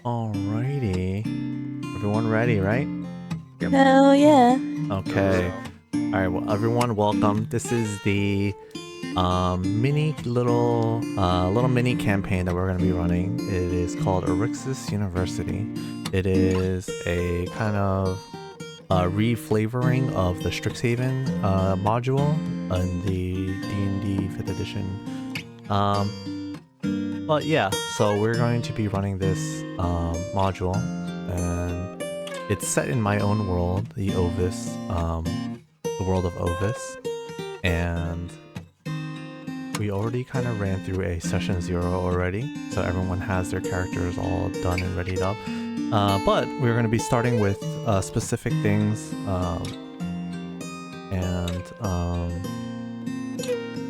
Alrighty. Everyone ready, right? Hell yeah. Okay. Alright, well everyone welcome. This is the little mini campaign that we're gonna be running. It is called Arixes University. It is a kind of reflavoring of the Strixhaven module in the D&D 5th edition. But yeah, so we're going to be running this module, and it's set in my own world, the Ovis, the world of Ovis, and we already kind of ran through a session 0 already, so everyone has their characters all done and readied up. But we're going to be starting with specific things,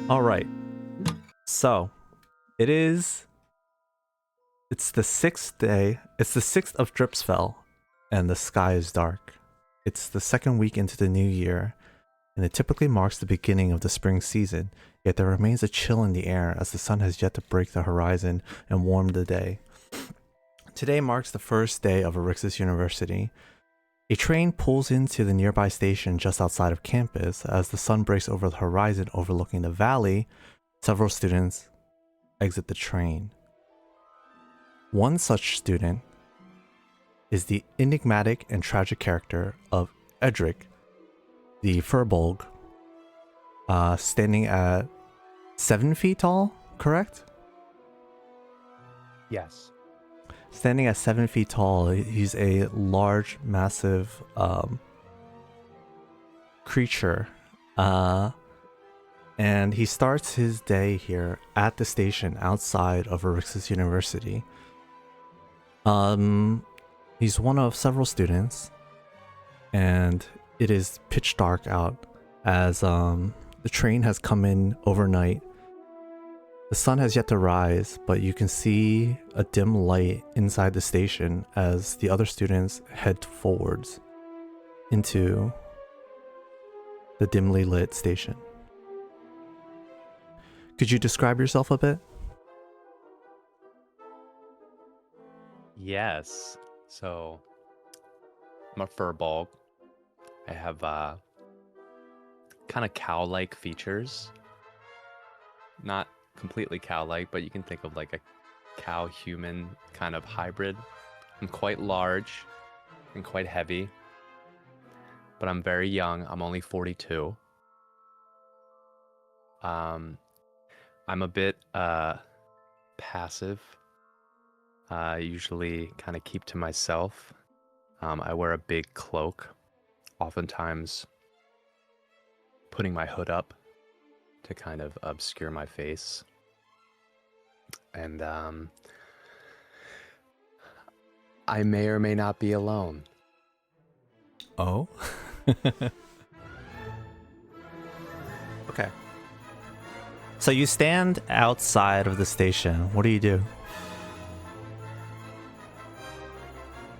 all right. So it's the 6th day. It's the 6th of Dripsfell, and the sky is dark. It's the second week into the new year, and it typically marks the beginning of the spring season, yet there remains a chill in the air as the sun has yet to break the horizon and warm the day. Today marks the first day of Arixes University. A train pulls into the nearby station just outside of campus. As the sun breaks over the horizon overlooking the valley, several students exit the train. One such student is the enigmatic and tragic character of Edhrig, the Furbolg, standing at 7 feet tall, correct? Yes. Standing at 7 feet tall, he's a large, massive creature. And he starts his day here at the station outside of Arixes University. He's one of several students, and it is pitch dark out as the train has come in overnight. The sun has yet to rise, but you can see a dim light inside the station as the other students head forwards into the dimly lit station. Could you describe yourself a bit? Yes. So, I'm a furball. I have kind of cow-like features. Not completely cow-like, but you can think of like a cow-human kind of hybrid. I'm quite large and quite heavy, but I'm very young. I'm only 42. I'm a bit passive. I usually kind of keep to myself. I wear a big cloak, oftentimes putting my hood up to kind of obscure my face. And I may or may not be alone. Oh? Okay. So you stand outside of the station. What do you do?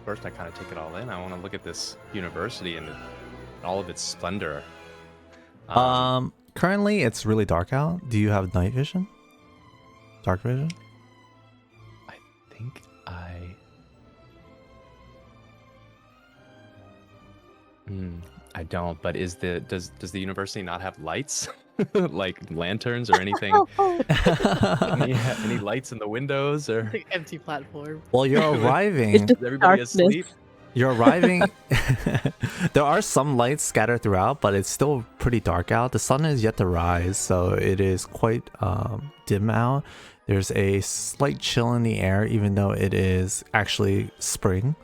First, I kind of take it all in. I want to look at this university and all of its splendor. Currently it's really dark out. Do you have night vision? Dark vision? I think I don't. But does the university not have lights, like lanterns or anything? any lights in the windows or Like empty platform. Well, you're arriving. It's just is everybody darkness. asleep? You're arriving. There are some lights scattered throughout, but it's still pretty dark out. The sun is yet to rise, so it is quite dim out. There's a slight chill in the air, even though it is actually spring.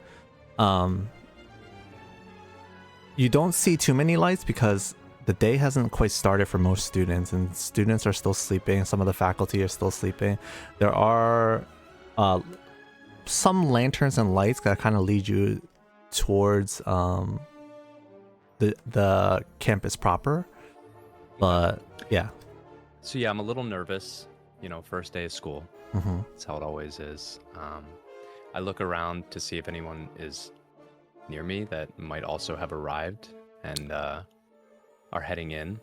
You don't see too many lights because the day hasn't quite started for most students, and students are still sleeping. Some of the faculty are still sleeping. There are some lanterns and lights that kind of lead you towards the campus proper, but yeah. So yeah, I'm a little nervous. First day of school. Mm-hmm. That's how it always is. I look around to see if anyone is near me that might also have arrived and are heading in.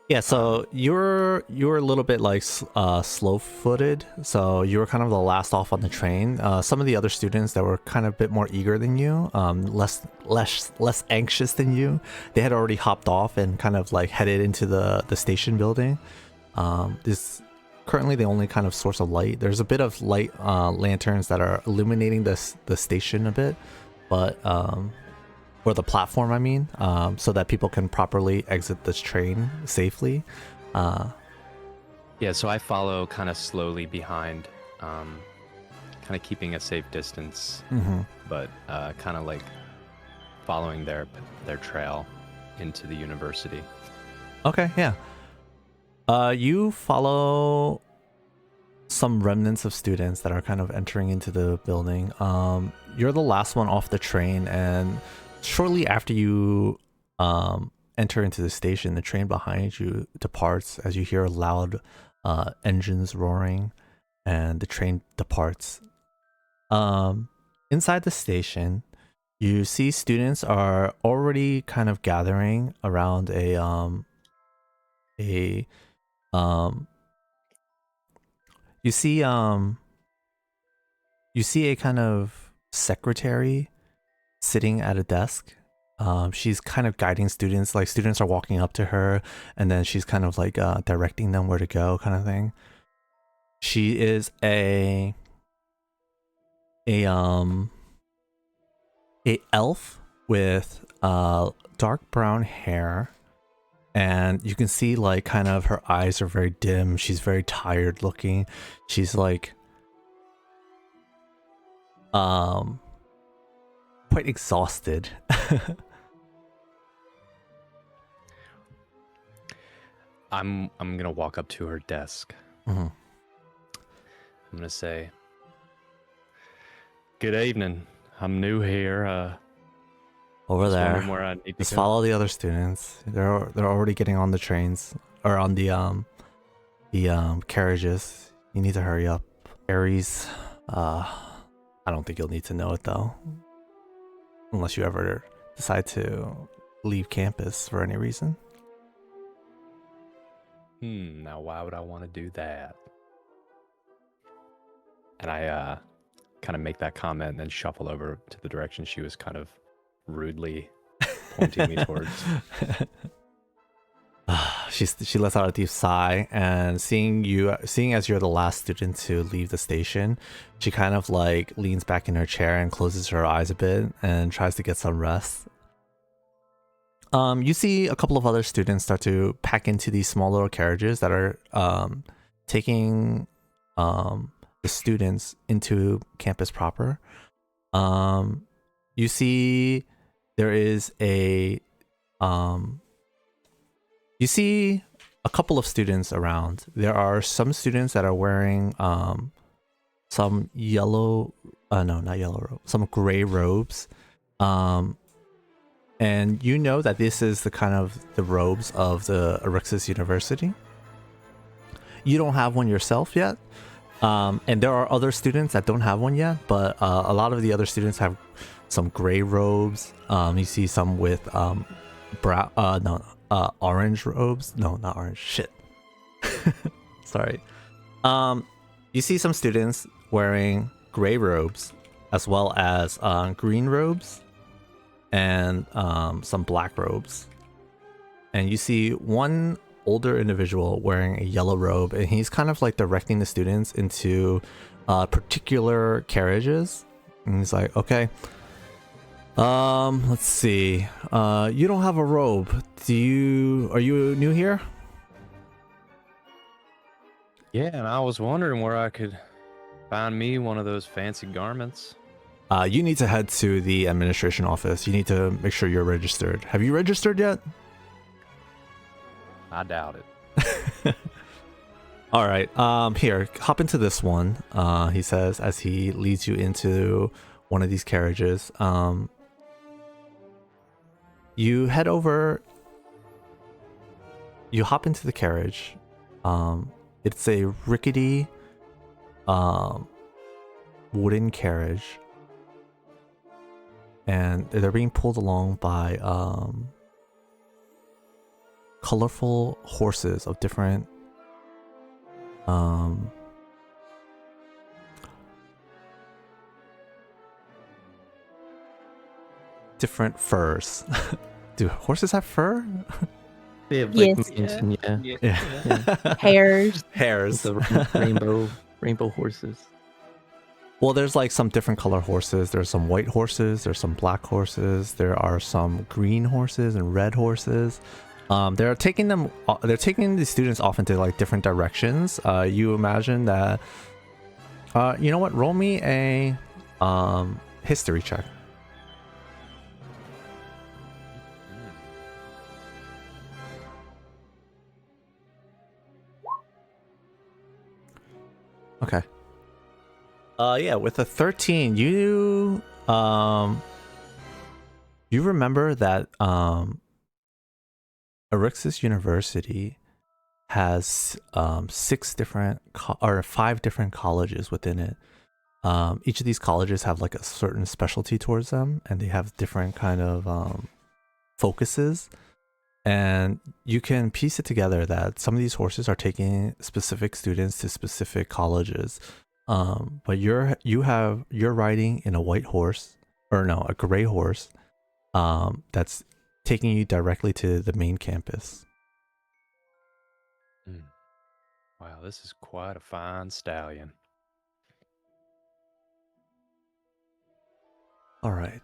Yeah, so you're a little bit like slow-footed, so you were kind of the last off on the train. Some of the other students that were kind of a bit more eager than you, less anxious than you, they had already hopped off and kind of like headed into the station building. This currently the only kind of source of light. There's a bit of light lanterns that are illuminating the station a bit, but or the platform, I mean, so that people can properly exit this train safely. Yeah, so I follow kind of slowly behind, kind of keeping a safe distance, but kind of like following their trail into the university. Okay, yeah. You follow some remnants of students that are kind of entering into the building. You're the last one off the train, and shortly after you enter into the station, the train behind you departs as you hear loud engines roaring, and the train departs. Inside the station, you see students are already kind of gathering around you see a kind of secretary sitting at a desk. She's kind of guiding students, like students are walking up to her, and then she's kind of like directing them where to go, kind of thing. She is a elf with dark brown hair, and you can see like kind of her eyes are very dim. She's very tired looking. She's like quite exhausted. I'm gonna walk up to her desk. I'm gonna say, "Good evening. I'm new here. Over just there. wondering where I need to Just go." follow the other students. They're already getting on the trains or on the carriages. You need to hurry up. Aries, I don't think you'll need to know it though, unless you ever decide to leave campus for any reason. Now why would I want to do that? And I kind of make that comment and then shuffle over to the direction she was kind of rudely pointing me towards. She lets out a deep sigh, and seeing as you're the last student to leave the station, she kind of like leans back in her chair and closes her eyes a bit and tries to get some rest. You see a couple of other students start to pack into these small little carriages that are taking the students into campus proper. You see there is a you see a couple of students around. There are some students that are wearing some yellow no, not yellow, some gray robes. And you know that this is the kind of the robes of the Arixes University. You don't have one yourself yet. And there are other students that don't have one yet, but a lot of the other students have some gray robes. You see some with orange robes. No, not orange. Shit. Sorry. You see some students wearing gray robes as well as green robes and some black robes. And you see one older individual wearing a yellow robe, and he's kind of like directing the students into particular carriages. And he's like, okay, let's see. You don't have a robe. Are you new here? Yeah, and I was wondering where I could find me one of those fancy garments. You need to head to the administration office. You need to make sure you're registered. Have you registered yet? I doubt it. All right. Here, hop into this one. He says as he leads you into one of these carriages. You head over. You hop into the carriage. It's a rickety, wooden carriage, and they're being pulled along by colorful horses of different different furs. Do horses have fur? They have Yes. mansion, yeah. Yeah. Hairs. Hairs. The rainbow horses. Well, there's like some different color horses. There's some white horses. There's some black horses. There are some green horses and red horses. They're taking the students off into like different directions. You imagine that. You know what? Roll me a history check. Okay. Yeah, with a 13, you remember that Arixes University has 5 different colleges within it. Each of these colleges have like a certain specialty towards them, and they have different kind of focuses. And you can piece it together that some of these horses are taking specific students to specific colleges. But you're riding in a white horse, or no, a gray horse, that's taking you directly to the main campus. Wow, this is quite a fine stallion. All right.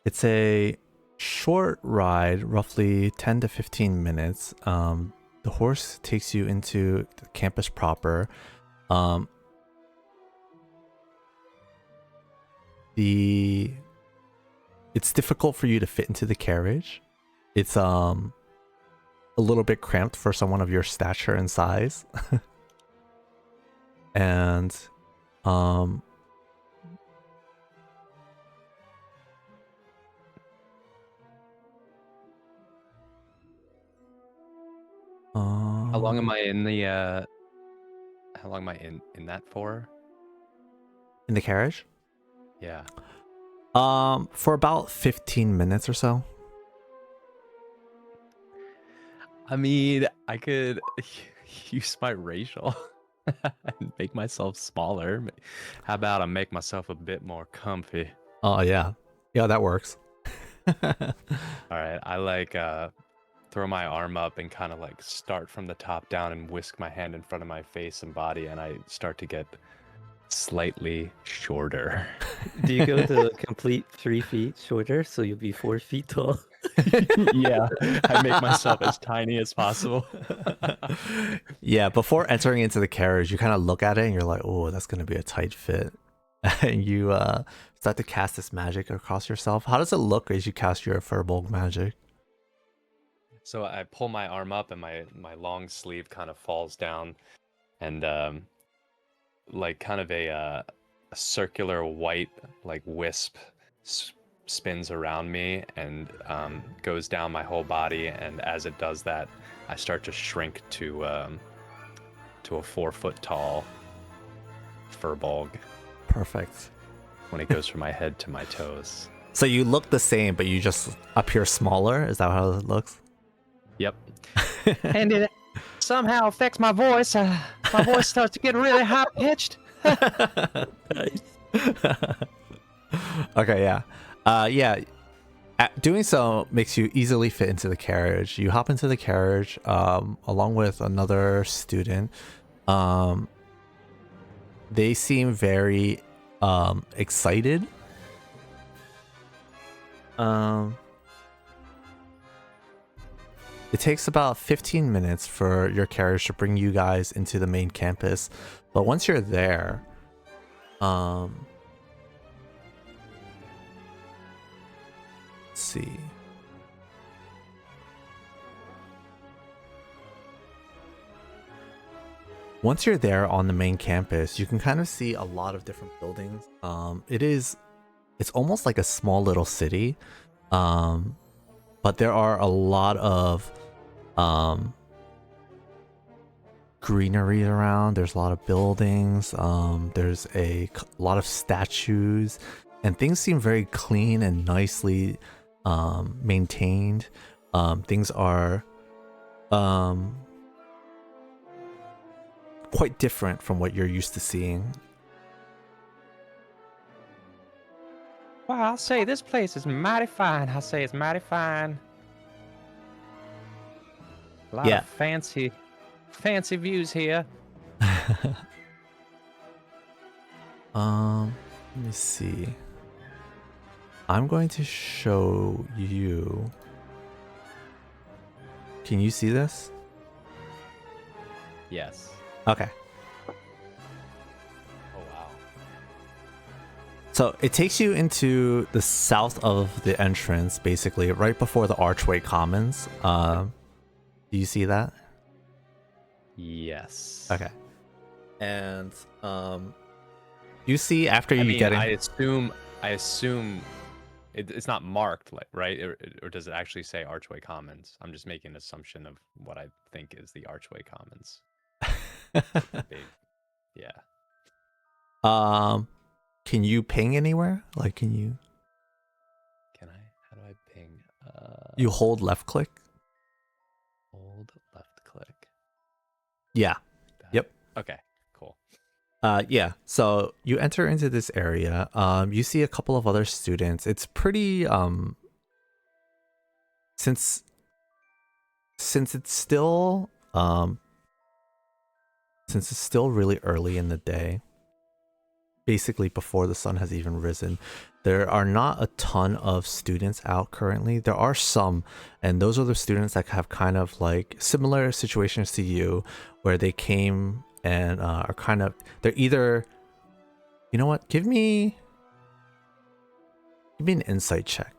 It's a short ride, roughly 10 to 15 minutes. The horse takes you into the campus proper. It's difficult for you to fit into the carriage. It's a little bit cramped for someone of your stature and size. And How long am I in the how long am I in that for? in the carriage? Yeah. For about 15 minutes or so. I mean, I could use my racial and make myself smaller. How about I make myself a bit more comfy? Oh yeah. Yeah, that works. All right, I like throw my arm up and kind of like start from the top down and whisk my hand in front of my face and body, and I start to get slightly shorter. Do you go to a complete 3 feet shorter so you'll be 4 feet tall? Yeah, I make myself as tiny as possible. Yeah, before entering into the carriage, you kind of look at it and you're like, oh, that's going to be a tight fit. And you start to cast this magic across yourself. How does it look as you cast your Firbolg magic? So I pull my arm up and my long sleeve kind of falls down, and like kind of a circular white like wisp spins around me and goes down my whole body, and as it does that, I start to shrink to a 4 foot tall Firbolg. Perfect. When it goes from my head to my toes. So you look the same, but you just appear smaller? Is that how it looks? Yep. And it somehow affects my voice. My voice starts to get really high pitched. Nice. Okay, yeah. Yeah. Doing so makes you easily fit into the carriage. You hop into the carriage along with another student. They seem very excited. It takes about 15 minutes for your carriage to bring you guys into the main campus. But once you're there, let's see. Once you're there on the main campus, you can kind of see a lot of different buildings. It's almost like a small little city. But there are a lot of greenery around. There's a lot of buildings. There's a lot of statues. and things seem very clean and nicely maintained. Things are quite different from what you're used to seeing. Wow, I'll say this place is mighty fine. I'll say it's mighty fine. A lot Yeah. of fancy views here. Let me see. I'm going to show you. Can you see this? Yes. Okay. Oh wow. So it takes you into the south of the entrance, basically, right before the Archway Commons. Do you see that? Yes. Okay. And you see after you get in. I assume it's not marked, like, right? Or does it actually say Archway Commons? I'm just making an assumption of what I think is the Archway Commons. Big. Yeah. Can you ping anywhere? Like, can you? Can I? How do I ping? You hold left click. Hold left click. Yeah. Yep. Okay. Cool. Yeah. So you enter into this area. You see a couple of other students. It's pretty since it's still really early in the day, basically before the sun has even risen, there are not a ton of students out currently. There are some, and those are the students that have kind of like similar situations to you, where they came and are kind of, they're either, you know what, give me an insight check.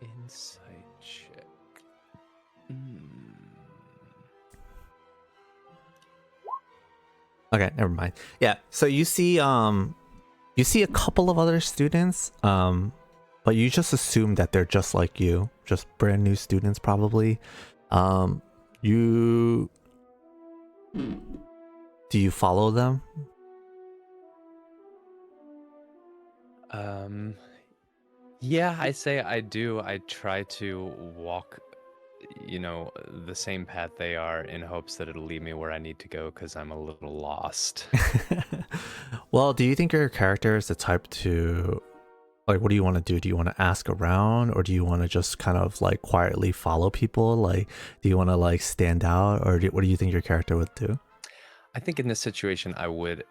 Insight check. Okay, never mind. Yeah, so you see a couple of other students, but you just assume that they're just like you, just brand new students probably. Do you follow them? Yeah, I say I do. I try to walk, the same path they are, in hopes that it'll lead me where I need to go, because I'm a little lost. Well, do you think your character is the type to, like, what do you want to do? Do you want to ask around, or do you want to just kind of like quietly follow people? Like, do you want to like stand out, or what do you think your character would do? I think in this situation, I would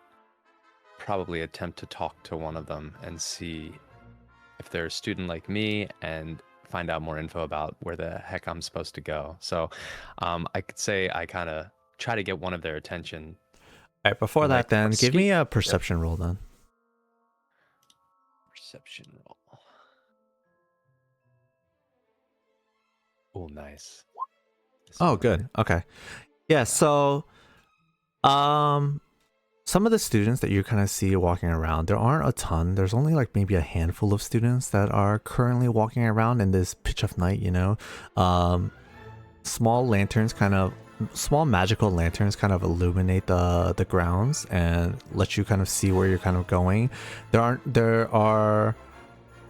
probably attempt to talk to one of them and see if they're a student like me, and find out more info about where the heck I'm supposed to go. So I could say I kind of try to get one of their attention. All right, before that, then give me a perception roll then. Perception roll. Oh, nice. Oh, good. Okay. Yeah, so some of the students that you kind of see walking around, there aren't a ton. There's only like maybe a handful of students that are currently walking around in this pitch of night, small magical lanterns kind of illuminate the grounds and let you kind of see where you're kind of going. There are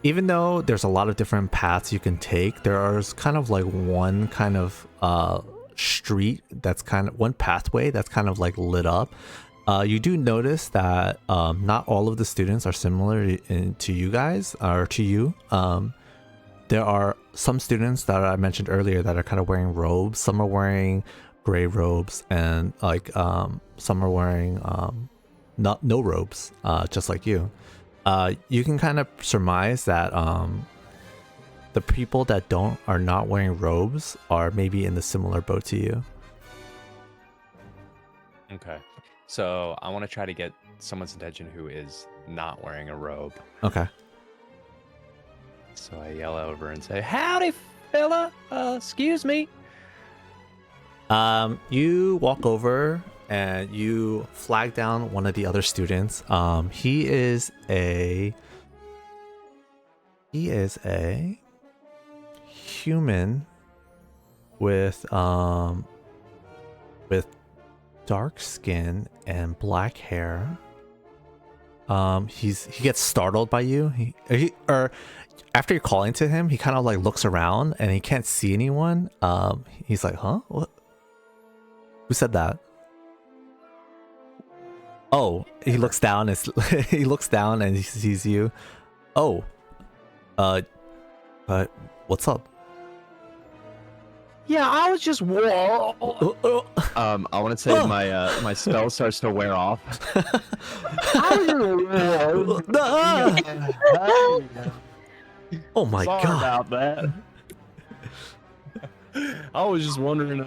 even though there's a lot of different paths you can take, there's kind of like one kind of street that's kind of one pathway that's kind of like lit up. You do notice that not all of the students are similar to you guys, or to you. There are some students that I mentioned earlier that are kind of wearing robes. Some are wearing gray robes, and like some are wearing no robes, just like you. You can kind of surmise that the people that are not wearing robes are maybe in the similar boat to you. Okay. So I want to try to get someone's attention who is not wearing a robe. Okay. So I yell over and say, "Howdy, fella. Excuse me." You walk over and you flag down one of the other students. He is a human with dark skin and black hair. he gets startled by you. Or after you're calling to him, he kind of like looks around and he can't see anyone. He's like, huh? What? Who said that? Oh, he looks down. He looks down and he sees you. Oh, what's up? Yeah, I was just. Whoa. I want to say my spell starts to wear off. Oh my Sorry god! about that. I was just wondering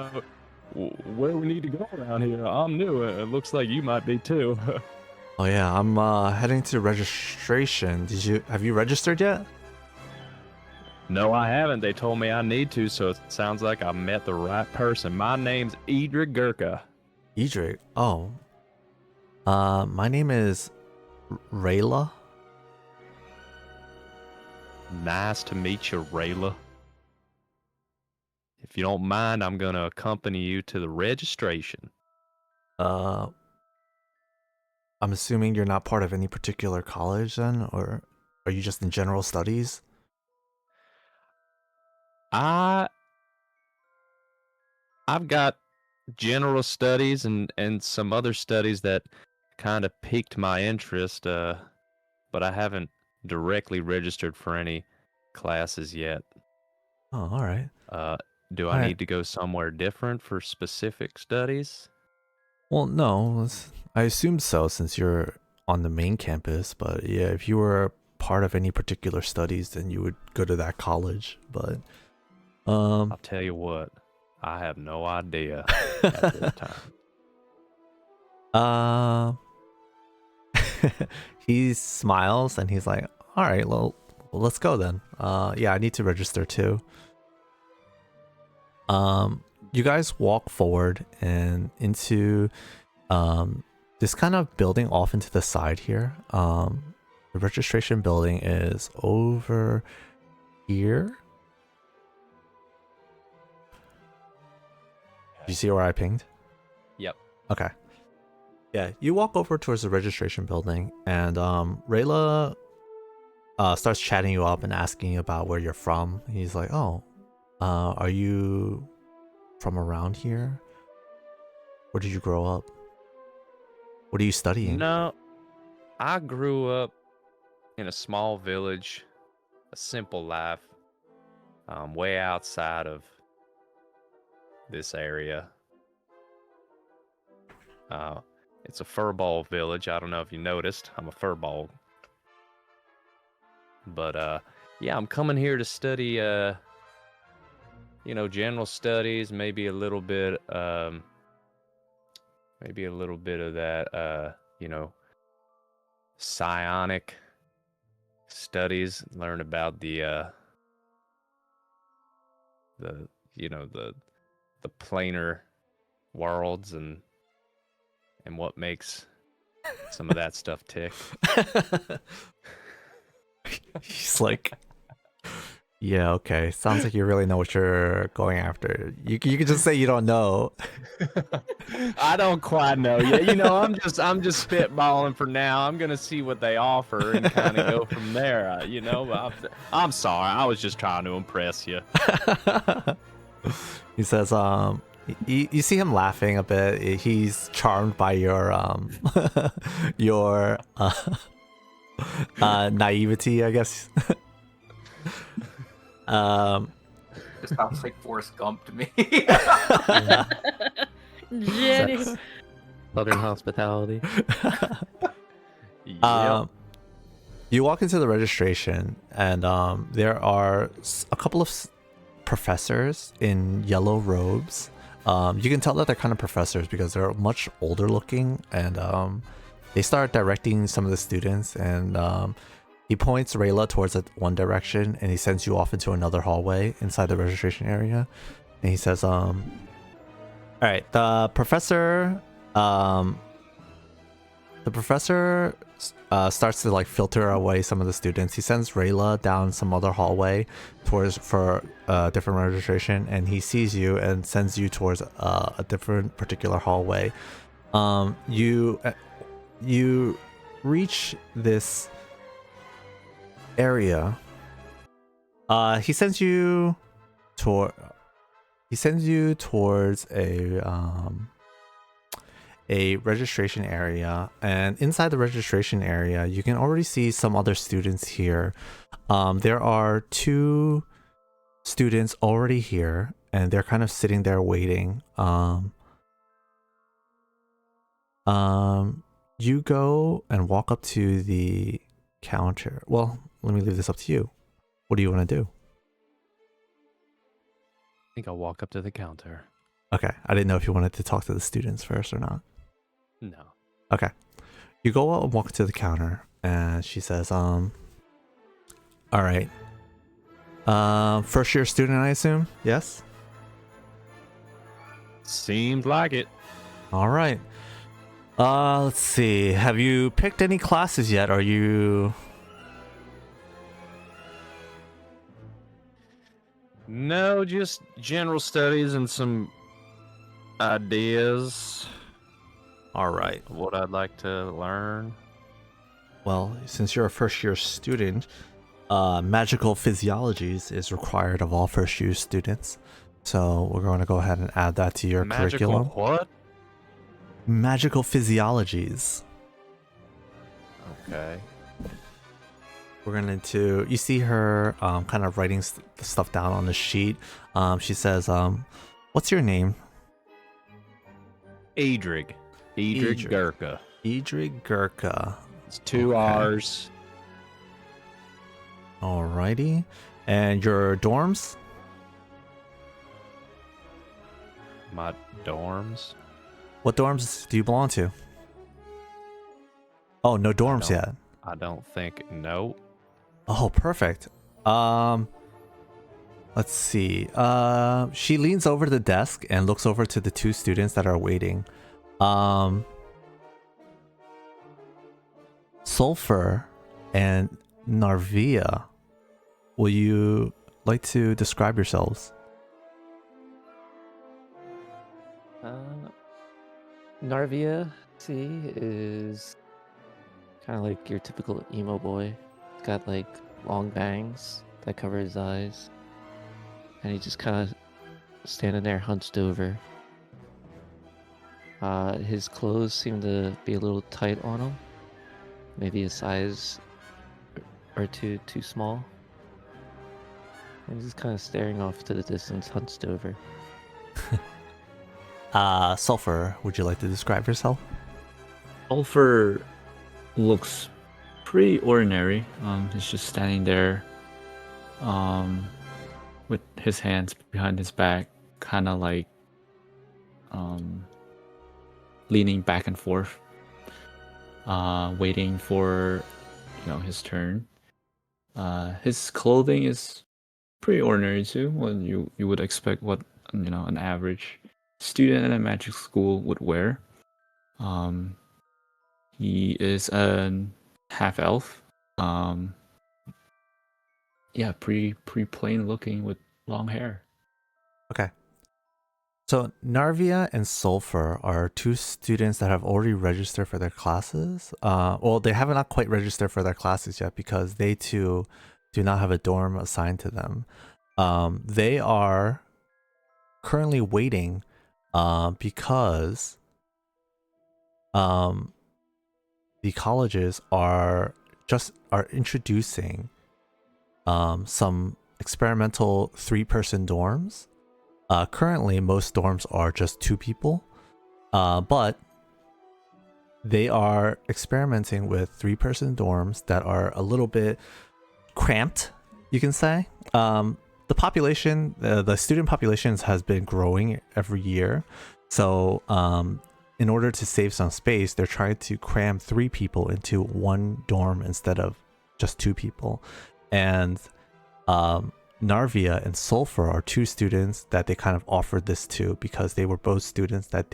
where we need to go around here. I'm new. It looks like you might be too. Oh yeah, I'm heading to registration. Have you registered yet? No, I haven't. They told me I need to, so it sounds like I met the right person. My name's Edhrig Gurrka. Edhrig? Oh. My name is Rayla. Nice to meet you, Rayla. If you don't mind, I'm gonna accompany you to the registration. I'm assuming you're not part of any particular college then, or are you just in general studies? I've got general studies and some other studies that kind of piqued my interest, but I haven't directly registered for any classes yet. Oh, all right. Do I need to go somewhere different for specific studies? Well, no, I assumed so since you're on the main campus, but yeah, if you were part of any particular studies, then you would go to that college, but I'll tell you what, I have no idea at this time. He smiles and he's like, all right, well, let's go then. Yeah, I need to register too. You guys walk forward and into this kind of building off into the side here. The registration building is over here. You see where I pinged? Yep. Okay. Yeah, you walk over towards the registration building, and Rayla starts chatting you up and asking you about where you're from. He's like, "Oh, are you from around here? Where did you grow up? What are you studying?" No, I grew up in a small village, a simple life, way outside of this area. It's a furball village. I don't know if you noticed. I'm a furball. But yeah, I'm coming here to study general studies, maybe a little bit of that psionic studies, learn about the planar worlds and what makes some of that stuff tick. He's like, yeah, okay. Sounds like you really know what you're going after. You could just say you don't know. I don't quite know yet. I'm just spitballing for now. I'm gonna see what they offer and kind of go from there. I'm sorry. I was just trying to impress you. He says, you see him laughing a bit. He's charmed by your your naivety, I guess. Just sounds like Forrest Gump to me. Genius. Southern hospitality. You walk into the registration, and there are a couple of professors in yellow robes. You can tell that they're kind of professors because they're much older looking, and they start directing some of the students, and he points Rayla towards one direction, and he sends you off into another hallway inside the registration area, and he says, all right, the professor starts to like filter away some of the students. He sends Rayla down some other hallway for a different registration, and he sees you and sends you towards a different particular hallway. You reach this area, he sends you towards a registration area, and inside the registration area you can already see some other students here. There are 2 students already here, and they're kind of sitting there waiting. You go and walk up to the counter. Well, let me leave this up to you. What do you want to do? I think I'll walk up to the counter. Okay, I didn't know if you wanted to talk to the students first or not. No. Okay. You go out and walk to the counter, and she says, all right. First year student, I assume? Yes? Seems like it. All right. Let's see. Have you picked any classes yet? Are you... No, just general studies and some ideas All right. of what I'd like to learn. Well, since you're a first year student, magical physiologies is required of all first year students. So we're going to go ahead and add that to your Magical curriculum. what? Magical physiologies. Okay. We're going to, you see her kind of writing stuff down on the sheet. She says, what's your name? Edhrig. Edhrig Gurrka. Edhrig Gurrka. It's 2 R's. Alrighty. And your dorms? My dorms. What dorms do you belong to? Oh, no dorms yet. I don't think. No. Oh, perfect. Let's see. She leans over the desk and looks over to the 2 students that are waiting. Sulphar and Narvia, will you like to describe yourselves? Narvia Sea is kind of like your typical emo boy. He's got like long bangs that cover his eyes, and he just kind of standing there hunched over. His clothes seem to be a little tight on him, maybe a size or two too small. And he's just kind of staring off to the distance, hunched over. Sulphar, would you like to describe yourself? Sulphar looks pretty ordinary. He's just standing there with his hands behind his back, kind of like leaning back and forth, waiting for his turn. His clothing is pretty ordinary too. What you would expect what an average student at a magic school would wear. He is a half elf. Pretty plain looking with long hair. Okay. So Narvia and Sulphar are 2 students that have already registered for their classes. Well, they have not quite registered for their classes yet because they too do not have a dorm assigned to them. They are currently waiting because the colleges are introducing some experimental 3-person dorms. Currently, most dorms are just 2 people, but they are experimenting with 3-person dorms that are a little bit cramped, you can say. The population, the student populations has been growing every year. So in order to save some space, they're trying to cram 3 people into 1 dorm instead of just 2 people. And Narvia and Sulphar are 2 students that they kind of offered this to because they were both students that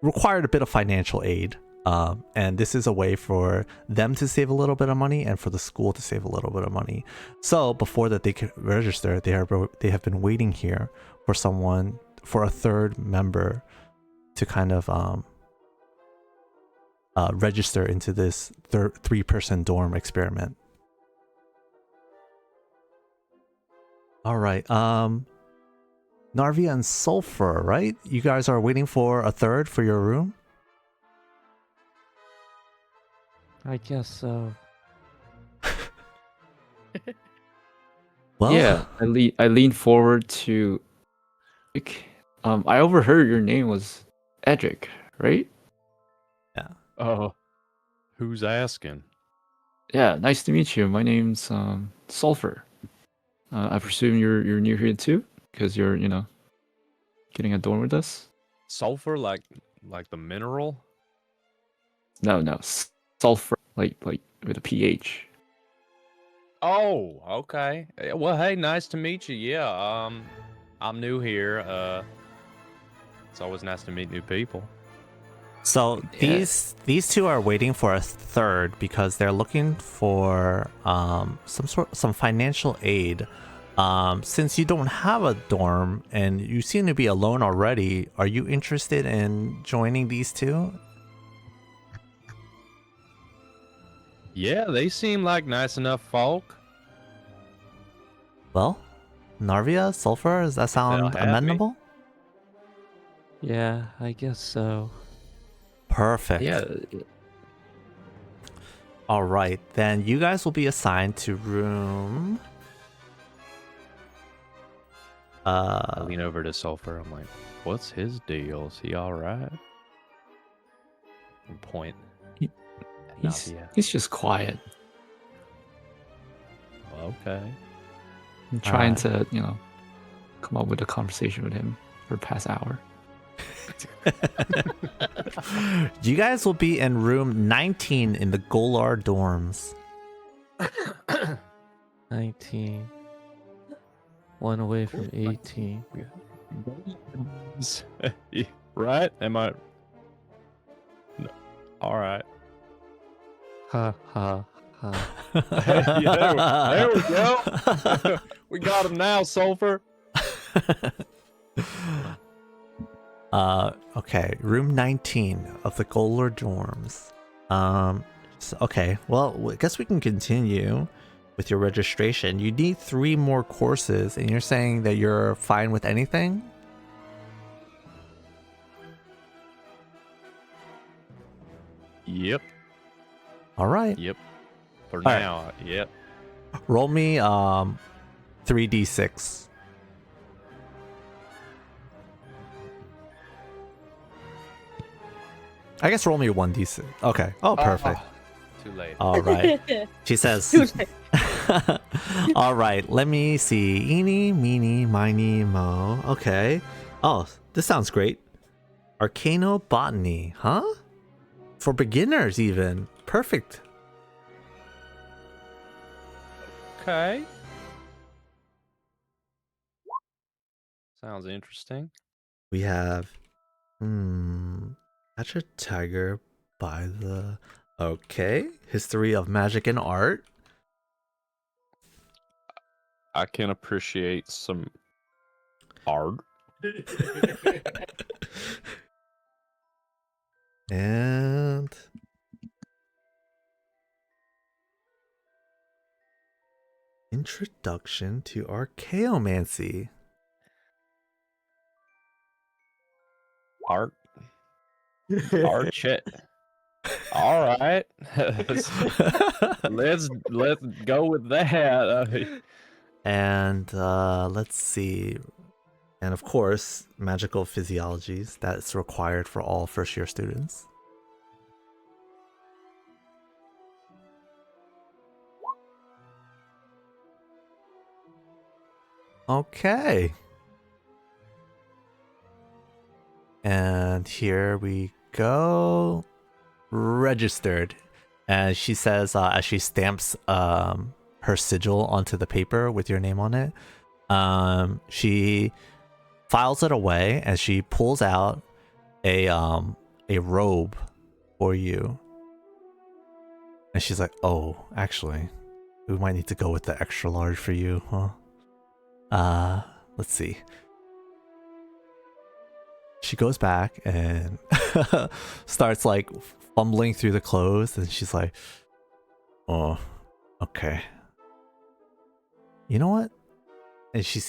required a bit of financial aid. And this is a way for them to save a little bit of money and for the school to save a little bit of money. So before that they could register, they have been waiting here for a 3rd member to kind of register into this 3-person dorm experiment. All right. Narvia and Sulphar, right? You guys are waiting for a third for your room? I guess so. Well, Yeah, I leaned forward to. I overheard your name was Edhrig, right? Oh, who's asking? Yeah, nice to meet you. My name's Sulphar. I presume you're new here too, because you're getting a dorm with us. Sulfur, like the mineral? No, sulfur, like with a ph. Oh, okay. Well, hey, nice to meet you. Yeah, I'm new here. It's always nice to meet new people. so Yeah. these two are waiting for a third because they're looking for some financial aid. Since you don't have a dorm and you seem to be alone already, are you interested in joining these two? Yeah, they seem like nice enough folk. Well, Narvia, Sulphar, does that sound have me. amenable? Yeah, I guess so. Perfect. Yeah, All right, then you guys will be assigned to room. I lean over to Sulfur. I'm like, what's his deal? Is he all right? And point. He- at he's Narvia. he's just quiet. Okay. I'm trying to come up with a conversation with him for the past hour. You guys will be in room 19 in the Golar dorms. 19. One away from 18. Right? Am I? No. All right. Ha ha ha. There we go. We got him now, Sulfur. Okay, room 19 of the Golar dorms. Okay, well, I guess we can continue with your registration. You need 3 more courses, and you're saying that you're fine with anything? Yep. All right. Yep. For right. now. Yep. Roll me 3d6. I guess roll me 1d6. Okay. Oh, perfect. Too late. All right. She says, all right, let me see. Eeny, meeny, miny, mo. Okay. Oh, this sounds great. Arcanobotany, huh? For beginners, even. Perfect. Okay. Sounds interesting. We have, catch a tiger by the. Okay. History of magic and art. I can appreciate some art. And introduction to archaeomancy. Art. Art shit. All right. let's go with that. And let's see. And of course, magical physiologies. That's required for all first-year students. Okay. And here we go. Registered. And she says, as she stamps her sigil onto the paper with your name on it, she files it away and she pulls out a robe for you. And she's like, oh, actually, we might need to go with the extra large for you, huh? Let's see. She goes back and starts like fumbling through the clothes, and she's like, "Oh, okay. You know what?" And she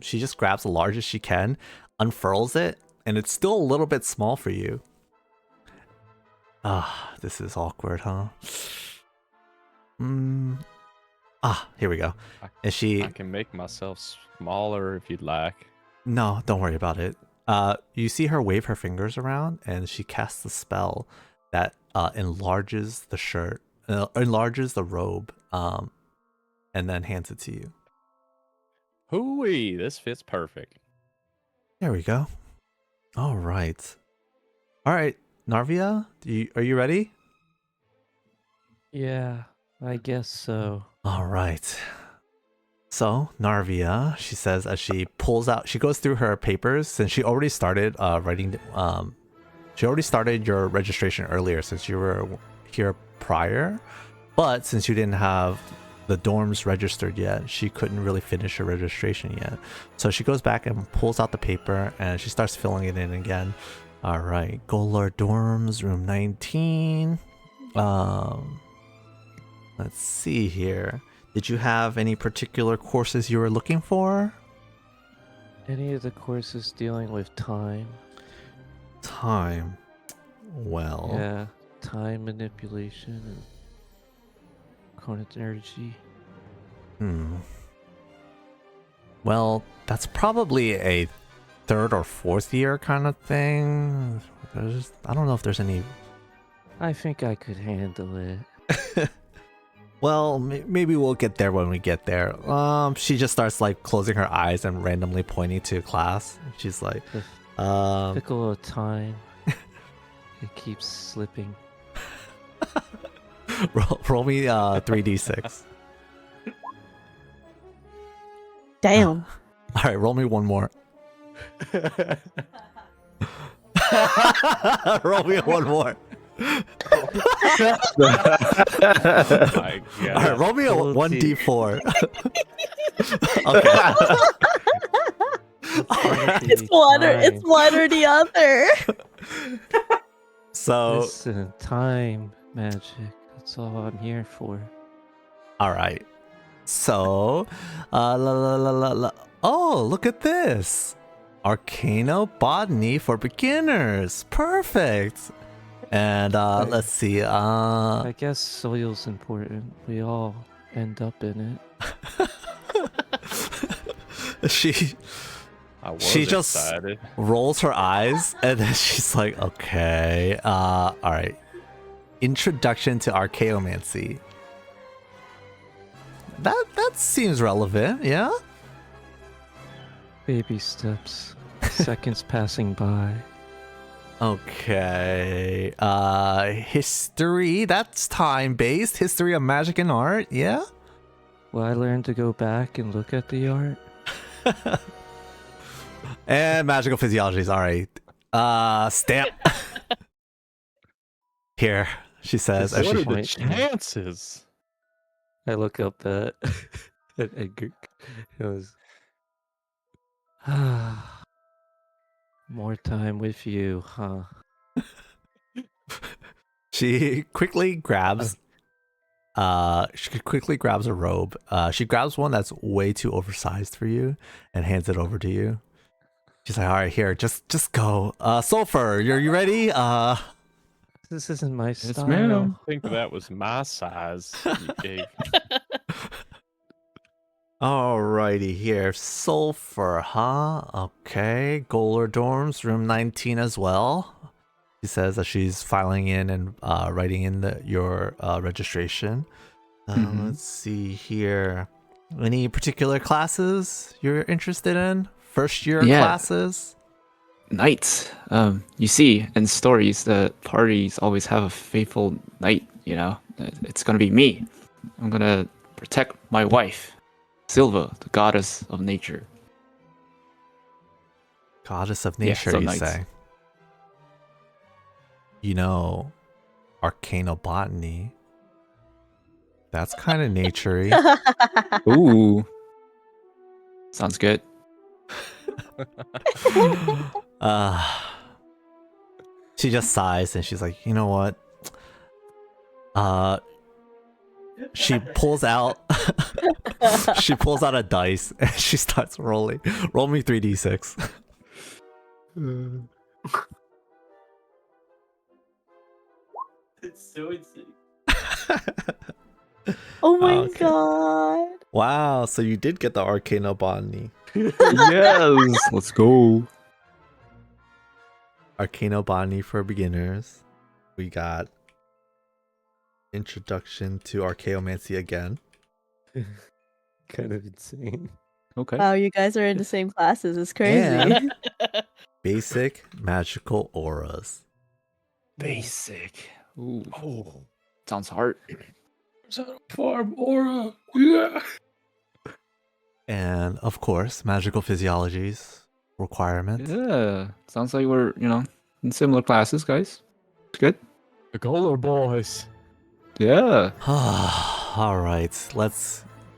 just grabs the largest she can, unfurls it, and it's still a little bit small for you. This is awkward, huh? Here we go. And I can make myself smaller if you'd like. No, don't worry about it. You see her wave her fingers around, and she casts a spell that enlarges the shirt, enlarges the robe, and then hands it to you. Hooey, this fits perfect. There we go. All right, Narvia, are you ready? Yeah, I guess so. All right. So Narvia, she says as she pulls out, she goes through her papers since she already started writing. She already started your registration earlier since you were here prior, but since you didn't have the dorms registered yet, she couldn't really finish her registration yet. So she goes back and pulls out the paper and she starts filling it in again. All right, Golor dorms, room 19. Let's see here. Did you have any particular courses you were looking for? Any of the courses dealing with time? Time. Well. Yeah, time manipulation and component energy. Well, that's probably a third or fourth year kind of thing. I don't know if there's any. I think I could handle it. Well, maybe we'll get there when we get there. She just starts like closing her eyes and randomly pointing to class. She's like, Fickle of time. It keeps slipping. roll me 3d6. Damn. All right, roll me one more. Roll me one more. My God. All right, roll me a 1d4. Okay. It's one or the other. So, Listen, time magic. That's all I'm here for. all right. So, oh, look at this. Arcanobotany for beginners. Perfect. And let's see. I guess soil's important. We all end up in it. She just excited. rolls her eyes and then she's like, okay. All right. Introduction to Archaeomancy. That seems relevant, yeah? Baby steps. Seconds passing by. Okay. History, that's time-based. History of magic and art, yeah? Will I learn to go back and look at the art? And magical physiologies, alright. Stamp. Here, she says. What As are she, the chances? I look up at Edgar. It was more time with you, huh? she quickly grabs a robe. She grabs one that's way too oversized for you and hands it over to you. She's like, all right, here, just go. Sulphur, you ready? This isn't my style. I think that was my size you gave. Alrighty here. Sulphur, huh? Okay. Golor dorms, room 19 as well. She says that she's filing in and writing in your registration. Let's see here. Any particular classes you're interested in? First year classes? Knights. You see, in stories, the parties always have a faithful knight, you know? It's gonna be me. I'm gonna protect my wife, Silva, the goddess of nature. Goddess of nature, you say? You know, Arcanobotany. That's kind of naturey. Ooh. Sounds good. She just sighs and she's like, you know what? She pulls out she pulls out a dice and she starts rolling. Roll me 3d6. It's so insane. Oh my Okay. god. Wow, so you did get the Arcana Botany. Yes, let's go. Arcana Botany for beginners. We got Introduction to Archaeomancy again. Kind of insane. Okay. Wow, you guys are in the same classes. It's crazy. And- Basic Magical Auras. Basic. Ooh. Oh, sounds hard. Farm aura. Yeah. And of course, Magical Physiologies requirement. Yeah, sounds like we're in similar classes, guys. It's good. The Golar boys. Yeah. All right,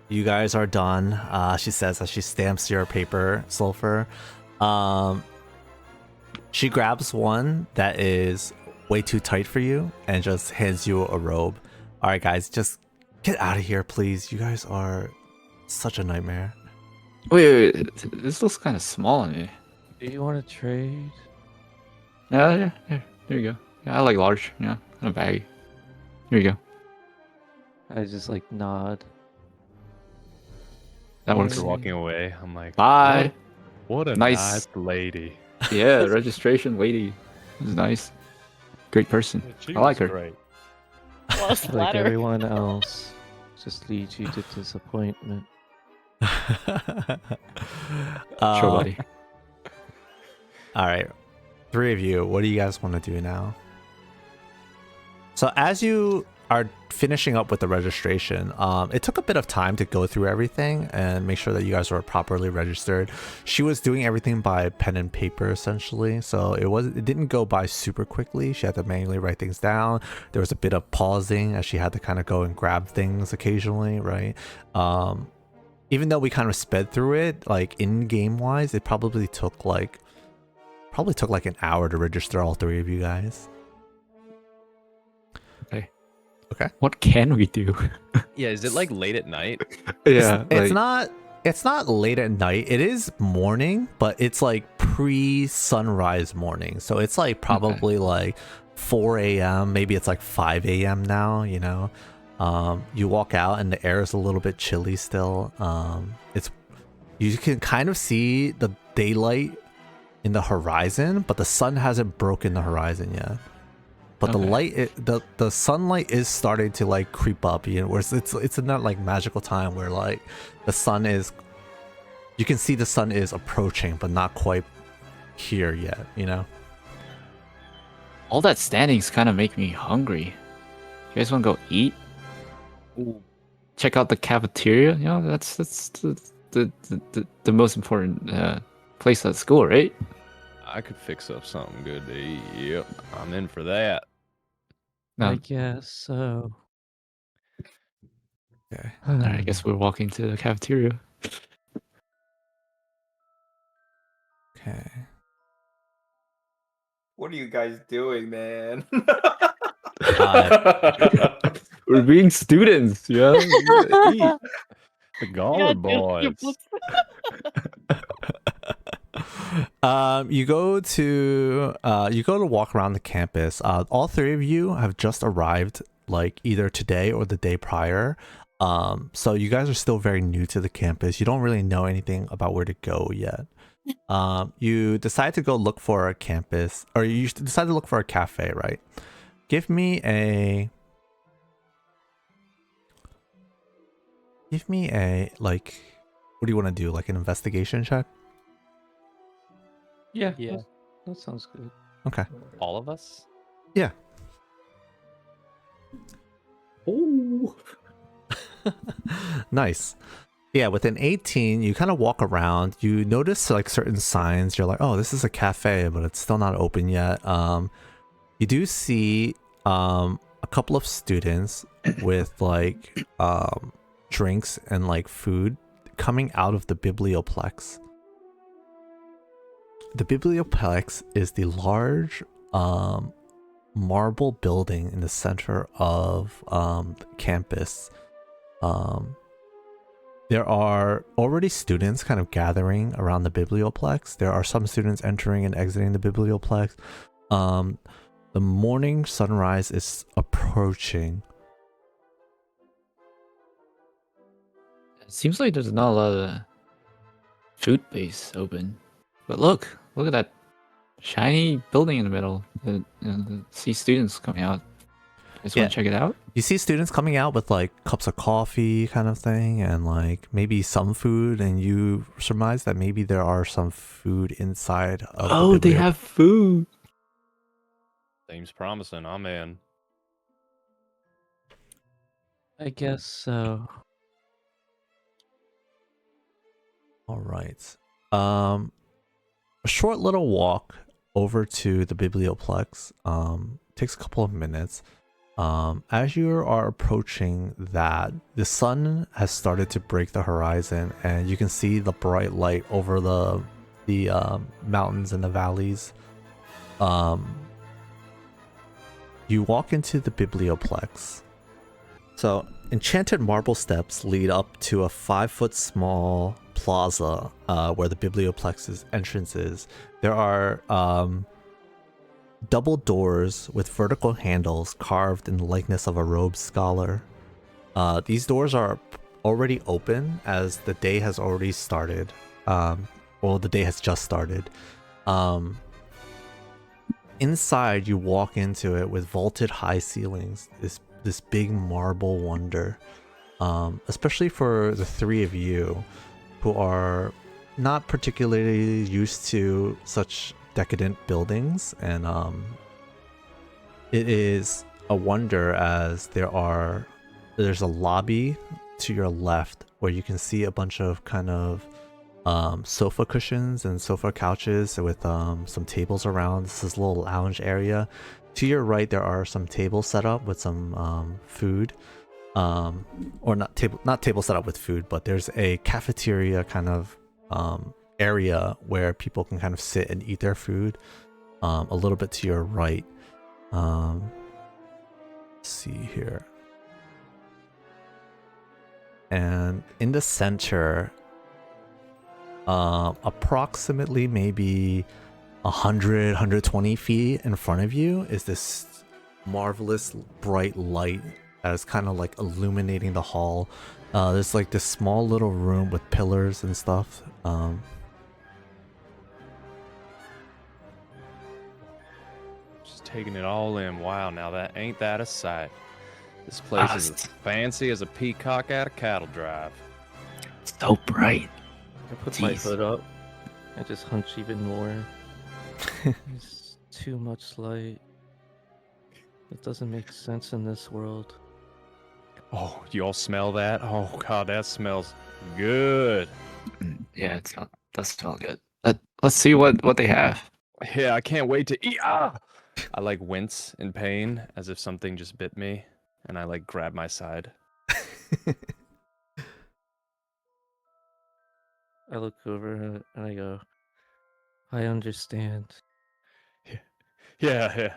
you guys are done. She says as she stamps your paper, Sulphur. She grabs one that is way too tight for you and just hands you a robe. All right, guys, just get out of here, please. You guys are such a nightmare. Wait. This looks kind of small on me. Do you want to trade? Yeah. There you go. Yeah, I like large. Yeah, kind of baggy. Here you go. I just like nod. That Once works. you're walking away, I'm like, Bye. What a Nice. nice lady. Yeah, registration lady. This is nice. Great person. She I like was her. Great. Lost Like ladder. everyone else, just leads you to disappointment. Sure, Uh, buddy. All right, three of you, what do you guys want to do now? So as you are finishing up with the registration, it took a bit of time to go through everything and make sure that you guys were properly registered. She was doing everything by pen and paper essentially, so it didn't go by super quickly. She had to manually write things down. There was a bit of pausing as she had to kind of go and grab things occasionally, right? Even though we kind of sped through it, like in game wise, it probably took like an hour to register all three of you guys. What can we do? Yeah, is it like late at night? Yeah, It's not late at night. It is morning, but it's like pre-sunrise morning. So it's like probably like 4 a.m. Maybe it's like 5 a.m. now, you know. You walk out and the air is a little bit chilly still. You can kind of see the daylight in the horizon, but the sun hasn't broken the horizon yet. But the sunlight is starting to like creep up, you know, where it's in that like magical time where like the sun is, you can see the sun is approaching, but not quite here yet, you know. all that standing's kind of make me hungry. You guys want to go eat? Ooh. Check out the cafeteria. You know, that's the most important place at school, right? I could fix up something good to eat. Yep, I'm in for that. No. I guess so. Okay. All right, I guess we're walking to the cafeteria. Okay. What are you guys doing, man? We're being students, yeah. Eat. The Golar boys. You go to walk around the campus. All three of you have just arrived, like either today or the day prior. So you guys are still very new to the campus. You don't really know anything about where to go yet. You decide to go look for a campus, or you decide to look for a cafe, right? Give me a like, what do you want to do? Like an investigation check? Yeah, Yeah. that sounds good. Okay. All of us? Oh. Nice. Yeah, with an 18, you kind of walk around. You notice like certain signs. You're like, oh, this is a cafe, but it's still not open yet. You do see a couple of students with like drinks and like food coming out of the biblioplex. The biblioplex is the large marble building in the center of the campus. There are already students kind of gathering around the biblioplex. There are some students entering and exiting the biblioplex. The morning sunrise is approaching. It seems like there's not a lot of food base open. But look at that shiny building in the middle. See students coming out. Just want to check it out. You see students coming out with like cups of coffee kind of thing and like maybe some food, and you surmise that maybe there are some food inside of They have food. Seems promising. I'm in. I guess so. All right. A short little walk over to the biblioplex takes a couple of minutes. As you are approaching that, the sun has started to break the horizon, and you can see the bright light over the mountains and the valleys. You walk into the biblioplex. So, enchanted marble steps lead up to a 5-foot small plaza where the biblioplex's entrance is. There are double doors with vertical handles carved in the likeness of a robed scholar. These doors are already open as the day has already started. The day has just started. Inside, you walk into it with vaulted high ceilings. This big marble wonder, especially for the three of you who are not particularly used to such decadent buildings, and it is a wonder as there's a lobby to your left where you can see a bunch of kind of sofa cushions and sofa couches with some tables around. This is a little lounge area. To your right, there are some tables set up with some food, or not table set up with food, but there's a cafeteria kind of area where people can kind of sit and eat their food. A little bit to your right. Let's see here. And in the center, approximately maybe 120 feet in front of you is this marvelous bright light that is kind of like illuminating the hall. There's like this small little room with pillars and stuff. Just taking it all in. Wow, now ain't that a sight? This place is as fancy as a peacock at a cattle drive. So bright. I put my hood up. I just hunch even more. It's too much light. It doesn't make sense in this world. Oh, you all smell that? Oh god, that smells good. Yeah, it does smell good. Let's see what they have. Yeah, I can't wait to eat. Ah! I like wince in pain as if something just bit me, and I like grab my side. I look over and I go, I understand. Yeah.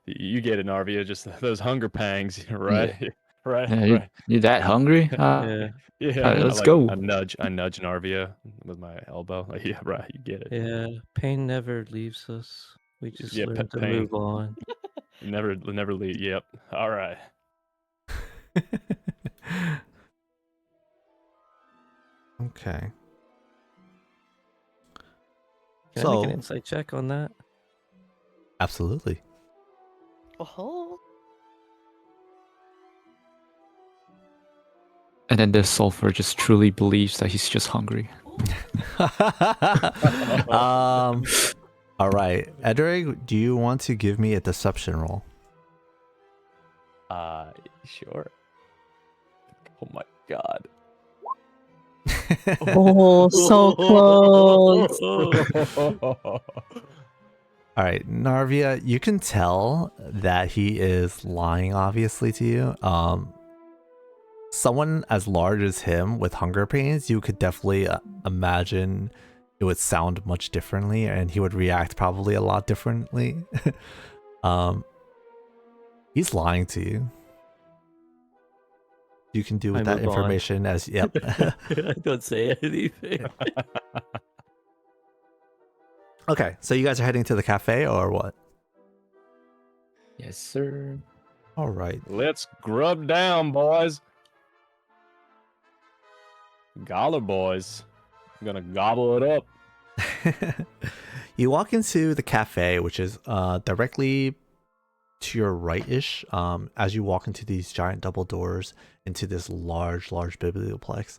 You get it, Narvia. Just those hunger pangs, right? Yeah. Right. Yeah, Right. you that hungry? Yeah, Let's go. I nudge Narvia with my elbow. Like, yeah, right. You get it. yeah. Pain never leaves us. We just Yeah, learn to pain. move on. Never leave. Yep. All right. Okay. Can I make an insight check on that? Absolutely. Oh. And then the sulfur just truly believes that he's just hungry. All right, Edhrig, do you want to give me a deception roll? Sure. Oh my god. Oh, so close. All right, Narvia, you can tell that he is lying, obviously, to you. Someone as large as him with hunger pains, you could definitely imagine it would sound much differently, and he would react probably a lot differently. He's lying to you. You can do with I that move on. information as yep. I don't say anything. Okay, so you guys are heading to the cafe or what? Yes, sir. All right. Let's grub down, boys. Goller boys. I'm gonna gobble it up. You walk into the cafe, which is directly to your right-ish. As you walk into these giant double doors into this large biblioplex.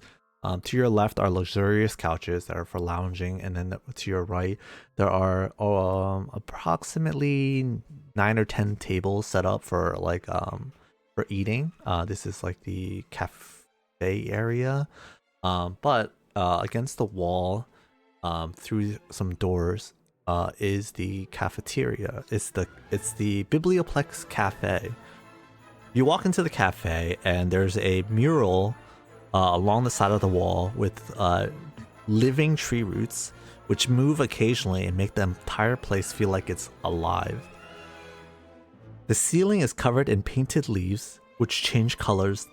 To your left are luxurious couches that are for lounging, and then to your right there are approximately 9 or 10 tables set up for like for eating. This is like the cafe area, but against the wall, through some doors, is the cafeteria. It's the Biblioplex Cafe. You walk into the cafe and there's a mural along the side of the wall with living tree roots, which move occasionally and make the entire place feel like it's alive. The ceiling is covered in painted leaves, which change colors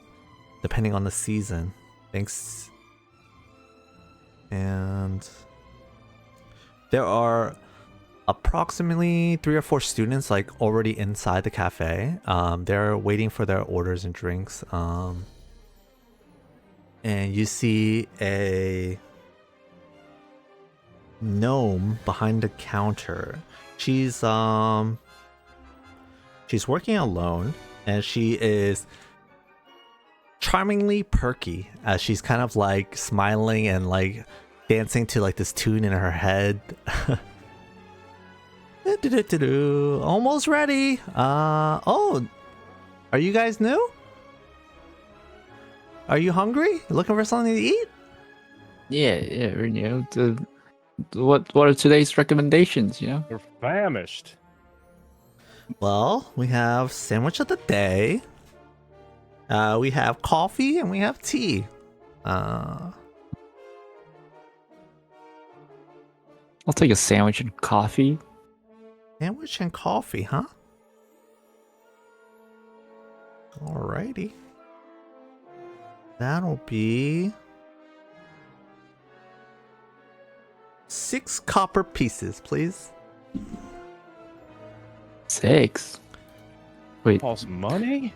depending on the season. Thanks. And there are approximately 3 or 4 students like already inside the cafe. They're waiting for their orders and drinks. And you see a gnome behind the counter. She's working alone, and she is charmingly perky as she's kind of like smiling and like dancing to like this tune in her head. Almost ready. Oh, are you guys new? Are you hungry? Looking for something to eat? Yeah, you know, what are today's recommendations, you know? We're famished. Well, we have sandwich of the day. We have coffee and we have tea. I'll take a sandwich and coffee. Sandwich and coffee, huh? Alrighty. That'll be 6 copper pieces, please. 6. Wait, Cost money?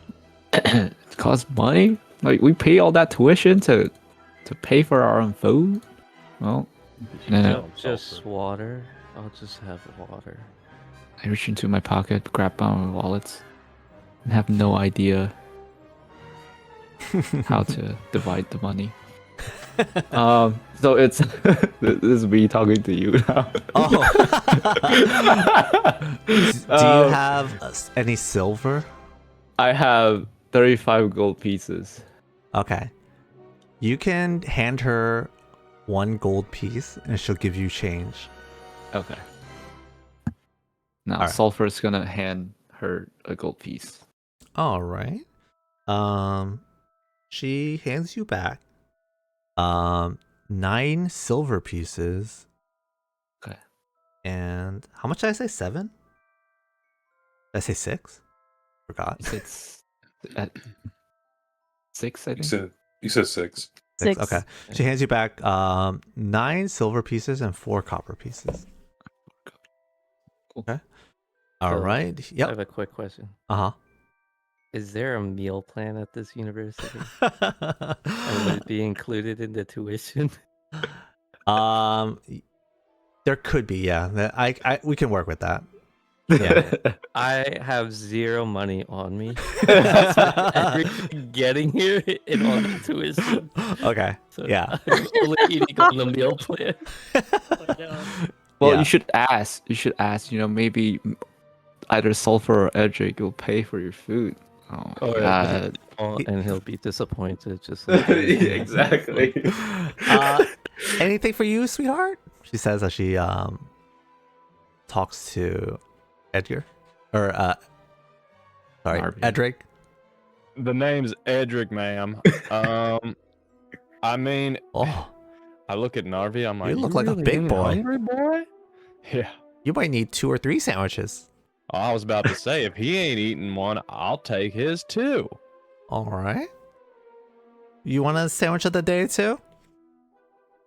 it costs money? Like we pay all that tuition to pay for our own food? Well, no. Just water. I'll just have water. I reach into my pocket, grab my wallets, and have no idea how to divide the money. So it's this is me talking to you now. Oh. Do you have any silver? I have 35 gold pieces. Okay. You can hand her 1 gold piece and she'll give you change. Okay. Now Alright. Sulphur's gonna hand her a gold piece. All right. She hands you back 9 silver pieces. Okay. And how much did I say? 7? Did I say 6? Forgot. It's at 6, I You think. said 6. 6. Okay. She hands you back 9 silver pieces and 4 copper pieces. Cool. Okay. All right. I Yep. have a quick question. Uh Is there a meal plan at this university? And huh. would it be included in the tuition? There could be, yeah. We can work with that. Yeah. I have 0 money on me. Everything getting here and on the tuition. Okay. So Yeah. I'm only eating on the meal plan. Well, Yeah. you should ask. You know, maybe either Sulphur or Edhrig will pay for your food. Oh my Or- god. And he'll be disappointed. Just like Exactly. Anything for you, sweetheart? She says as she talks to Edgar. Or sorry, Narvia. Edhrig. The name's Edhrig, ma'am. I mean, Oh. I look at Narvia. I'm like, You look like a really big ain't boy." hungry, boy. Yeah. You might need 2 or 3 sandwiches. I was about to say, if he ain't eating one, I'll take his too. All right. You want a sandwich of the day too?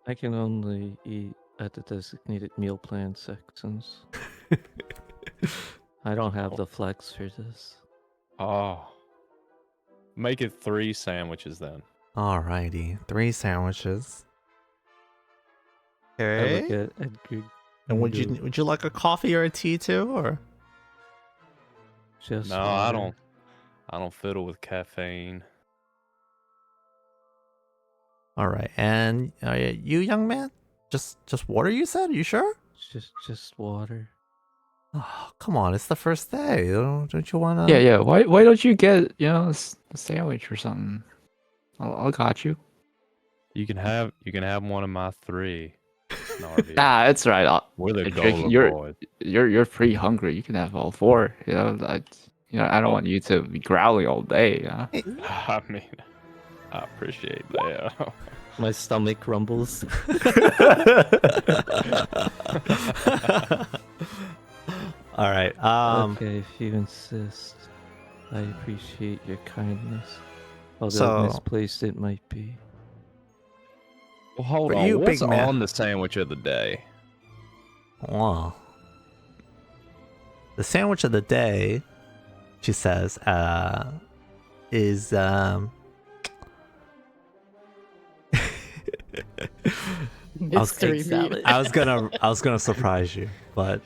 I can only eat at the designated meal plan sections. I don't have the flex for this. Oh. Make it 3 sandwiches then. Alrighty, 3 sandwiches. I look Okay. at Edhrig. And would you like a coffee or a tea too, or? Just No, water. I don't fiddle with caffeine. All right, and you, young man, just water. You said? You sure? Just water. Oh, come on, it's the first day. Don't you wanna? Yeah. Why don't you get a sandwich or something? I'll got you. You can have one of my 3. Narvia. Nah, it's right. We're the Edhrig, Gola boys. You're pretty hungry. You can have all 4. I don't want you to be growling all day. Yeah. I mean, I appreciate that. My stomach rumbles. All right. Okay, if you insist. I appreciate your kindness. Although So- misplaced it might be. Well, hold But on. you, What's big man- on the sandwich of the day? Well, the sandwich of the day, she says, is Mystery meat. I was gonna surprise you, but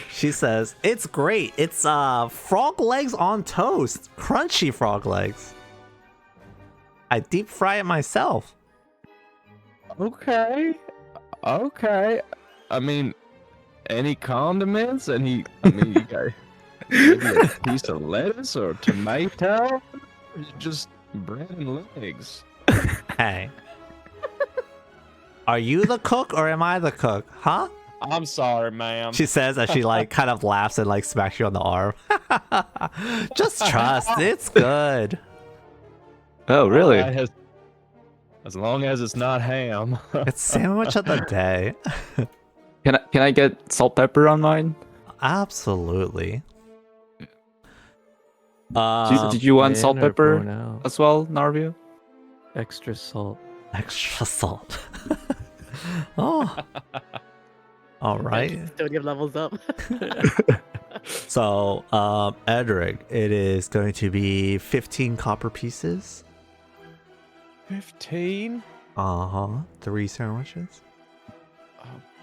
she says it's great. It's frog legs on toast, crunchy frog legs. I deep fry it myself. Okay. I mean, any condiments? You got maybe a piece of lettuce or tomato? Or just bread and legs. Hey, are you the cook or am I the cook? Huh? I'm sorry, ma'am. She says as she like kind of laughs and like smacks you on the arm. Just trust, it's good. Oh, really? As long as it's not ham. It's sandwich of the day. Can I get salt pepper on mine? Absolutely. Did you want In salt or pepper blown out? as well, Narvia? Extra salt. Extra salt. Oh. All right. Still give levels up. So, Edhrig, it is going to be 15 copper pieces. 15? 3 sandwiches.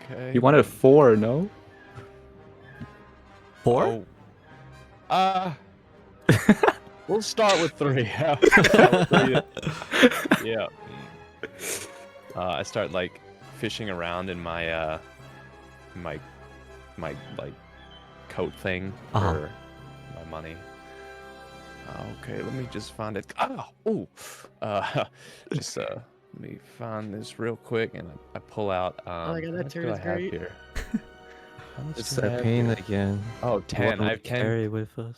Okay. You wanted 4, no? 4? Oh. We'll start with 3. Yeah. I start like fishing around in my my like coat thing for my money. Okay, let me just find it. Just let me find this real quick, and I pull out. Oh my God, that how much turn do is I have great. here? How much It's do I that have pain here? again. Oh, 10. What I have we 10. carry with us.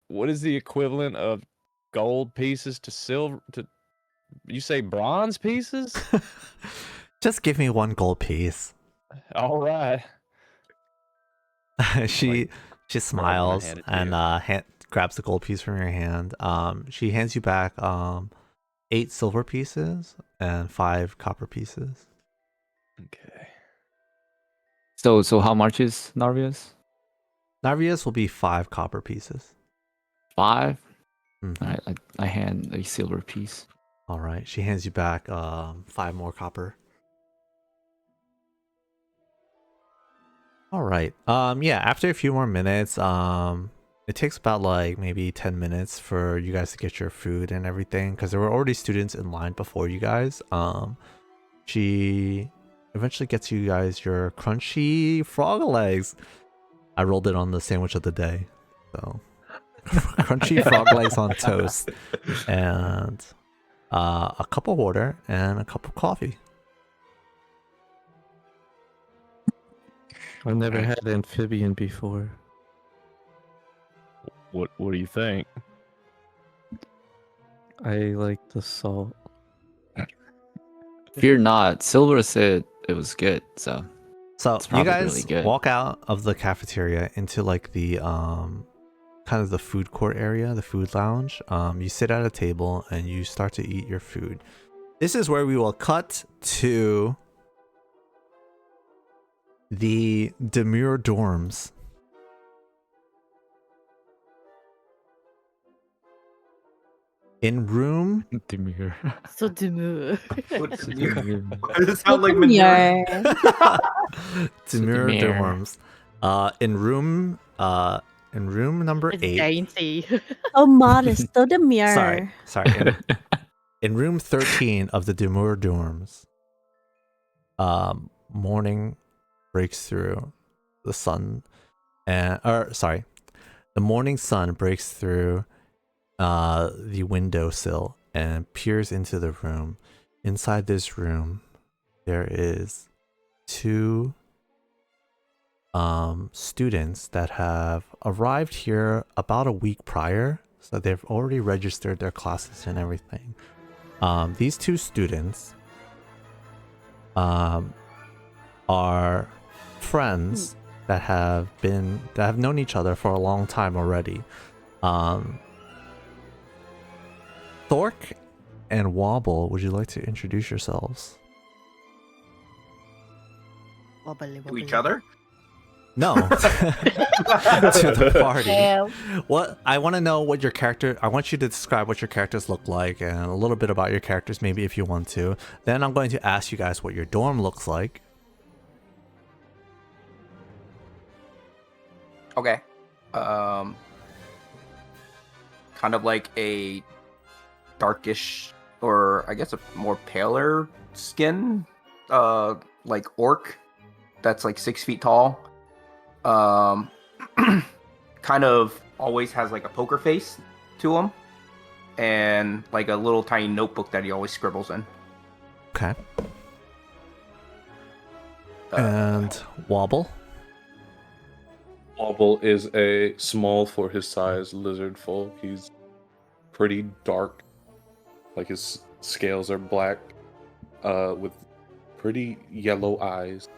What is the equivalent of gold pieces to silver? You say bronze pieces? Just give me 1 gold piece. All right. She smiles hand it to and grabs the gold piece from your hand. She hands you back 8 silver pieces and 5 copper pieces. Okay. So how much is Narvia's? Narvia's will be 5 copper pieces. 5? Mhm. Alright, I hand a silver piece. All right. She hands you back 5 more copper. All right. Yeah, after a few more minutes, it takes about like maybe 10 minutes for you guys to get your food and everything because there were already students in line before you guys. She eventually gets you guys your crunchy frog legs. I rolled it on the sandwich of the day. So crunchy frog legs on toast and a cup of water and a cup of coffee. I've never had amphibian before. What do you think? I like the salt. Fear not. Silver said it was good, so So It's you probably guys really good. walk out of the cafeteria into like the kind of the food court area, the food lounge. You sit at a table and you start to eat your food. This is where we will cut to the demure dorms. In room Demure. So demure. What's Demure. Why does it sound like manure? demure demure. dorms. In room number It's 8. dainty. So modest, so demure. Sorry. In room 13 of the demure dorms, morning breaks through the sun, the morning sun breaks through the windowsill and peers into the room. Inside this room, there is 2 students that have arrived here about a week prior, so they've already registered their classes and everything. These 2 students are friends that have known each other for a long time already. Thork and Wauble, would you like to introduce yourselves? Wobbly, To each wobbly. other? No. To the party. Yeah. What I want to know what your character. I want you to describe what your characters look like and a little bit about your characters, maybe if you want to. Then I'm going to ask you guys what your dorm looks like. Okay. Kind of like a darkish, or I guess a more paler skin, like orc that's like 6 feet tall. Kind of always has like a poker face to him, and like a little tiny notebook that he always scribbles in. Okay. And Wauble. Wauble is a small for his size lizard folk. He's pretty dark. Like his scales are black, with pretty yellow eyes.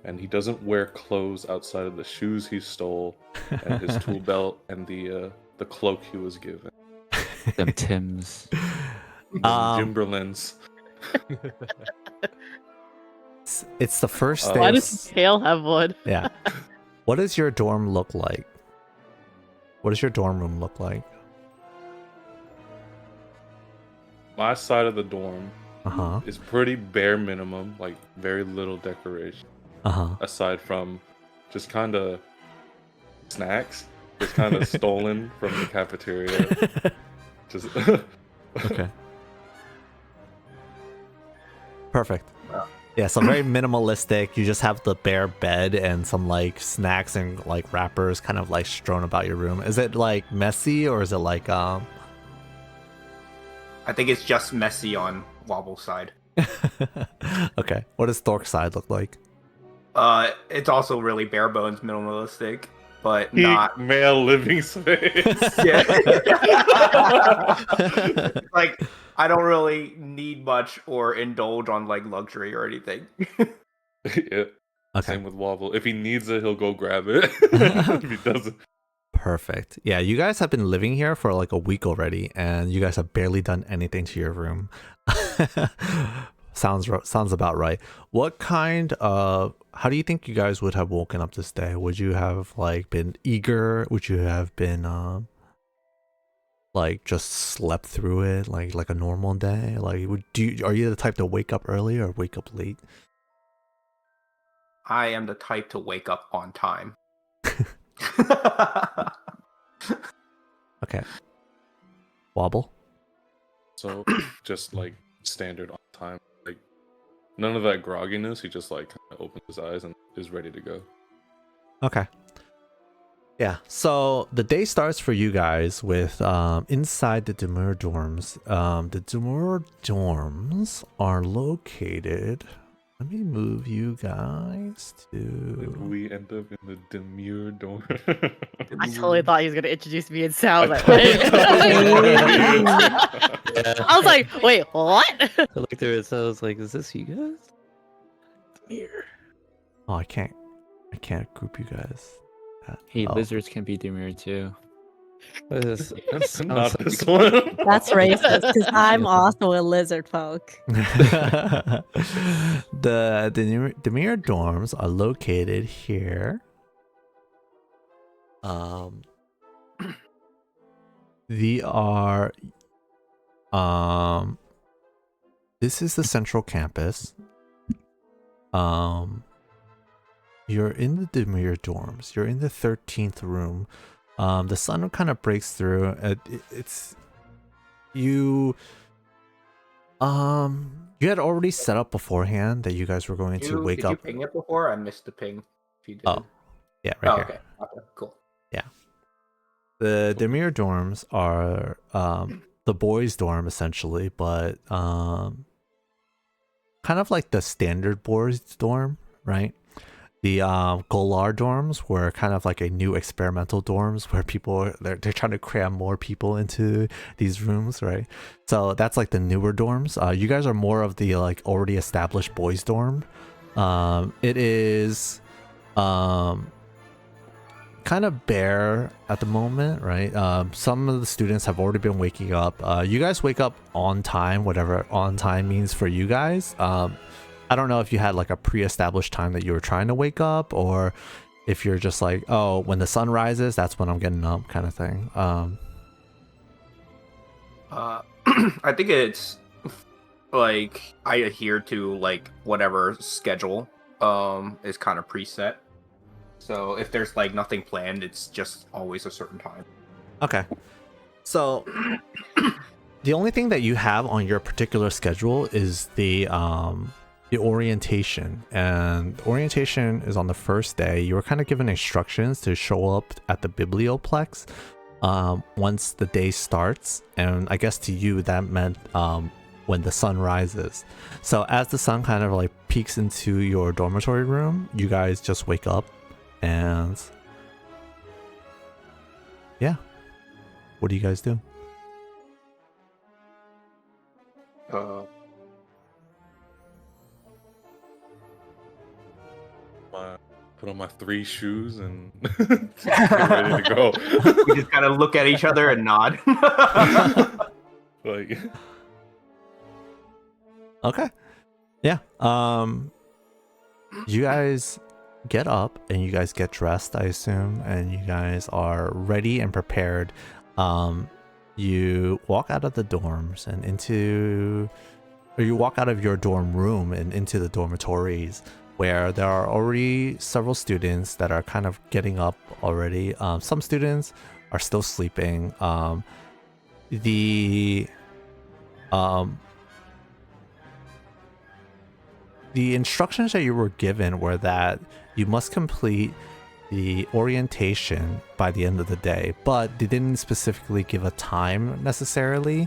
And he doesn't wear clothes outside of the shoes he stole, and his tool belt, and the cloak he was given. Them Tims. Timberlands. It's the first day. Why of does his tail have one? Yeah. What does your dorm look like? What does your dorm room look like? My side of the dorm Uh-huh. is pretty bare minimum, like very little decoration. Uh-huh. Aside from just kind of snacks, just kind of stolen from the cafeteria. Just Okay. Perfect. Wow. Yeah, so very minimalistic. You just have the bare bed and some like snacks and like wrappers kind of like strewn about your room. Is it like messy or is it like I think it's just messy on Wobble's side. Okay. What does Thork's side look like? It's also really bare bones minimalistic, but peak not male living space. yeah. Like I don't really need much or indulge on like luxury or anything. Yeah. Okay. Same with Wauble. If he needs it, he'll go grab it. If he doesn't, Perfect. Yeah, you guys have been living here for like a week already, and you guys have barely done anything to your room. Sounds about right. What kind of? How do you think you guys would have woken up this day? Would you have like been eager? Would you have been like just slept through it like a normal day? Like are you the type to wake up early or wake up late? I am the type to wake up on time. Okay. Wauble. so just like standard on time. Like none of that grogginess. He just like kind of opens his eyes and is ready to go. Okay. Yeah, so the day starts for you guys with inside the demure dorms. The demure dorms are located Let me move you guys Like, to. we end up in the demure dorm. I totally thought he was gonna introduce me and Sal. Like, I wait. Yeah. I was like, wait, what? I looked through it, so I was like, "Is this you guys?" Demure. Oh, I can't group you guys. Hey, Oh. lizards can be demure too. What is this? That's not Sounds this like- one. That's racist because I'm also a lizard folk. The Demir dorms are located here. They are this is the central campus. You're in the Demir dorms. You're in the 13th room. The sun kind of breaks through. It's you. You had already set up beforehand that you guys were going to wake did up. you ping it before? I missed the ping. If you did. Oh, yeah, right here. Okay. Okay. Cool. The Demir dorms are the boys' dorm essentially, but kind of like the standard boys' dorm, right? The Golar dorms were kind of like a new experimental dorms where people they're trying to cram more people into these rooms, right? So that's like the newer dorms. You guys are more of the like already established boys dorm. It is kind of bare at the moment, right? Some of the students have already been waking up. You guys wake up on time, whatever on time means for you guys. I don't know if you had like a pre-established time that you were trying to wake up, or if you're just like, oh, when the sun rises, that's when I'm getting up, kind of thing. I think it's like I adhere to like whatever schedule is kind of preset. So if there's like nothing planned, it's just always a certain time. Okay. So the only thing that you have on your particular schedule is the orientation, and orientation is on the first day. You were kind of given instructions to show up at the biblioplex once the day starts, and I guess to you that meant when the sun rises. So as the sun kind of like peeks into your dormitory room, you guys just wake up, and yeah, what do you guys do? Put on my 3 shoes and get ready to go. We just kind of look at each other and nod. Like, Okay. Yeah. You guys get up and you guys get dressed, I assume, and you guys are ready and prepared. You walk out of the dorms and you walk out of your dorm room and into the dormitories, where there are already several students that are kind of getting up already. Some students are still sleeping. The instructions that you were given were that you must complete the orientation by the end of the day, but they didn't specifically give a time necessarily.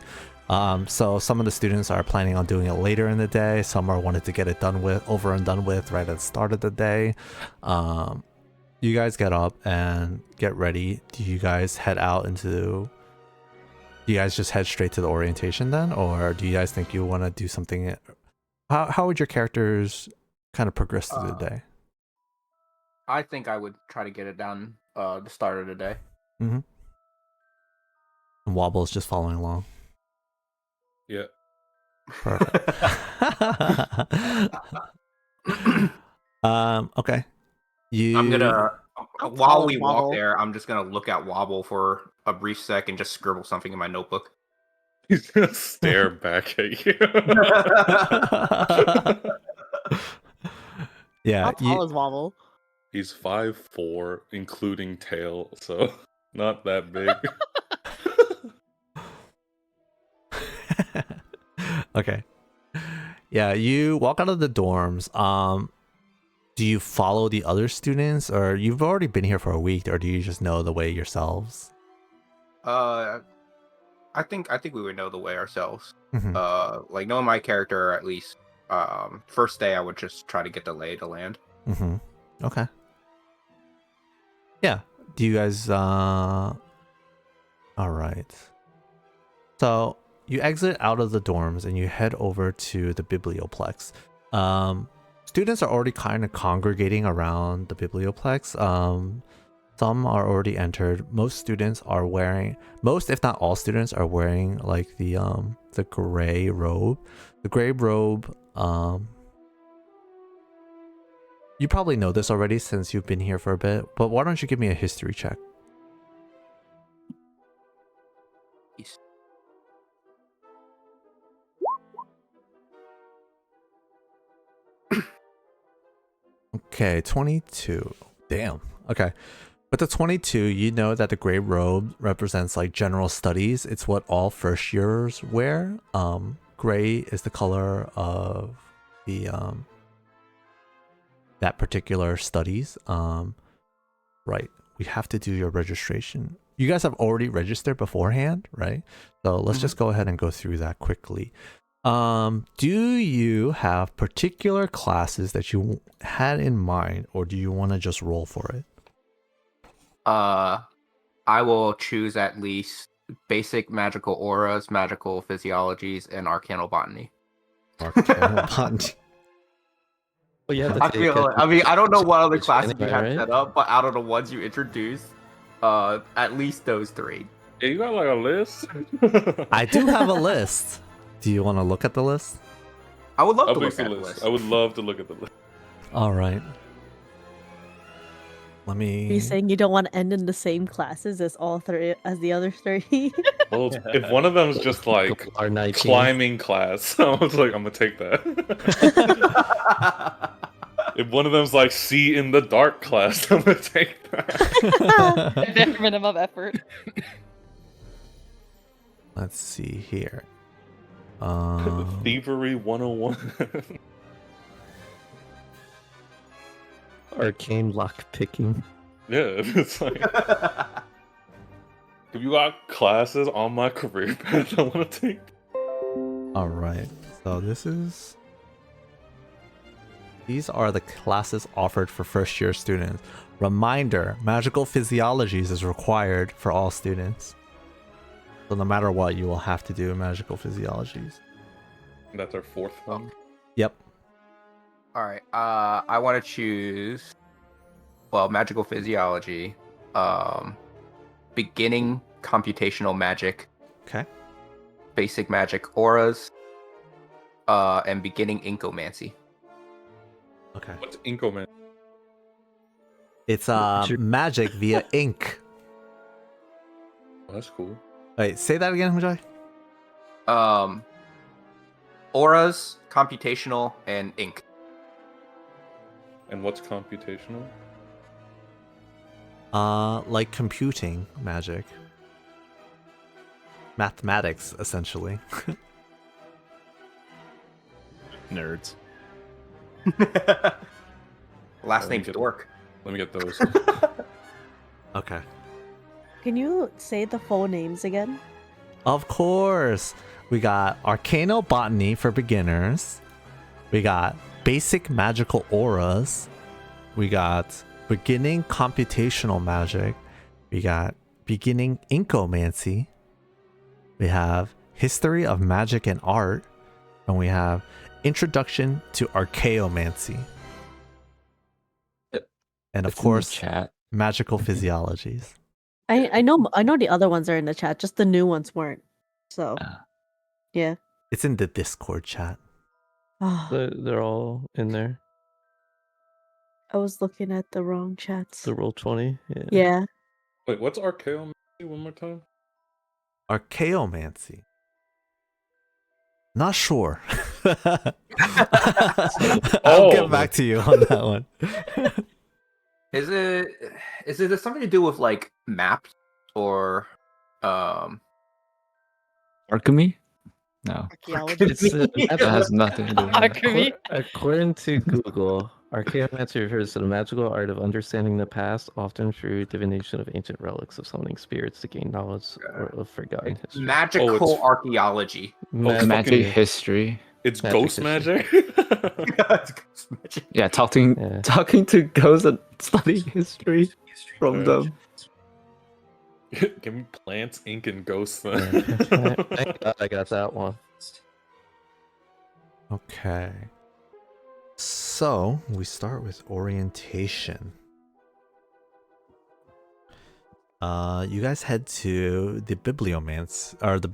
So some of the students are planning on doing it later in the day. Some are wanted to get it over and done with right at the start of the day. You guys get up and get ready. Do you guys head out into... Do you guys just head straight to the orientation then? Or do you guys think you want to do something... How would your characters kind of progress through the day? I think I would try to get it done the start of the day. Mm-hmm. And Wauble is just following along. yeah. Perfect. Okay. I'm gonna while we walk Wauble. there, I'm just gonna look at Wauble for a brief sec and just scribble something in my notebook. He's gonna stare back at you. Yeah. How tall is Wauble? He's 5'4", including tail, so not that big. Okay. Yeah, you walk out of the dorms. Do you follow the other students, or you've already been here for a week, or do you just know the way yourselves? I think we would know the way ourselves. Mhm. Like knowing my character, at least First day, I would just try to get the lay of the land. Mm-hmm. Okay. Yeah. Do you guys all right. So you exit out of the dorms and you head over to the biblioplex. Students are already kind of congregating around the biblioplex. Some are already entered. Most students are wearing, most if not all students are wearing like the gray robe. The gray robe, you probably know this already since you've been here for a bit, but why don't you give me a history check? Okay, 22. Damn. Okay. With the 22, you know that the gray robe represents like general studies. It's what all first years wear. Gray is the color of the that particular studies. Right. We have to do your registration. You guys have already registered beforehand, right? So let's just go ahead and go through that quickly. Do you have particular classes that you had in mind, or do you want to just roll for it? I will choose at least basic magical auras, magical physiologies, and arcanal botany. Arcanal botany. Well, you have to I don't know what other classes you have right? set up, but out of the ones you introduced, at least those 3. Yeah, you got like a list? I do have a list. Do you want to look at the list? I would love I'll to make look the at the list. list. I would love to look at the list. All right. Let me. Are you saying you don't want to end in the same classes as all 3 as the other 3? Well, if one of them is just like R19. climbing class, I was like, I'm gonna take that. If one of them's like see in the dark class, I'm gonna take that. Bare minimum effort. Let's see here. Thievery 101. Arcane lock picking. Yeah, it's like if you got classes on my career path, I want to take. All right. So these are the classes offered for first year students. Reminder, magical physiologies is required for all students. So no matter what, you will have to do magical physiologies. That's our 4th one. Yep. All right. I want to choose, magical physiology, beginning computational magic. Okay. Basic magic auras, and beginning inkomancy. Okay. What's Inkoman? It's magic via ink. Oh, that's cool. Wait, say that again, Joy. Auras, computational, and ink. And what's computational? Like computing magic. Mathematics, essentially. Nerds. Last name's Dork. Let me get those. Okay. Can you say the full names again? Of course. We got Arcanal Botany for beginners. We got Basic Magical Auras. We got Beginning Computational Magic. We got Beginning Inkomancy. We have History of Magic and Art. And we have Introduction to Archaeomancy. And of It's in the course, chat. Magical Physiologies. I know the other ones are in the chat, just the new ones weren't. So, yeah. It's in the Discord chat. Oh, They're all in there. I was looking at the wrong chats. The roll 20. Yeah. Yeah. Wait, what's Archaeomancy one more time? Archaeomancy. Not sure. I'll get back to you on that one. Is it something to do with like maps or Alchemy? No. Archaeology. That has nothing to do with that. Alchemy. According to Google, archaeomancy refers to the magical art of understanding the past, often through divination of ancient relics of summoning spirits to gain knowledge of forgotten history. magical archaeology? Magic history. It's Magic ghost history. magic. Yeah, talking Yeah. talking to ghosts and studying history from Yeah. them. Give me plants, ink, and ghosts Yeah. then. Thank God I got that one. Okay. So we start with orientation. You guys head to the bibliomance or the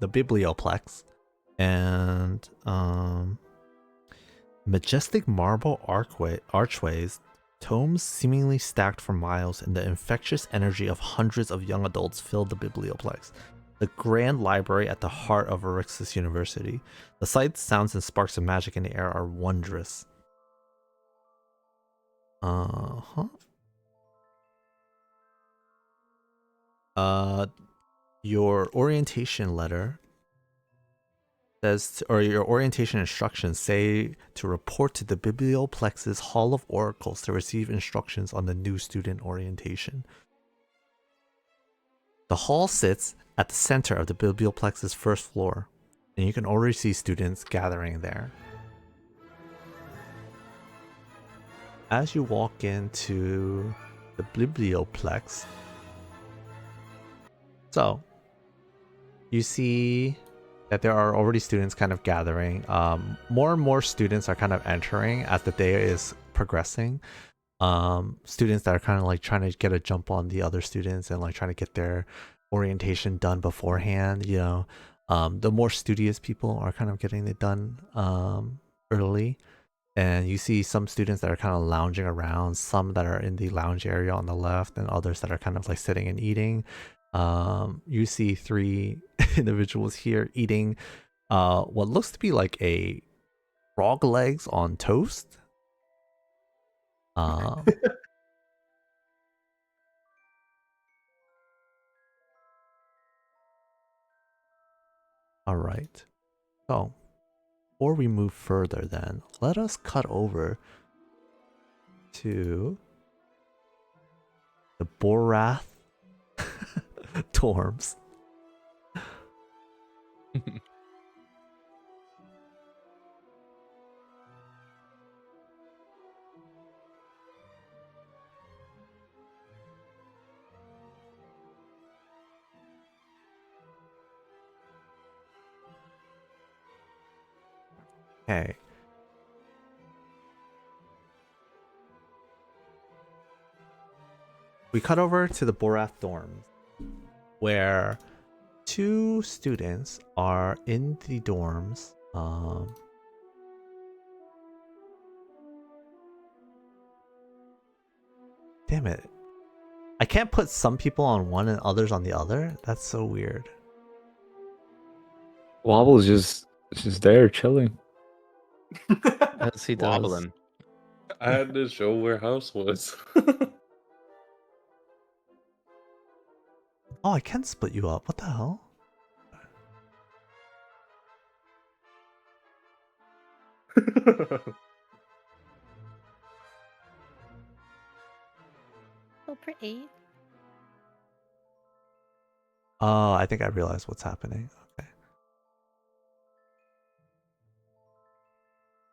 biblioplex, and majestic marble archways, tomes seemingly stacked for miles, and the infectious energy of hundreds of young adults filled the biblioplex, the grand library at the heart of Arixes University. The sights, sounds, and sparks of magic in the air are wondrous. Your orientation letter says, or your orientation instructions say to report to the Biblioplex's Hall of Oracles to receive instructions on the new student orientation. The hall sits at the center of the Biblioplex's first floor, and you can already see students gathering there. As you walk into the Biblioplex, so you see that there are already students kind of gathering. More and more students are kind of entering as the day is progressing. Students that are kind of like trying to get a jump on the other students and like trying to get their orientation done beforehand. You know, the more studious people are kind of getting it done early. And you see some students that are kind of lounging around, some that are in the lounge area on the left, and others that are kind of like sitting and eating. You see 3 individuals here eating what looks to be like a frog legs on toast. All right. So before we move further, then let us cut over to the Borath dorms. Okay. We cut over to the Borath dorms, where 2 students are in the dorms. Damn it. I can't put some people on one and others on the other. That's so weird. Wauble's just there chilling. As he does. Wobbling. I had to show where house was. Oh, I can split you up. What the hell? So pretty. Oh, I think I realized what's happening. Okay.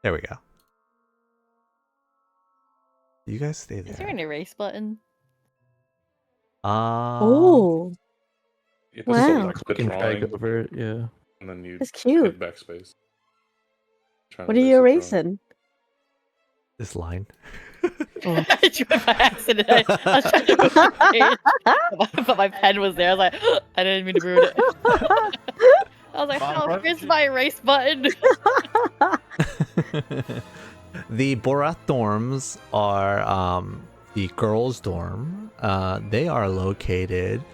There we go. You guys stay there. Is there an erase button? Oh, You have to Wow. select the Click and drag drawing, over it, yeah. and then you that's cute. hit backspace. Trying What to are you erase the drawing. erasing? This line. I drew it by accident. I was trying to move the page, but my pen was there. I was like, I didn't mean to ruin it. I was like, oh, where's my erase button? The Borath dorms are the girls' dorm. They are located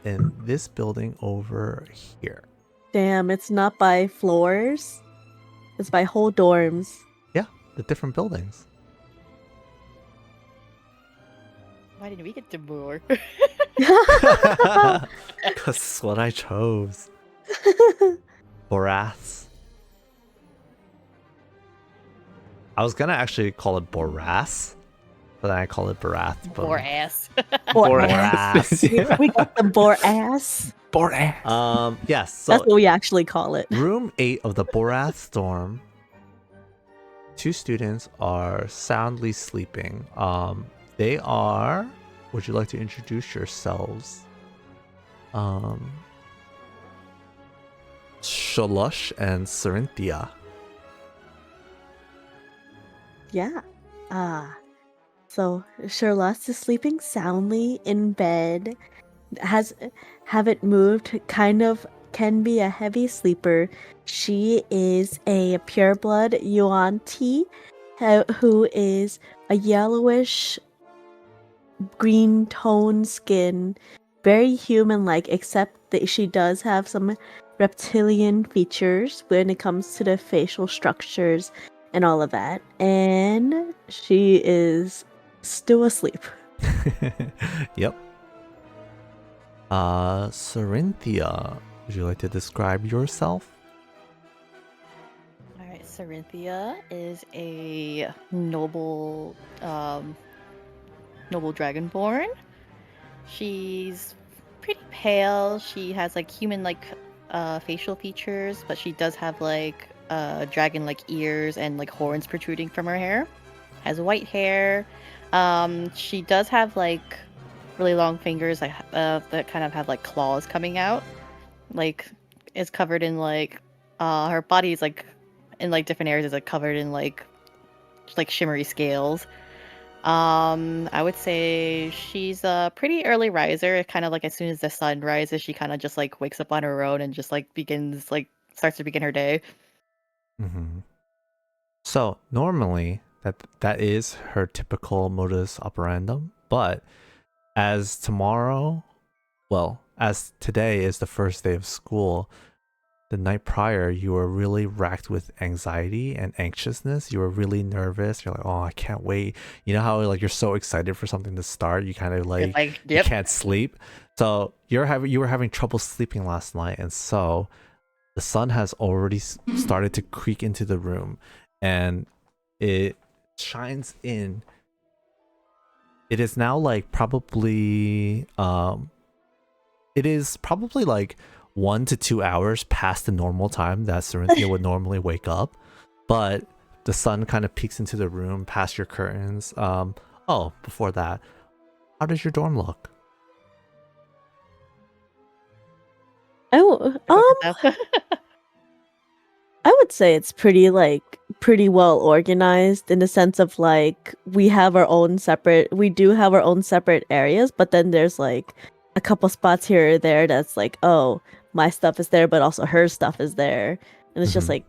in this building over here. Damn, it's not by floors. It's by whole dorms. Yeah, the different buildings. Why didn't we get to more? Because it's what I chose. Boraths. I was gonna actually call it Boras, but then I call it Borath. More ass. Boar Borath. ass. We got the boar ass. Yes. So That's what we actually call it. room 8 of the Borath Storm. 2 students are soundly sleeping. They are. Would you like to introduce yourselves? Sholussh and Sorynthia. Yeah. So Sholussh is sleeping soundly in bed. Haven't moved. Kind of can be a heavy sleeper. She is a pureblood Yuan-Ti, who is a yellowish green tone skin, very human-like, except that she does have some reptilian features when it comes to the facial structures and all of that. And she is still asleep. Yep. Sorynthia, would you like to describe yourself? All right, Sorynthia is a noble, noble dragonborn. She's pretty pale. She has like human-like facial features, but she does have like dragon-like ears and like horns protruding from her hair. Has white hair. She does have like really long fingers that kind of have like claws coming out. Like is covered in like her body is like in like different areas is like covered in like shimmery scales. I would say she's a pretty early riser. Kind of like as soon as the sun rises, she kind of just like wakes up on her own and just like starts to begin her day. Mm-hmm. So normally that is her typical modus operandum, but as today is the first day of school, the night prior you were really racked with anxiety and anxiousness. You were really nervous. You're like, oh, I can't wait. You know how like you're so excited for something to start, you kind of like Yep. you can't sleep. So you were having trouble sleeping last night, and so the sun has already started to creak into the room, and it shines in. It is now like probably it is probably like 1 to 2 hours past the normal time that Sorynthia would normally wake up, but the sun kind of peeks into the room past your curtains. Before that, how does your dorm look? Oh, I would say it's pretty well organized in the sense of like we do have our own separate areas, but then there's like a couple spots here or there that's like, oh, my stuff is there, but also her stuff is there, and it's just like,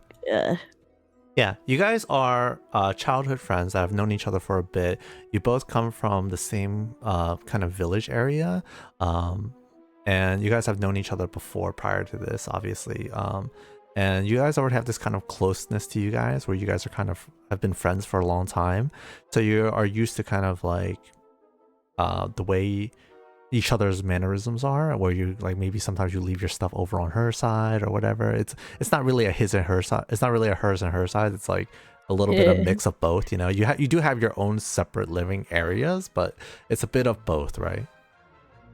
Yeah, you guys are childhood friends that have known each other for a bit. You both come from the same kind of village area, and you guys have known each other before prior to this, obviously. And you guys already have this kind of closeness to you guys, where you guys are kind of have been friends for a long time. So you are used to kind of like the way each other's mannerisms are, where you like maybe sometimes you leave your stuff over on her side or whatever. It's not really a his and her side. It's not really a hers and her side. It's like a little bit of mix of both. You know, you do have your own separate living areas, but it's a bit of both, right?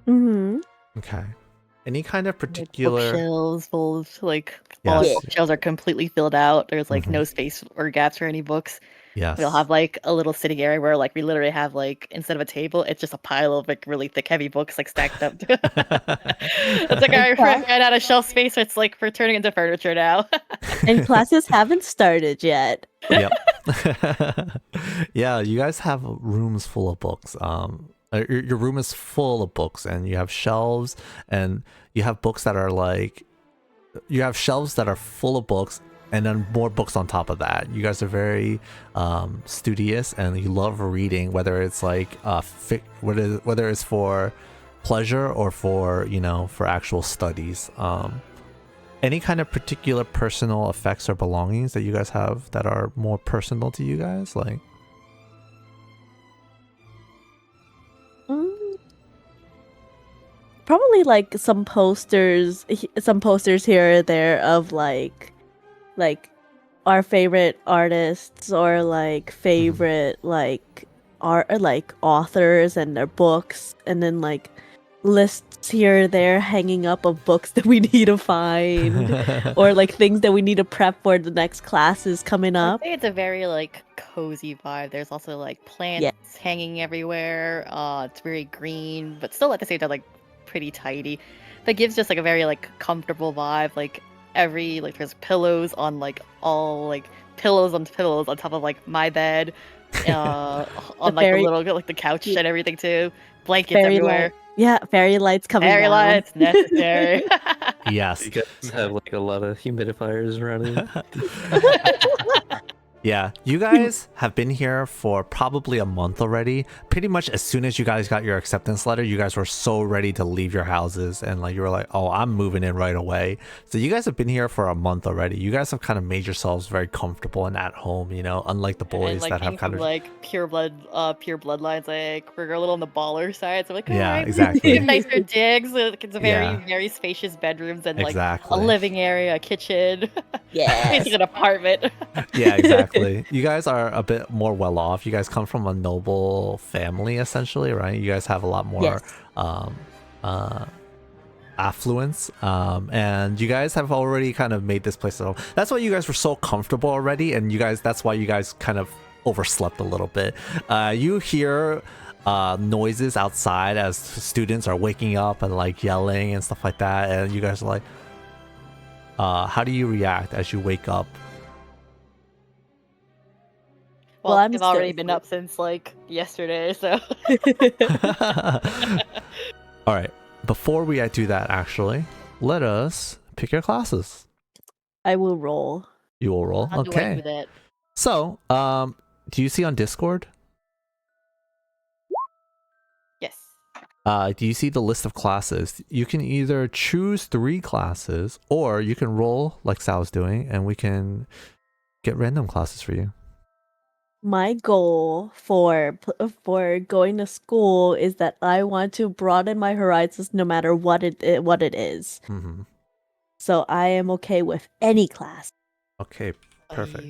Mm-hmm. Okay. Any kind of particular bookshelves full of like all the bookshelves are completely filled out. There's like no space or gaps for any books. Yes. We'll have like a little sitting area where like we literally have like instead of a table, it's just a pile of like really thick, heavy books like stacked up. It's like I ran out of shelf space, so it's like we're turning into furniture now. And classes haven't started yet. Yep. Yeah, you guys have rooms full of books. Your room is full of books, and you have shelves, and you have books that are like, you have shelves that are full of books, and then more books on top of that. You guys are very studious, and you love reading, whether it's like whether it's for pleasure or for for actual studies. Any kind of particular personal effects or belongings that you guys have that are more personal to you guys, like? Probably like some posters here or there of like our favorite artists or like favorite like art or like authors and their books, and then like lists here or there hanging up of books that we need to find, or like things that we need to prep for the next classes coming I up. think it's a very like cozy vibe. There's also like plants hanging everywhere. It's very green, but still at the same time like pretty tidy. That gives just like a very like comfortable vibe. Like there's pillows on like all like pillows on top of like my bed, on like fairy- the little like the couch and everything too. Blankets Fairy everywhere. light. Yeah, fairy lights coming Fairy down. lights necessary. Yes. You guys have like a lot of humidifiers running. Yeah, you guys have been here for probably a month already. Pretty much as soon as you guys got your acceptance letter, you guys were so ready to leave your houses and like you were like, oh, I'm moving in right away. So you guys have been here for a month already. You guys have kind of made yourselves very comfortable and at home, you know, unlike the boys and, like, that have being kind from, of like pure bloodlines. Like we're a little on the baller side, so like Yeah, alright, exactly. we have nicer digs. Like, it's a very Yeah. very spacious bedrooms and like Exactly. a living area, a kitchen. Yes. Basically an apartment. Yeah, exactly. You guys are a bit more well off. You guys come from a noble family, essentially, right? You guys have a lot more Yes. affluence, and you guys have already kind of made this place at home. That's why you guys were so comfortable already, and that's why you guys kind of overslept a little bit. You hear noises outside as students are waking up and like yelling and stuff like that, and you guys are like, how do you react as you wake up? Well, I'm I've already still been up since like yesterday, so All right. Before we do that, actually, let us pick your classes. I will roll. You will roll. how do I do Okay. that? So, do you see on Discord? Yes. Do you see the list of classes? You can either choose 3 classes, or you can roll like Sal's doing, and we can get random classes for you. My goal for going to school is that I want to broaden my horizons no matter what it is. Mm-hmm. So I am okay with any class. Okay, perfect.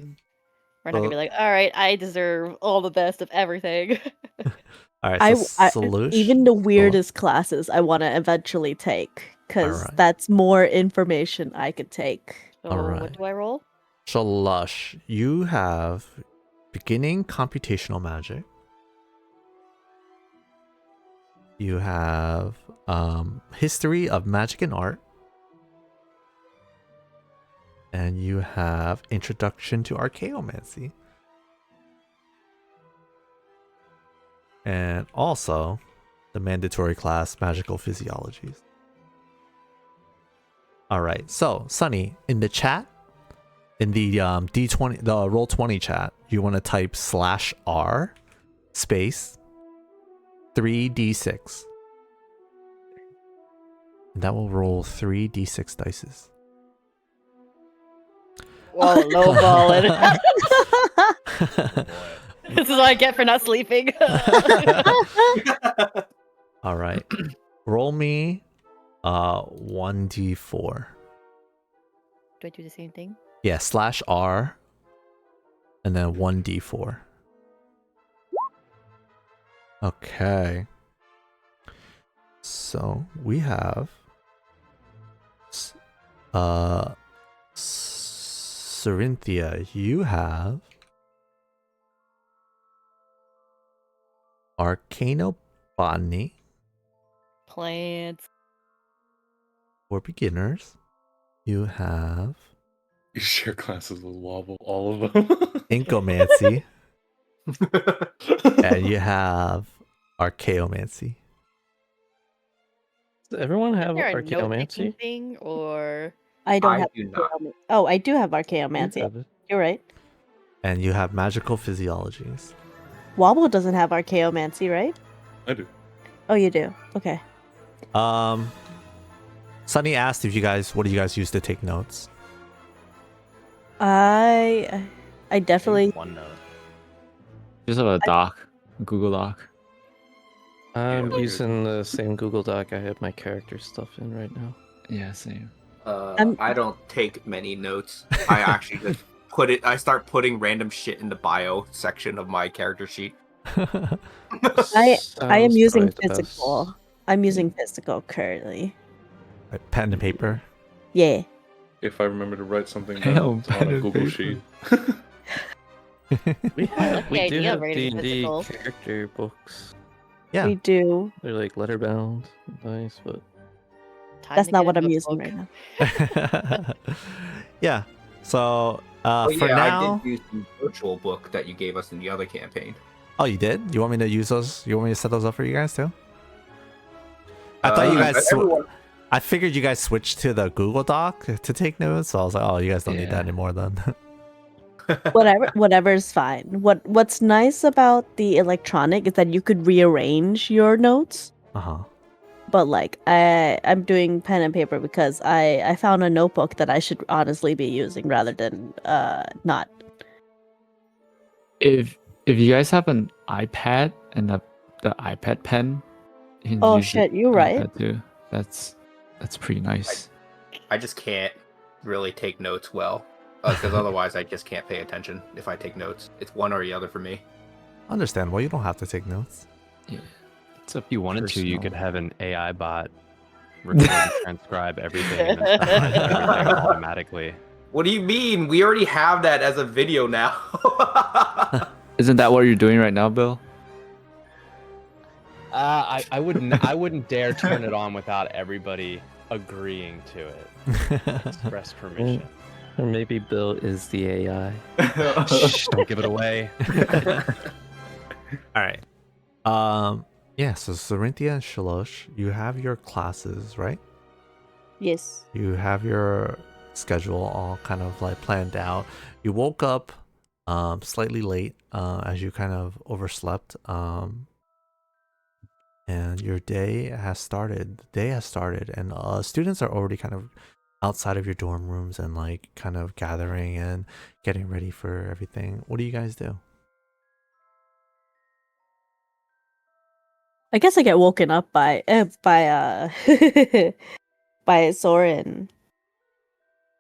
We're not gonna be like, all right, I deserve all the best of everything. All right, I Sholussh. even the weirdest classes I want to eventually take because Alright. that's more information I could take. So Alright. what do I roll? Sholussh, you have beginning computational magic. You have history of magic and art. And you have introduction to archaeomancy. And also the mandatory class magical physiologies. All right. So, Sunny, in the chat, in the D20, the Roll20 chat, you want to type /R space 3d6. And that will roll 3d6 dices. Whoa, low balling. This is what I get for not sleeping. All right. Roll me 1d4. Do I do the same thing? Yeah, /R and then 1d4. Okay. So we have Sorynthia, you have Arcanobotany Plants. for beginners. You have You share classes with Wauble, all of them. Inkomancy. And you have Archaeomancy. Does everyone have Is there a archaeomancy? note-taking thing, or I don't I have do not. Oh, I do have You archaeomancy. have it. You're right. And you have magical physiologies. Wauble doesn't have archaeomancy, right? I do. Oh, you do. Okay. Sunny asked if you guys, what do you guys use to take notes? I definitely One note. Just have a doc, a Google Doc. I'm Yeah, using the same Google Doc I have my character stuff in right now. Yeah, same. I don't take many notes. I actually just I start putting random shit in the bio section of my character sheet. I am Sounds using probably the best. physical. I'm using physical currently. Like pen and paper. Yeah. If I remember to write something Hell, down on pen a and Google paper. sheet. We like the we do idea of have writing D&D physical. character books. Yeah. We do. They're like letterbound, nice, but Time That's to not get what into I'm a using book. right now. Yeah. So Oh for yeah, now. I did use the virtual book that you gave us in the other campaign. Oh, you did? You want me to use those? You want me to set those up for you guys too? I thought you guys. Everyone, I figured you guys switched to the Google Doc to take notes. So I was like, oh, you guys don't need that Yeah. anymore then. Whatever's fine. What's nice about the electronic is that you could rearrange your notes. Uh-huh. But like I'm doing pen and paper because I found a notebook that I should honestly be using rather than not. If you guys have an iPad and the iPad pen, you can Oh use shit, the you're right. iPad too. That's pretty nice. I just can't really take notes well, because otherwise I just can't pay attention if I take notes. It's one or the other for me. Understandable. You don't have to take notes. Yeah. So if you wanted to, you could Personal. have an AI bot record and transcribe everything and then summarize everything automatically. What do you mean? We already have that as a video now. Isn't that what you're doing right now, Bill? I wouldn't dare turn it on without everybody agreeing to it. Express permission. or maybe Bill is the AI. Shh, don't give it away. All right. Yeah, so Sorynthia and Sholussh, you have your classes, right? Yes. You have your schedule all kind of like planned out. You woke up slightly late as you kind of overslept. And your day has started. The day has started, and students are already kind of outside of your dorm rooms and like kind of gathering and getting ready for everything. What do you guys do? I guess I get woken up by by Soren.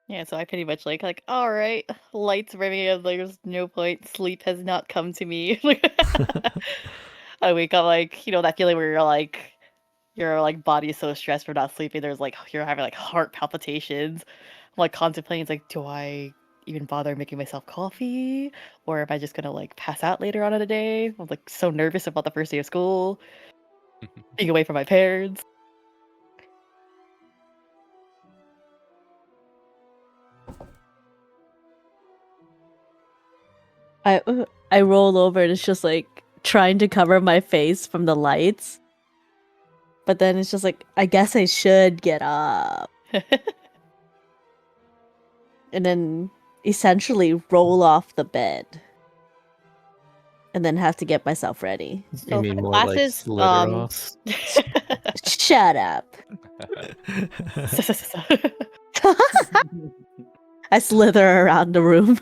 Yeah, so I pretty much like, all right, lights rimming up, like, there's no point. Sleep has not come to me. I wake up like, that feeling where you're like, your like body is so stressed from not sleeping. There's like you're having like heart palpitations. I'm like contemplating, it's like, do I even bother making myself coffee, or am I just gonna like pass out later on in the day? I'm like so nervous about the first day of school, being away from my parents. I roll over and it's just like trying to cover my face from the lights. But then it's just like, I guess I should get up. And then essentially roll off the bed. And then have to get myself ready. So You mean for more classes, like slither off? Shut up. I slither around the room.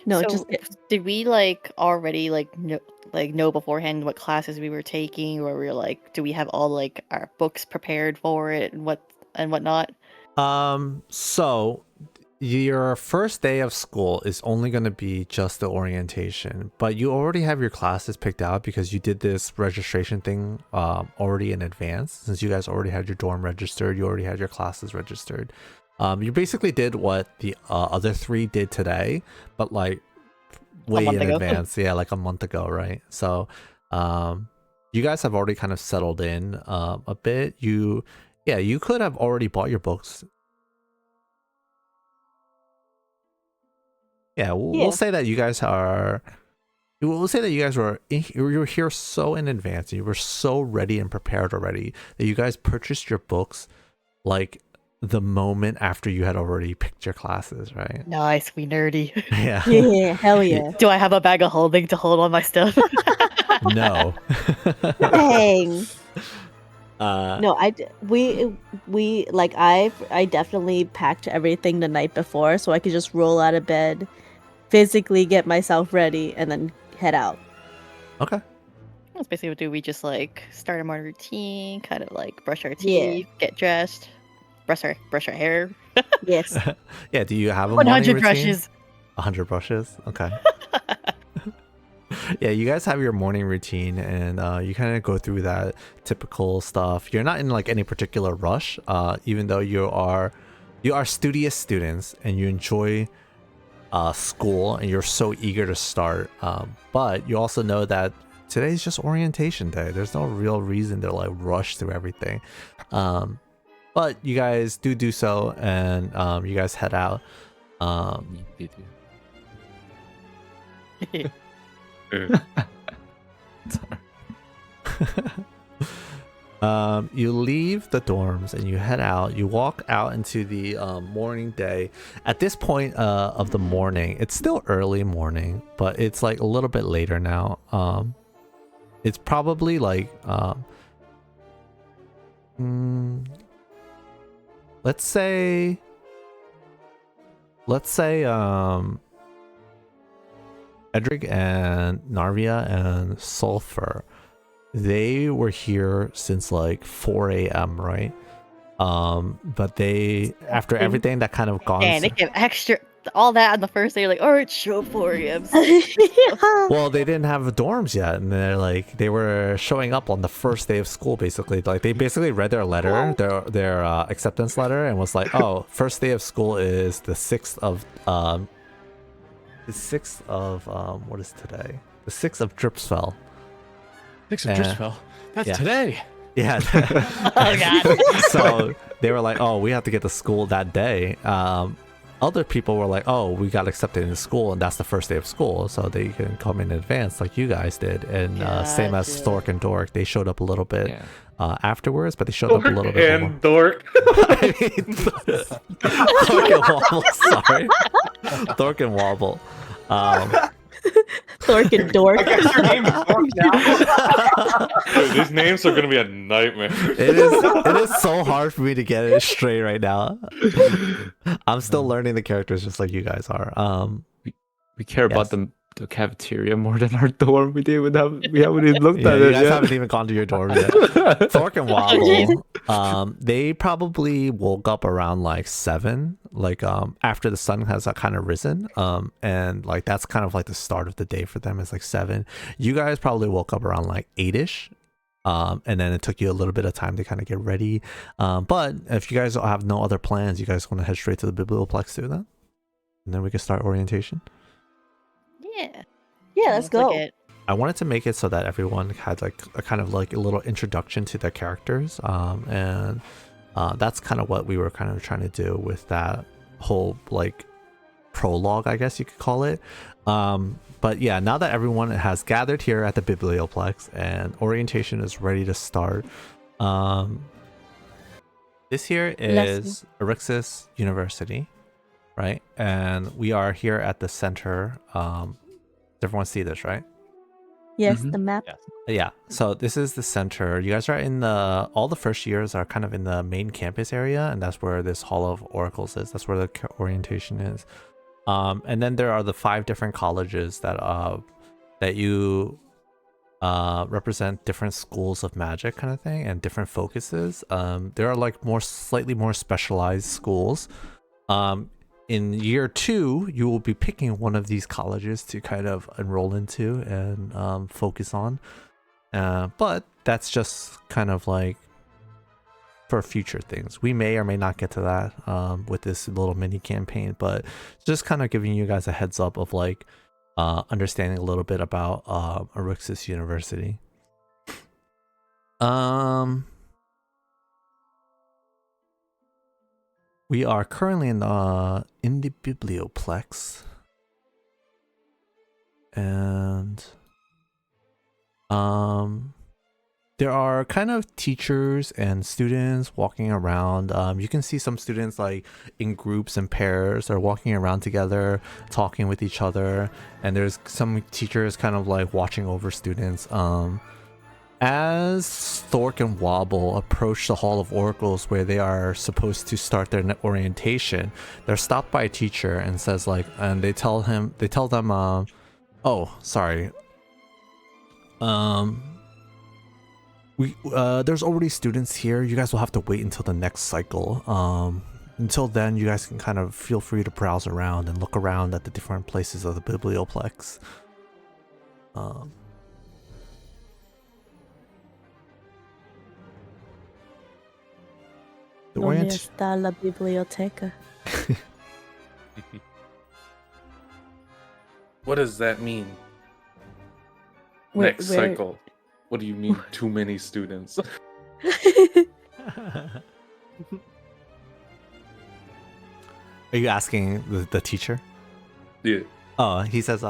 No, so just did we like already like know beforehand what classes we were taking, or we were like, do we have all like our books prepared for it and whatnot? So your first day of school is only going to be just the orientation, but you already have your classes picked out because you did this registration thing already in advance. Since you guys already had your dorm registered, you already had your classes registered. You basically did what the other three did today, but like way in advance. Yeah, like a month ago, right? So you guys have already kind of settled in a bit. You could have already bought your books. Yeah, we'll say that you guys are. We'll say that you guys were here so in advance, and you were so ready and prepared already that you guys purchased your books like the moment after you had already picked your classes, right? Nice, we nerdy. Yeah. yeah, hell yeah. Do I have a bag of holding to hold all my stuff? No. Dang. No, we like I definitely packed everything the night before so I could just roll out of bed, physically get myself ready, and then head out. Okay. That's basically what do. We just like start our morning routine, kind of like brush our teeth, get dressed, brush our hair. Yes. Yeah. Do you have a 100 morning routine? brushes. 100 brushes. Okay. Yeah, you guys have your morning routine, and you kind of go through that typical stuff. You're not in like any particular rush, even though you are studious students and you enjoy school and you're so eager to start. But you also know that today's just orientation day. There's no real reason to like rush through everything. But you guys do so, and you guys head out. You leave the dorms and you head out. You walk out into the morning day. At this point of the morning, it's still early morning, but it's like a little bit later now. It's probably like let's say Edhrig and Narvia and Sulphar, they were here since like 4 a.m., right? But they, after everything that kind of gone... And they give extra, all that on the first day, like, all right, show 4 a.m. Well, they didn't have dorms yet, and they're like, they were showing up on the first day of school, basically. Like, they basically read their letter, their acceptance letter, and was like, oh, first day of school is the 6th of... what is today? The 6th of Dripsfell. 6th of Dripsfell? That's today. Yeah. Oh, God. So they were like, oh, we have to get to school that day. Other people were like, oh, we got accepted into school, and that's the first day of school, so they can come in advance like you guys did. And same as Thork and Dork, they showed up a little bit afterwards, but they showed up a little bit more. And Dork. Thork and Wauble, sorry. Thork and Wauble. Thork and Dork. I guess your name is Dork now. Dude, these names are gonna be a nightmare. It is so hard for me to get it straight right now. I'm still learning the characters just like you guys are. We care about the cafeteria more than our dorm. We haven't even looked at you it guys yet. haven't even gone to your dorm yet. Thork and Wauble, they probably woke up around like 7, like after the sun has kind of risen, and like that's kind of like the start of the day for them. It's like 7. You guys probably woke up around like 8ish. And then it took you a little bit of time to kind of get ready. But if you guys have no other plans, you guys want to head straight to the Biblioplex to that, and then we can start orientation. Yeah, let's go. I wanted to make it so that everyone had like a kind of like a little introduction to their characters, and that's kind of what we were kind of trying to do with that whole like prologue, I guess you could call it. But yeah, now that everyone has gathered here at the Biblioplex and orientation is ready to start, this here is Arixes University, right? And we are here at the center. Does everyone see this, right? Yes, the map. Yeah, so this is the center. You guys are in all the first years are kind of in the main campus area, and that's where this Hall of Oracles is. That's where the orientation is. And then there are the 5 different colleges that you represent different schools of magic kind of thing and different focuses. There are like slightly more specialized schools. In year 2, you will be picking one of these colleges to kind of enroll into and focus on. But that's just kind of like for future things. We may or may not get to that with this little mini campaign, but just kind of giving you guys a heads up of like understanding a little bit about Arixes University. We are currently in the Biblioplex, and there are kind of teachers and students walking around. You can see some students like in groups and pairs. They're walking around together, talking with each other, and there's some teachers kind of like watching over students. As Thork and Wauble approach the Hall of Oracles where they are supposed to start their orientation, they're stopped by a teacher and says like, and they tell them, oh, sorry. There's already students here. You guys will have to wait until the next cycle. Until then, you guys can kind of feel free to browse around and look around at the different places of the Biblioplex. Um, the ¿Dónde orient- está la biblioteca? What does that mean? Where- Next where- cycle. What do you mean too many students? Are you asking the teacher? Yeah. Oh, he says,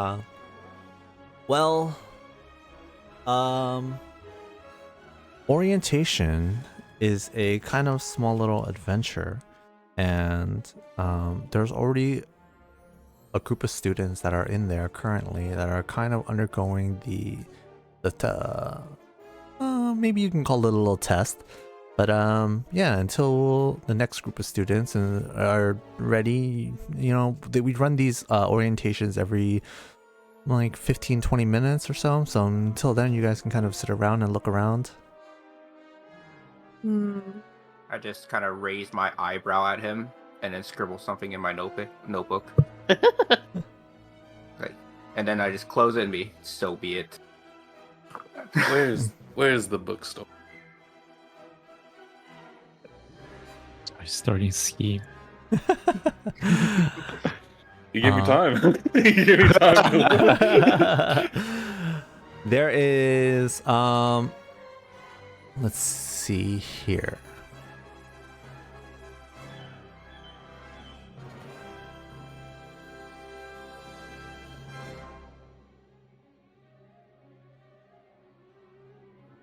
well, orientation is a kind of small little adventure, and there's already a group of students that are in there currently that are kind of undergoing maybe you can call it a little test. But yeah, until the next group of students are ready, we run these orientations every like 15-20 minutes or so. So until then, you guys can kind of sit around and look around. I just kind of raise my eyebrow at him and then scribble something in my notebook. And then I just close it and so be it. Where's the bookstore? Starting scheme. You give me time. You give me time. There is let's see here.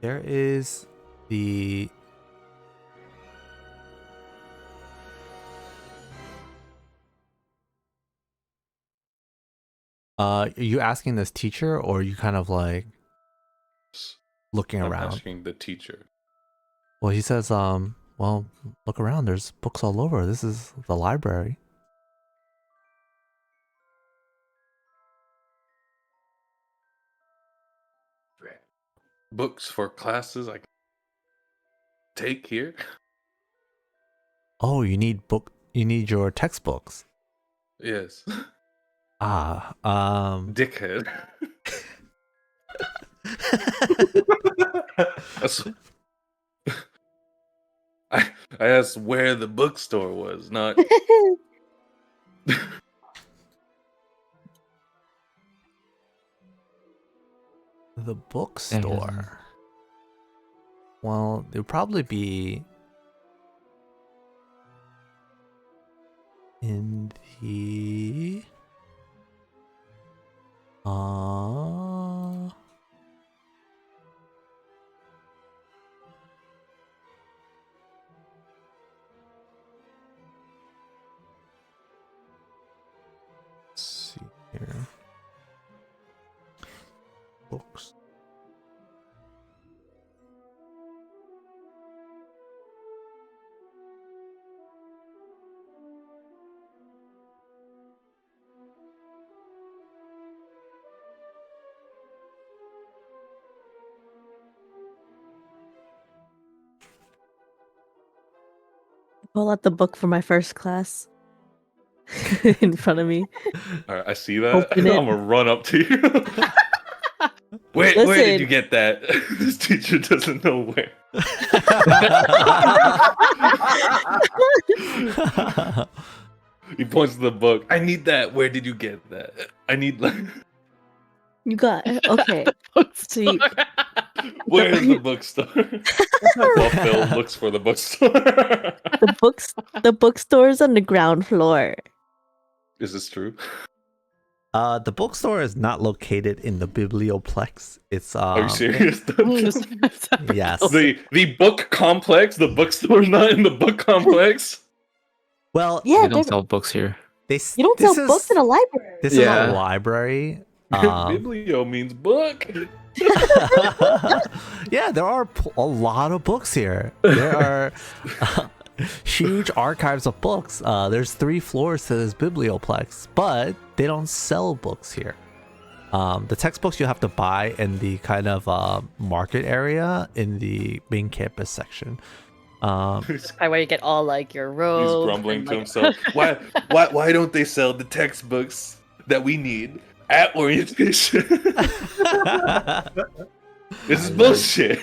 There is the are you asking this teacher, or are you kind of like looking I'm around? asking the teacher. Well, he says, well, look around. There's books all over. This is the library. Books for classes I can take here? Oh, you need your textbooks. Yes. Dickhead. I asked where the bookstore was, not. The bookstore. Well, it would probably be in the let's see here. Books. Pull out the book for my first class in front of me. All right, I see that. I'm Open it. gonna run up to you. Where did Listen. you get that? This teacher doesn't know where. He points to the book. I need that. Where did you get that? I need like. You got okay. So you, Where's the bookstore? Well, Phil looks for the bookstore. the bookstore is on the ground floor. Is this true? The bookstore is not located in the biblioplex. It's Are you serious? Yes. The book complex. The bookstore's not in the book complex. Well, Yeah, They don't they're- sell books here. you don't sell books in a library. This is Yeah. a library. Biblio means book. Yeah, there are a lot of books here. There are huge archives of books. There's 3 floors to this biblioplex, but they don't sell books here. The textbooks you have to buy in the kind of market area in the main campus section. He's Where you get all like your robes. grumbling and, to like- himself. Why don't they sell the textbooks that we need? at orientation. This is bullshit.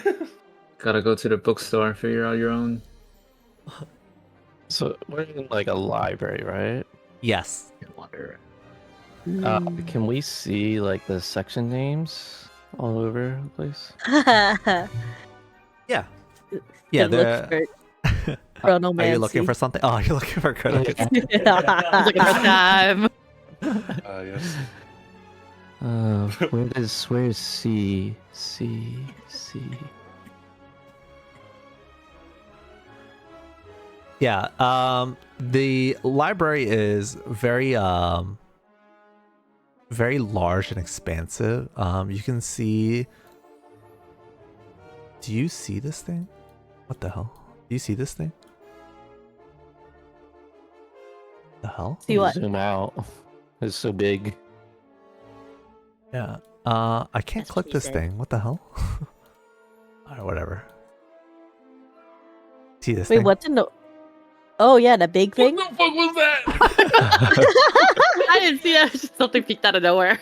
Gotta go to the bookstore and figure out your own. So we're in like a library, right? Yes. Wonder. Can we see like the section names all over the place? Yeah. You Yeah, can look they're... for Are you looking for something? Oh, you're looking for chronomancy. Looking for time. Yes. Where's C? Yeah, the library is very very large and expansive. You can see. Do you see this thing? What the hell? Do you see this thing? The hell? See what? Zoom out. It's so big. Yeah. I can't That's click what this she said. thing. What the hell? Alright, whatever. See this Wait, thing? what's in the? Oh yeah, the big thing. What the fuck was that? I didn't see that. Just something peeked out of nowhere.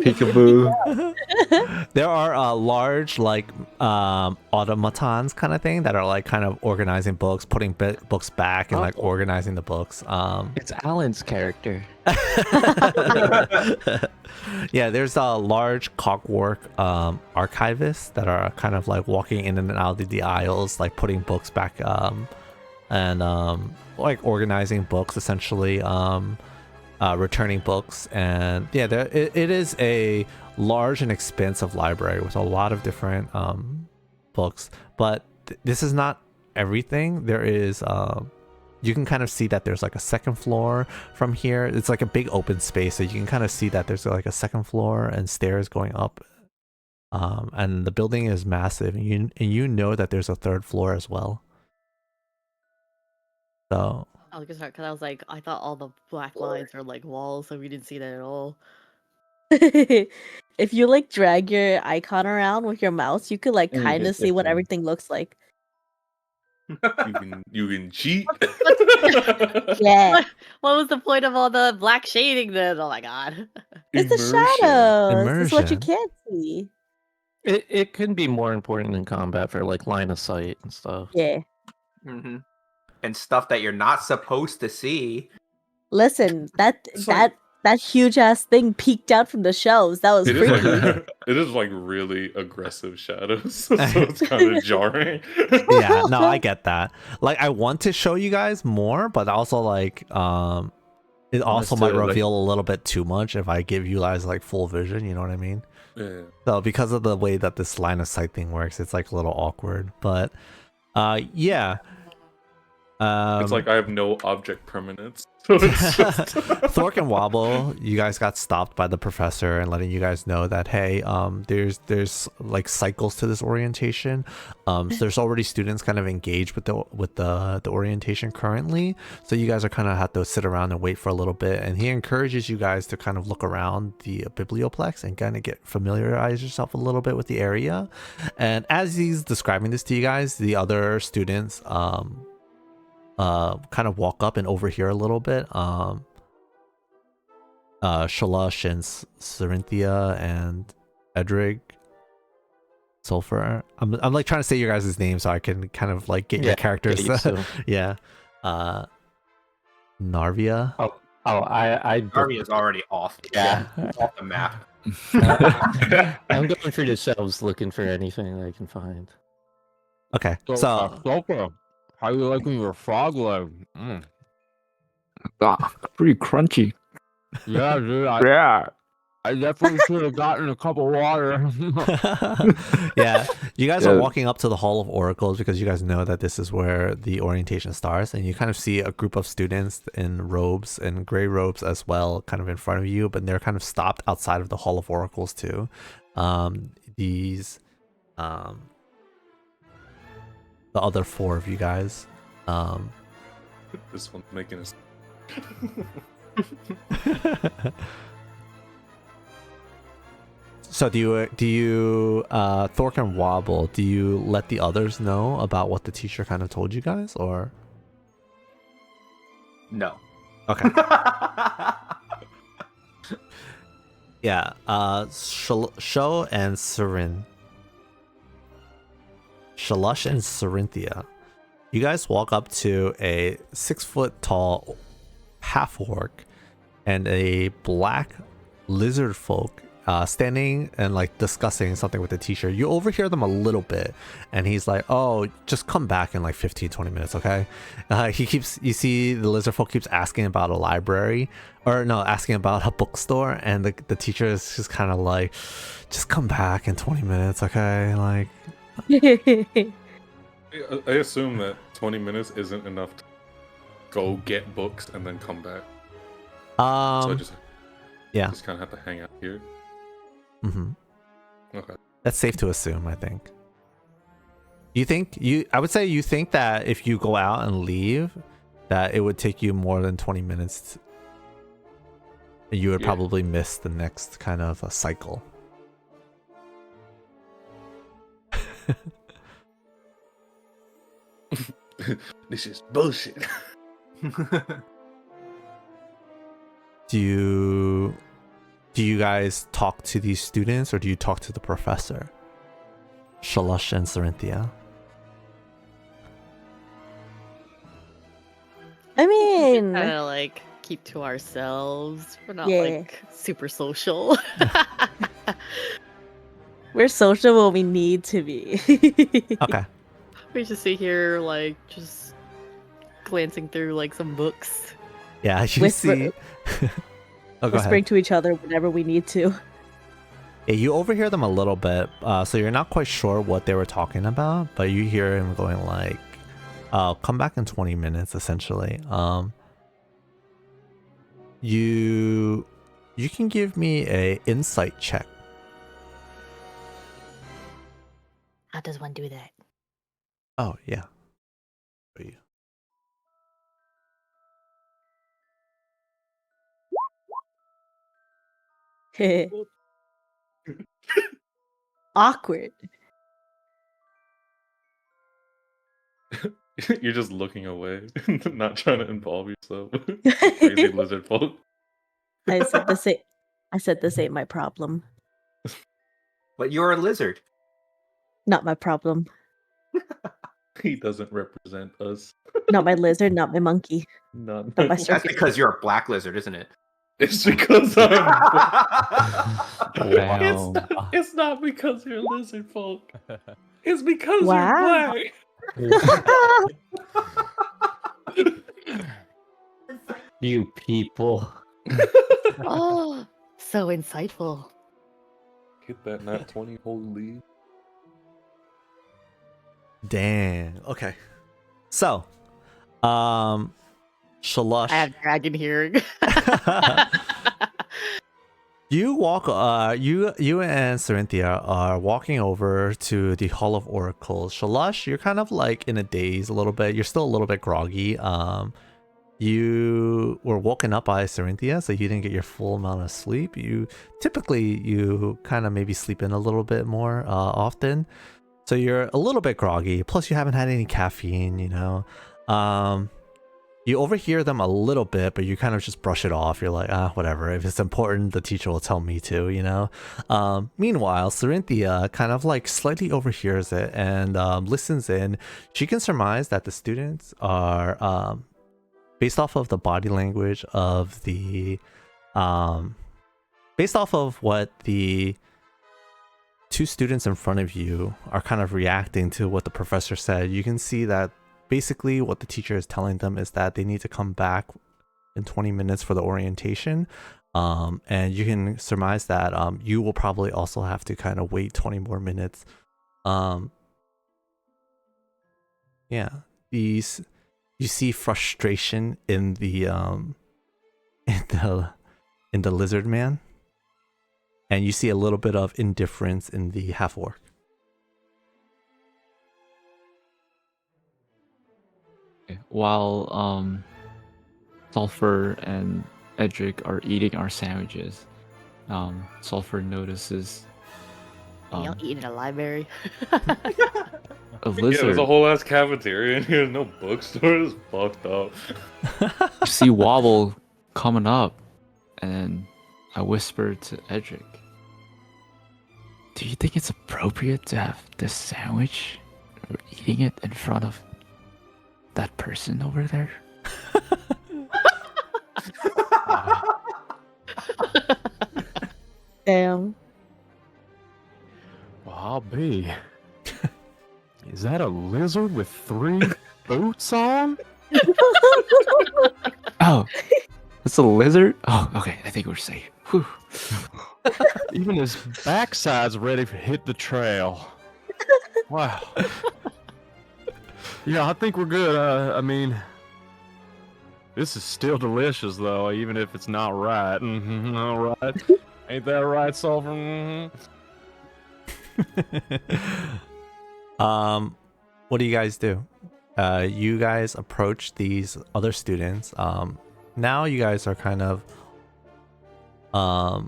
Peekaboo. There are large like automatons kind of thing that are like kind of organizing books, putting books back, and like organizing the books. It's Alan's character. Yeah, there's a large clockwork archivists that are kind of like walking in and out of the aisles, like putting books back and like organizing books, essentially returning books. And yeah, it is a large and expansive library with a lot of different books, but this is not everything. There is you can kind of see that there's like a second floor from here. It's like a big open space, so you can kind of see that there's like a second floor and stairs going up, and the building is massive, and you know that there's a third floor as well. So I was because I was like, I thought all the black lines are like walls, so we didn't see that at all. If you like drag your icon around with your mouse, you could like And you kind of hit see what different. everything looks like. You can cheat. Yeah, What was the point of all the black shading then? Oh my god. it's the Immersion. shadows. It's what you Immersion. can't see. It can be more important in combat for like line of sight and stuff. Yeah. Mm-hmm. And stuff that you're not supposed to see. Listen, It's like- that huge ass thing peeked out from the shelves. That was It is freaky. like it is like really aggressive shadows, so it's kind of jarring. yeah, no, I get that. Like, I want to show you guys more, but also like it also might do it, like- reveal a little bit too much if I give you guys like full vision, you know what I mean? Yeah. So because of the way that this line of sight thing works, it's like a little awkward. But yeah. It's like I have no object permanence. So it's just Thork and Wauble, you guys got stopped by the professor and letting you guys know that, hey, there's like cycles to this orientation. So there's already students kind of engaged with the orientation currently. So you guys are kind of have to sit around and wait for a little bit. And he encourages you guys to kind of look around the biblioplex and kind of familiarize yourself a little bit with the area. And as he's describing this to you guys, the other students kind of walk up and overhear a little bit. Sholussh and Sorynthia and Edhrig Sulphar. I'm like trying to say your guys' names so I can kind of like get your characters. get used to. Yeah. Narvia. I Narvia's already off. Yeah. Off the map. I'm going through the shelves looking for anything I can find. Okay. So Sulphur, how you liking your frog leg? Pretty crunchy. Yeah, dude. Yeah. I definitely should have gotten a cup of water. yeah, you guys are Yeah. walking up to the Hall of Oracles because you guys know that this is where the orientation starts, and you kind of see a group of students in robes and gray robes as well kind of in front of you, but they're kind of stopped outside of the Hall of Oracles too. The other four of you guys, this one's making us. So do you Thork and Wauble, do you let the others know about what the teacher kind of told you guys, or? No. Okay. Yeah, Show and Sorin. Sholussh and Sorynthia. You guys walk up to a 6-foot tall half orc and a black lizard folk standing and like discussing something with the teacher. You overhear them a little bit, and he's like, "Oh, just come back in like 15-20 minutes, okay?" You see the lizard folk keeps asking about a library, or no, asking about a bookstore, and the teacher is just kind of like, "Just come back in 20 minutes, okay?" Like, I assume that 20 minutes isn't enough to go get books and then come back. So I just kind of have to hang out here. Okay. That's safe to assume, I think. I would say you think that if you go out and leave, that it would take you more than 20 minutes. You would probably miss the next kind of a cycle. This is bullshit. Do you guys talk to these students, or do you talk to the professor? Sholussh and Sorynthia. I mean, Kind of like keep to ourselves. We're not Yeah. like super social. we're social when we need to be. Okay. We just sit here like just glancing through like some books. Yeah, you Whisper- see. Oh, go Whispering ahead. to each other whenever we need to. Yeah, you overhear them a little bit, so you're not quite sure what they were talking about, but you hear him going like, come back in 20 minutes, essentially. You can give me a insight check. How does one do that? Oh, yeah. For you. Awkward. You're just looking away, not trying to involve yourself. Crazy lizard folk. I said this ain't. I said this ain't my problem. But you're a lizard. Not my problem. He doesn't represent us. Not my lizard. Not my monkey. Not Not my That's circus. because you're a black lizard, isn't it? It's because I'm. Wow. It's not because you're lizard folk. It's because Wow. you're black. You people. Oh, so insightful. Hit that nat 20, holy. Dang. Okay. So, Sholussh. I have dragon hearing. You walk. You and Sorynthia are walking over to the Hall of Oracles. Sholussh, you're kind of like in a daze a little bit. You're still a little bit groggy. You were woken up by Sorynthia, so you didn't get your full amount of sleep. You kind of maybe sleep in a little bit more often, so you're a little bit groggy. Plus, you haven't had any caffeine. You overhear them a little bit, but you kind of just brush it off. You're like, whatever. If it's important, the teacher will tell me to, Meanwhile, Sorynthia kind of like slightly overhears it and listens in. She can surmise that the students are, based off of the body language of based off of what the two students in front of you are kind of reacting to what the professor said. You can see that basically what the teacher is telling them is that they need to come back in 20 minutes for the orientation. And you can surmise that you will probably also have to kind of wait 20 more minutes. Yeah, you see frustration in the lizard man, and you see a little bit of indifference in the half orc. While Sulphur and Edhrig are eating our sandwiches, Sulphur notices You don't eat in a library. a Yeah, lizard. there's a whole ass cafeteria in here. No bookstore. It's fucked up. You see Wauble coming up, and I whisper to Edhrig. Do you think it's appropriate to have this sandwich or eating it in front of that person over there? Damn. Well, I'll be. Is that a lizard with 3 boots on? Oh, that's a lizard? Oh, okay. I think we're safe. Whew. Even his backside's ready to hit the trail. Wow. Yeah, I think we're good. I mean, this is still delicious, though, even if it's not right. All right. Ain't that right, Sulphur? What do you guys do? You guys approach these other students. Now you guys are kind of I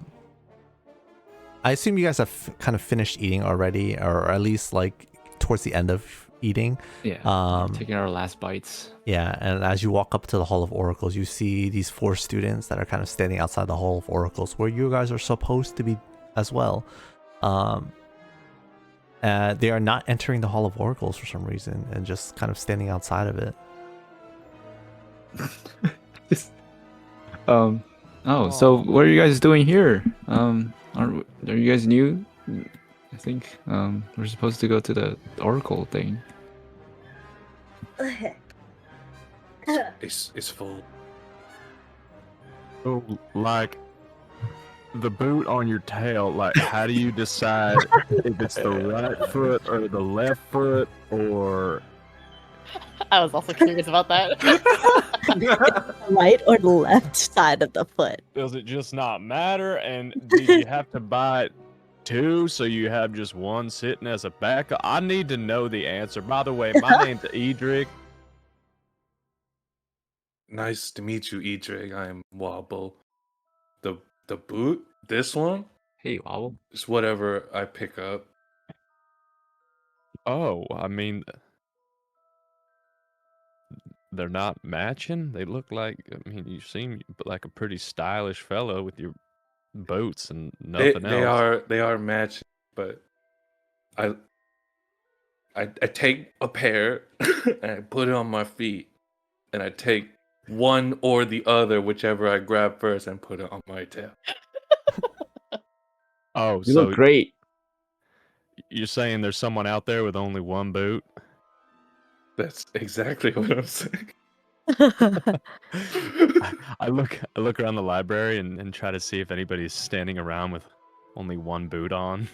assume you guys have kind of finished eating already, or at least like towards the end of eating. Yeah. Taking our last bites. Yeah, and as you walk up to the Hall of Oracles, you see these 4 students that are kind of standing outside the Hall of Oracles, where you guys are supposed to be as well. They are not entering the Hall of Oracles for some reason, and just kind of standing outside of it. So what are you guys doing here? Are you guys new? I think we're supposed to go to the Oracle thing. It's full. So, like, the boot on your tail, like, how do you decide if it's the right foot or the left foot, or... I was also curious about that. Right or the left side of the foot? Does it just not matter? And did you have to buy 2 so you have just one sitting as a backup? I need to know the answer. By the way, my name's Edhrig. Nice to meet you, Edhrig. I'm Wauble. The boot, this one, Hey, Wauble. is whatever I pick up. Oh, I mean, they're not matching. They look like, I mean, you seem like a pretty stylish fellow with your boots and nothing else. They are matching, but I take a pair and I put it on my feet, and I take one or the other, whichever I grab first, and put it on my tail. Oh, You so look great. you're saying there's someone out there with only one boot? That's exactly what I'm saying. I look around the library and try to see if anybody's standing around with only one boot on.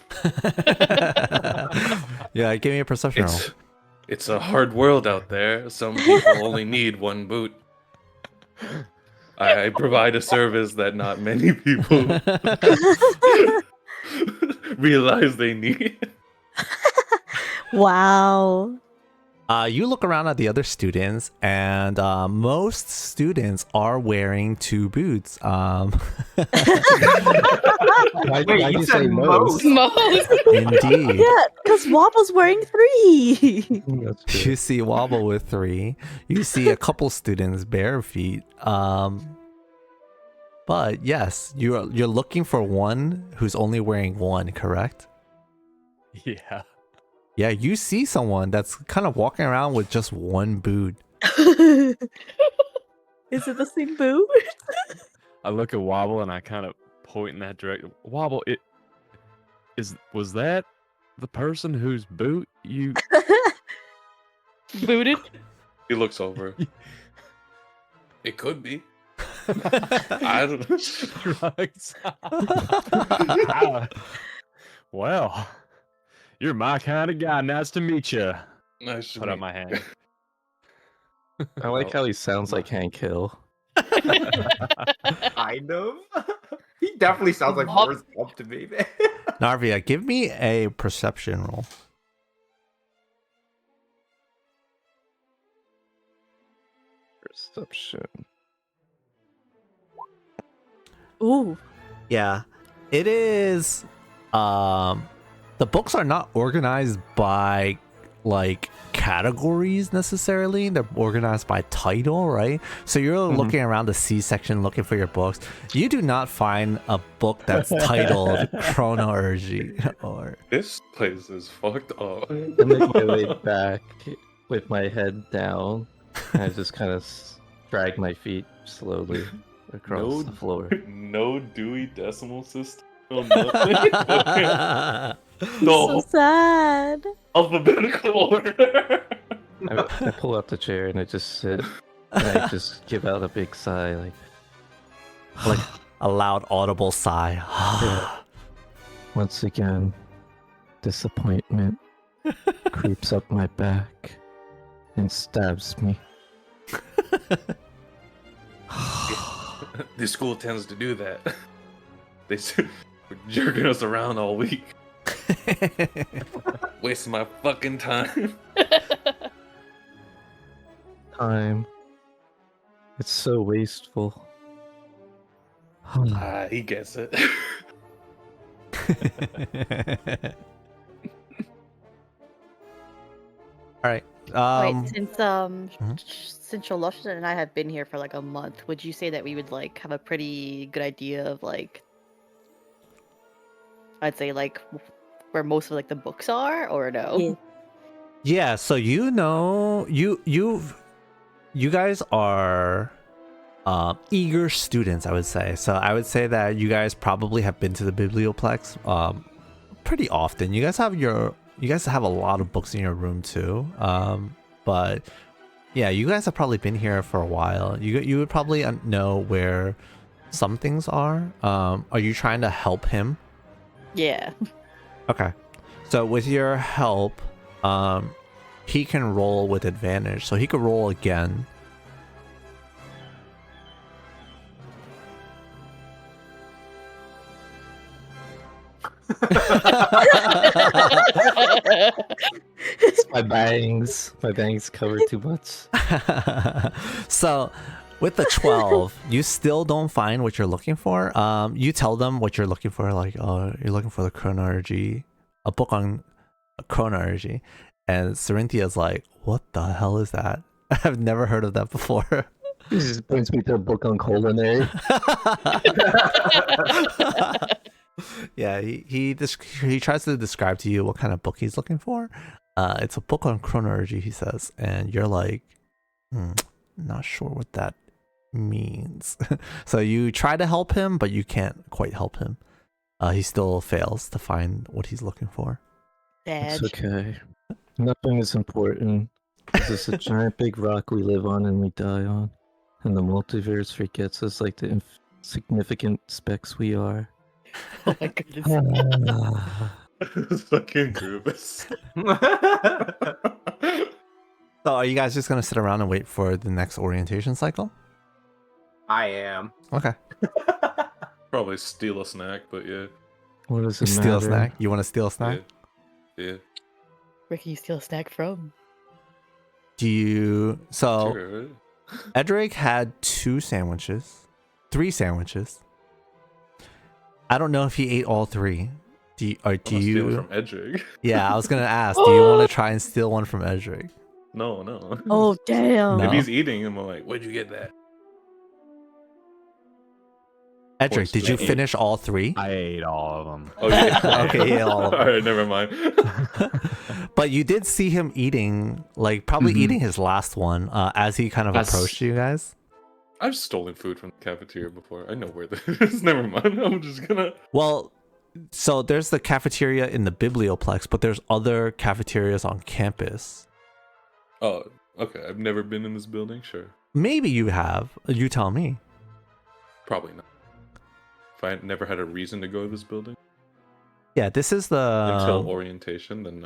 Yeah, give me a perception roll. It's a hard world out there. Some people only need one boot. I provide a service that not many people realize they need. Wow. You look around at the other students, and most students are wearing 2 boots. Why Wait, you said most? Indeed. Yeah, because Wobble's wearing 3. You see Wauble with 3. You see a couple students bare feet. But yes, you're looking for one who's only wearing 1, correct? Yeah. Yeah, you see someone that's kind of walking around with just 1 boot. Is it the same boot? I look at Wauble and I kind of point in that direction. Wauble, was that the person whose boot you Booted? He looks over. It could be. I don't know. drugs? Well, you're my kind of guy. Nice to meet you. Nice to Put up meet my hand. I like how he sounds like Hank Hill. Kind of. He definitely sounds like Forrest Gump to me, man. Narvia, give me a perception roll. Perception. Ooh. Yeah, it is. The books are not organized by like categories necessarily. They're organized by title, right? So you're looking around the C section looking for your books. You do not find a book that's titled Chronourgy or This place is fucked up. I make my way back with my head down. And I just kind of drag my feet slowly across the floor. No Dewey Decimal System. No nothing. So sad. Alphabetical order. I pull out the chair and I just sit. And I just give out a big sigh, like a loud audible sigh. yeah. Once again, disappointment creeps up my back and stabs me. The school tends to do that. They were jerking us around all week. Wasting my fucking time. Time. It's so wasteful. He gets it. All right. Wait, since Sholussh and I have been here for like a month, would you say that we would like have a pretty good idea of like, I'd say like where most of like the books are, or no? Yeah. Yeah, so you know, you guys are eager students, I would say. So I would say that you guys probably have been to the biblioplex pretty often. You guys have a lot of books in your room too. But yeah, you guys have probably been here for a while. You would probably know where some things are. Are you trying to help him? Yeah. Okay. So with your help, he can roll with advantage. So he could roll again. My bangs cover too much. So with the 12, you still don't find what you're looking for. You tell them what you're looking for, like, oh, you're looking for the chronology, a book on chronology. And Sorynthea's like, what the hell is that? I've never heard of that before. This just brings me to a book on culinary. Yeah, he tries to describe to you what kind of book he's looking for. It's a book on chronology, he says, and you're like, not sure what that means. So you try to help him, but you can't quite help him. He still fails to find what he's looking for. Dad. It's okay. Nothing is important. It's just a giant big rock we live on and we die on. And the multiverse forgets us like the insignificant specks we are. Oh my goodness. Fucking Grubus. So are you guys just gonna sit around and wait for the next orientation cycle? I am. Okay. Probably steal a snack, but yeah. What does it Steal a matter? snack? You want to steal a snack? Yeah. Where can you steal a snack from? Do you? So Sure. Edhrig had 3 sandwiches. I don't know if he ate all 3. Do you? I'm gonna steal from Edhrig. Yeah, I was gonna ask. Do you want to try and steal one from Edhrig? No. Oh damn. No. If he's eating, I'm like, where'd you get that? Edhrig, did you finish all 3? I ate all of them. Oh yeah. Okay, he ate all of them. Alright, never mind. But you did see him eating, like probably eating his last one as he kind of approached you guys. I've stolen food from the cafeteria before. I know where this is. Never mind. I'm just gonna. Well, so there's the cafeteria in the biblioplex, but there's other cafeterias on campus. Oh, okay. I've never been in this building. Sure. Maybe you have. You tell me. Probably not. If I never had a reason to go to this building Yeah, this is the until orientation, then.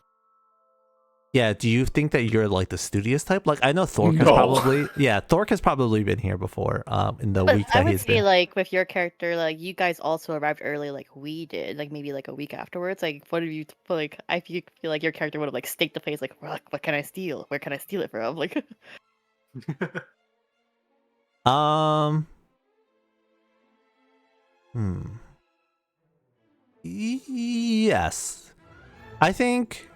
Yeah, do you think that you're like the studious type? Like I know Thork has No. probably Thork has probably been here before in the But week I that would he's say been. like with your character, like you guys also arrived early, like we did, like maybe like a week afterwards. Like, what have you like? I feel like your character would have like staked the face, like, what can I steal? Where can I steal it from? Like, Yes. I think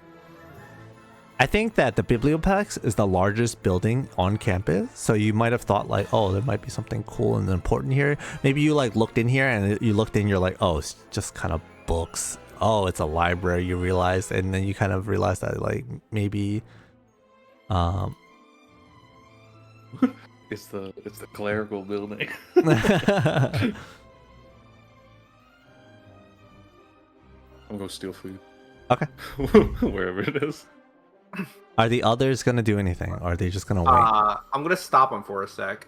I think that the Biblioplex is the largest building on campus, so you might have thought like, oh, there might be something cool and important here. Maybe you like looked in here and you looked in, you're like, oh, it's just kind of books. Oh, it's a library. You realized, and then you kind of realized that like maybe, It's the clerical building. I'm gonna go steal food. Okay. Wherever it is. Are the others gonna do anything? Or are they just gonna wait? I'm gonna stop him for a sec.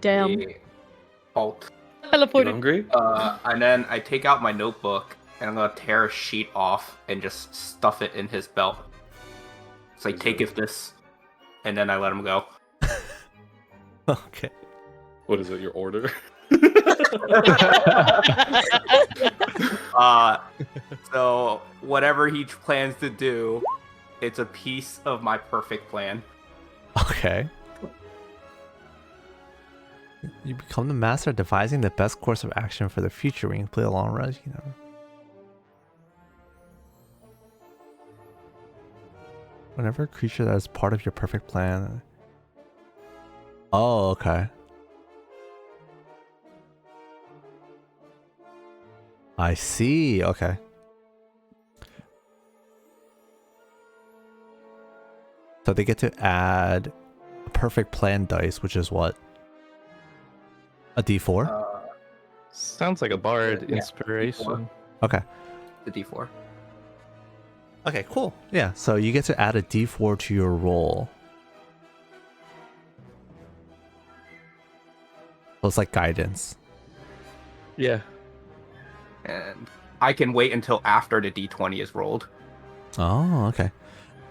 Damn. Halt. You Teleported. hungry? And then I take out my notebook and I'm gonna tear a sheet off and just stuff it in his belt. It's like, take it this, and then I let him go. Okay. What is it? Your order? So whatever he plans to do, it's a piece of my perfect plan. Okay. You become the master of devising the best course of action for the future when you play a long run, you know. Whenever a creature that is part of your perfect plan. Oh, okay. I see. Okay. So they get to add a perfect plan dice, which is what? A D4? Sounds like a bard Yeah, inspiration. Okay. The D4. Okay, cool. Yeah, so you get to add a D4 to your roll. So it's like guidance. Yeah. And I can wait until after the D20 is rolled. Oh, okay.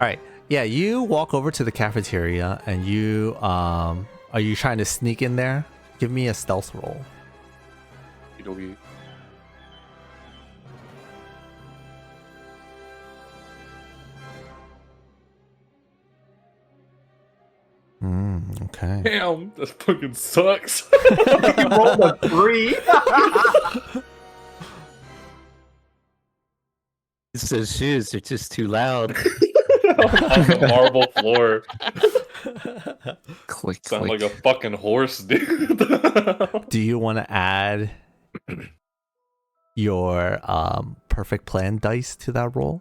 All right. Yeah, you walk over to the cafeteria and you are you trying to sneak in there? Give me a stealth roll. It'll be. Okay. Damn, that fucking sucks. He rolled a 3. Those shoes are just too loud. On the marble floor. Click, Sound click. like a fucking horse, dude. Do you want to add your perfect plan dice to that roll?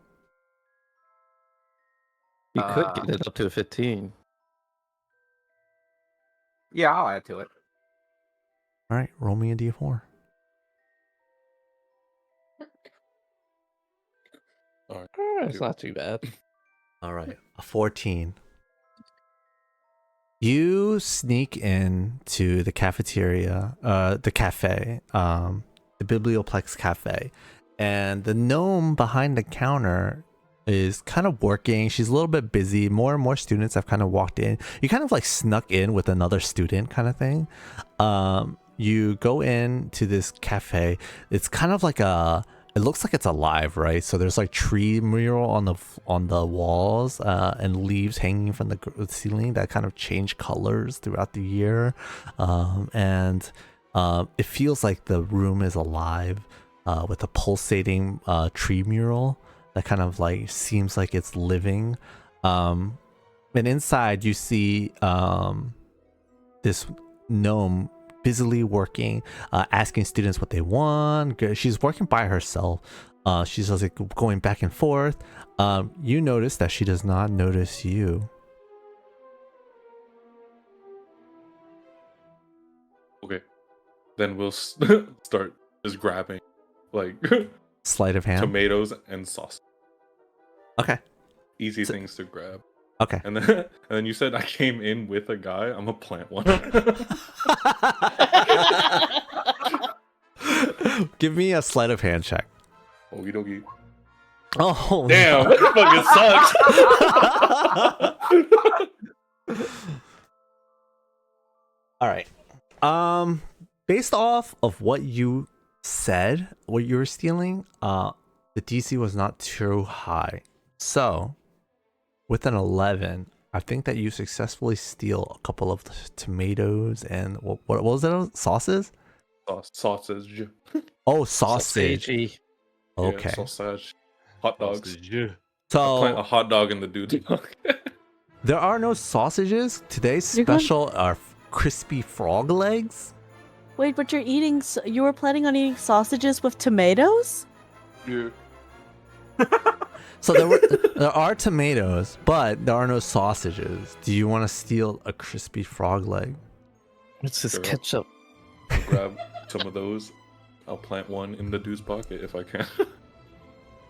You could get it up to a 15. Yeah, I'll add to it. All right, roll me a D4. It's not too bad. All right, a 14. You sneak in to the cafeteria, the cafe, the Biblioplex cafe, and the gnome behind the counter is kind of working. She's a little bit busy. More and more students have kind of walked in. You kind of like snuck in with another student kind of thing. You go in to this cafe. It's kind of like it looks like it's alive, right? So there's like tree mural on the walls and leaves hanging from the ceiling that kind of change colors throughout the year, and it feels like the room is alive with a pulsating tree mural that kind of like seems like it's living. And inside you see this gnome busily working, asking students what they want. She's working by herself. She's just like going back and forth. You notice that she does not notice you. Okay. Then we'll start just grabbing, like, Sleight of hand. tomatoes and sauce. Okay. Easy things to grab. Okay. And then you said I came in with a guy. I'm a plant one. Give me a sleight of hand check. Okie dokie. Oh, Damn, no. that fucking sucks. All right. Based off of what you said, what you were stealing, the DC was not too high. So, with an 11, I think that you successfully steal a couple of tomatoes and what was it? Sauces? Sausage. Oh, sausage. Sausage-y. Okay. Yeah, sausage. Hot dogs. Sausage. I'll plant a So hot dog in the dude's pocket. there are no sausages. Today's You're going- special are crispy frog legs. Wait, but you're eating. You were planning on eating sausages with tomatoes? Yeah. So there are tomatoes, but there are no sausages. Do you want to steal a crispy frog leg? What's this Sure. ketchup? I'll grab some of those. I'll plant one in the dude's pocket if I can.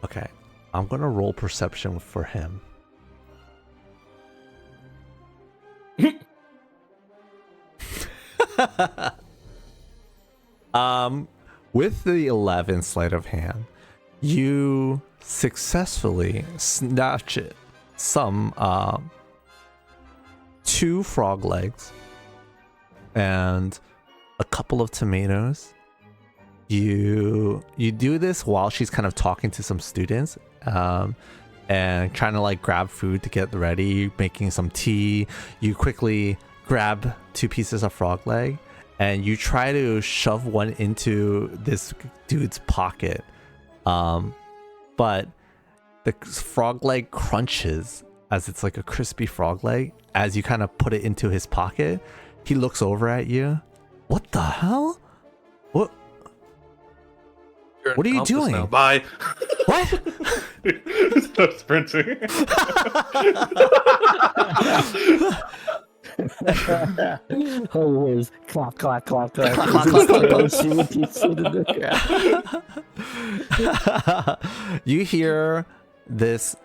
Okay, I'm gonna roll perception for him. With the 11 sleight of hand, you successfully snatch it some 2 frog legs and a couple of tomatoes. You do this while she's kind of talking to some students and trying to like grab food to get ready, making some tea. You quickly grab 2 pieces of frog leg and you try to shove one into this dude's pocket. But the frog leg crunches as it's like a crispy frog leg. As you kind of put it into his pocket, he looks over at you. What the hell? What? You're an What are you accomplice doing? now. Bye. What? Stop sprinting. Always clap, clap, clap, clap. Clap, clap, clap, clap, clap. She would keep sitting in the ground. You hear this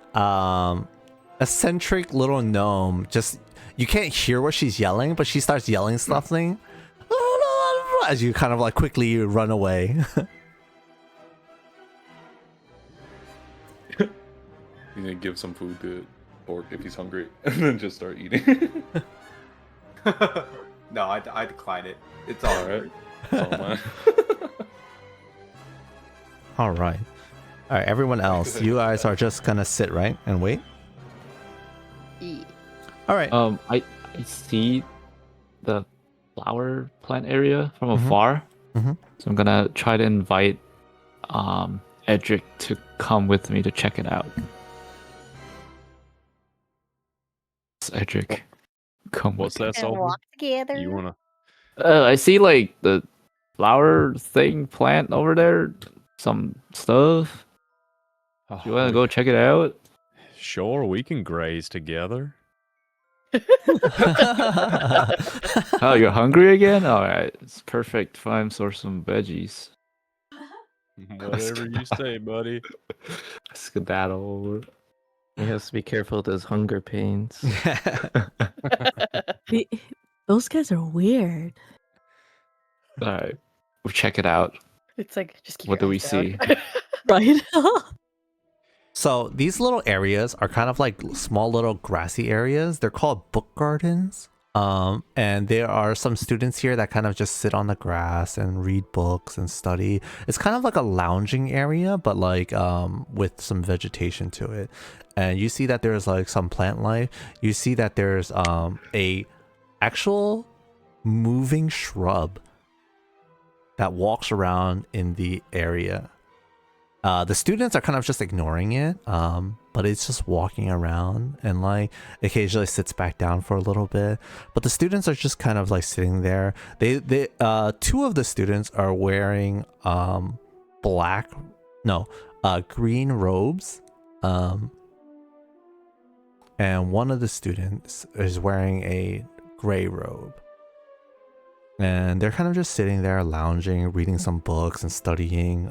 eccentric little gnome just, you can't hear what she's yelling, but she starts yelling something as you kind of like quickly run away. You need to give some food to Thork if he's hungry, and then just start eating. No, I decline it. It's all right. It's all mine. All right, everyone else, you guys are just gonna sit, right, and wait. Yeah. All right. I see the flower plant area from Mhm. afar. Mhm. So I'm gonna try to invite Edhrig to come with me to check it out. Edhrig, come What's with me. that, Sulphur? together. You wanna? I see like the flower thing plant over there. Some stuff. Oh, You wanna go check it out? Sure, we can graze together. Oh, you're hungry again? Alright, it's perfect. Fine, source some veggies. Whatever you say, buddy. Skedaddle over. He has to be careful with those hunger pains. Those guys are weird. Alright, we'll check it out. It's like just keep What your do we eyes down. see? Right? So these little areas are kind of like small little grassy areas. They're called book gardens. And there are some students here that kind of just sit on the grass and read books and study. It's kind of like a lounging area, but like with some vegetation to it. And you see that there's like some plant life. You see that there's a actual moving shrub that walks around in the area. The students are kind of just ignoring it, but it's just walking around and like occasionally sits back down for a little bit. But the students are just kind of like sitting there. They 2 of the students are wearing green robes, and one of the students is wearing a gray robe. And they're kind of just sitting there lounging, reading some books and studying.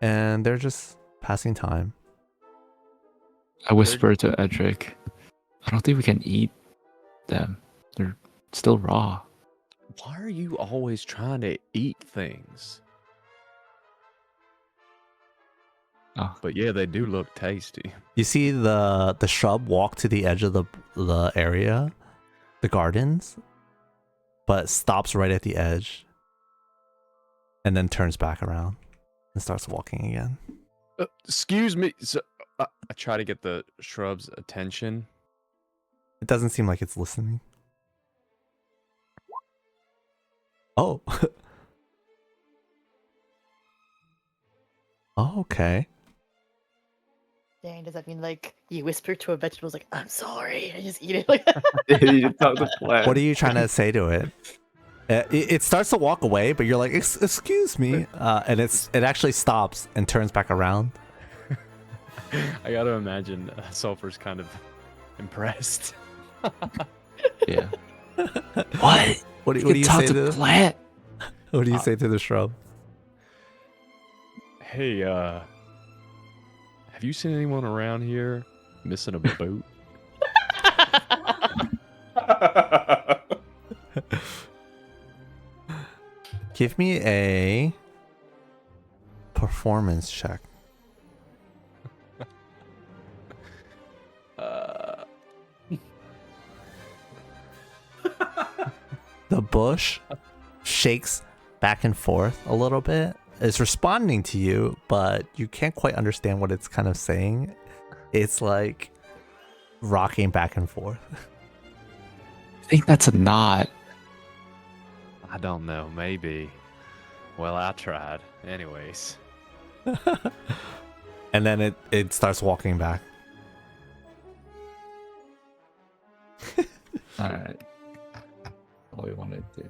And they're just passing time. I whisper to Edhrig, I don't think we can eat them. They're still raw. Why are you always trying to eat things? Oh. But yeah, they do look tasty. You see the shrub walk to the edge of the area, the gardens, but stops right at the edge and then turns back around and starts walking again. Excuse me. So, I try to get the shrub's attention. It doesn't seem like it's listening. Oh. Oh, okay. Dang, does that mean like you whisper to a vegetable like I'm sorry and just eat it like You talk to plant. What are you trying to say to it? It starts to walk away, but you're like, excuse me, and it actually stops and turns back around. I gotta imagine Sulphur's kind of impressed. Yeah. What? What do you talk say to to plant? What do you say to the shrub? Hey, have you seen anyone around here missing a boot? Give me a performance check. The bush shakes back and forth a little bit. It's responding to you, but you can't quite understand what it's kind of saying. It's like rocking back and forth. I think that's a knot. I don't know, maybe. Well, I tried. Anyways. And then it starts walking back. All right. All we wanted to.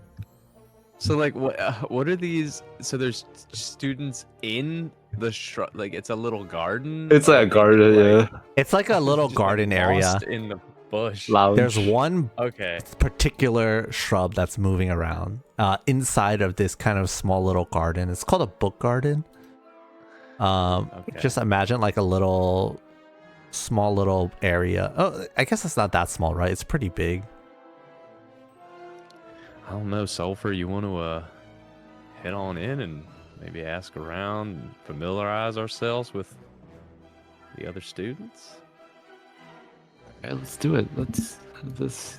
So, like, what are these? So there's students in the shrub. Like, it's a little garden? It's like a garden, yeah. It's like a little Just, like, garden area. lost in the bush. Lounge. There's one Okay. particular shrub that's moving around inside of this kind of small little garden. It's called a book garden. Okay. Just imagine like a small little area. Oh, I guess it's not that small, right? It's pretty big. I don't know, Sulphur. You want to head on in and maybe ask around, and familiarize ourselves with the other students? Okay, let's do it. Let's this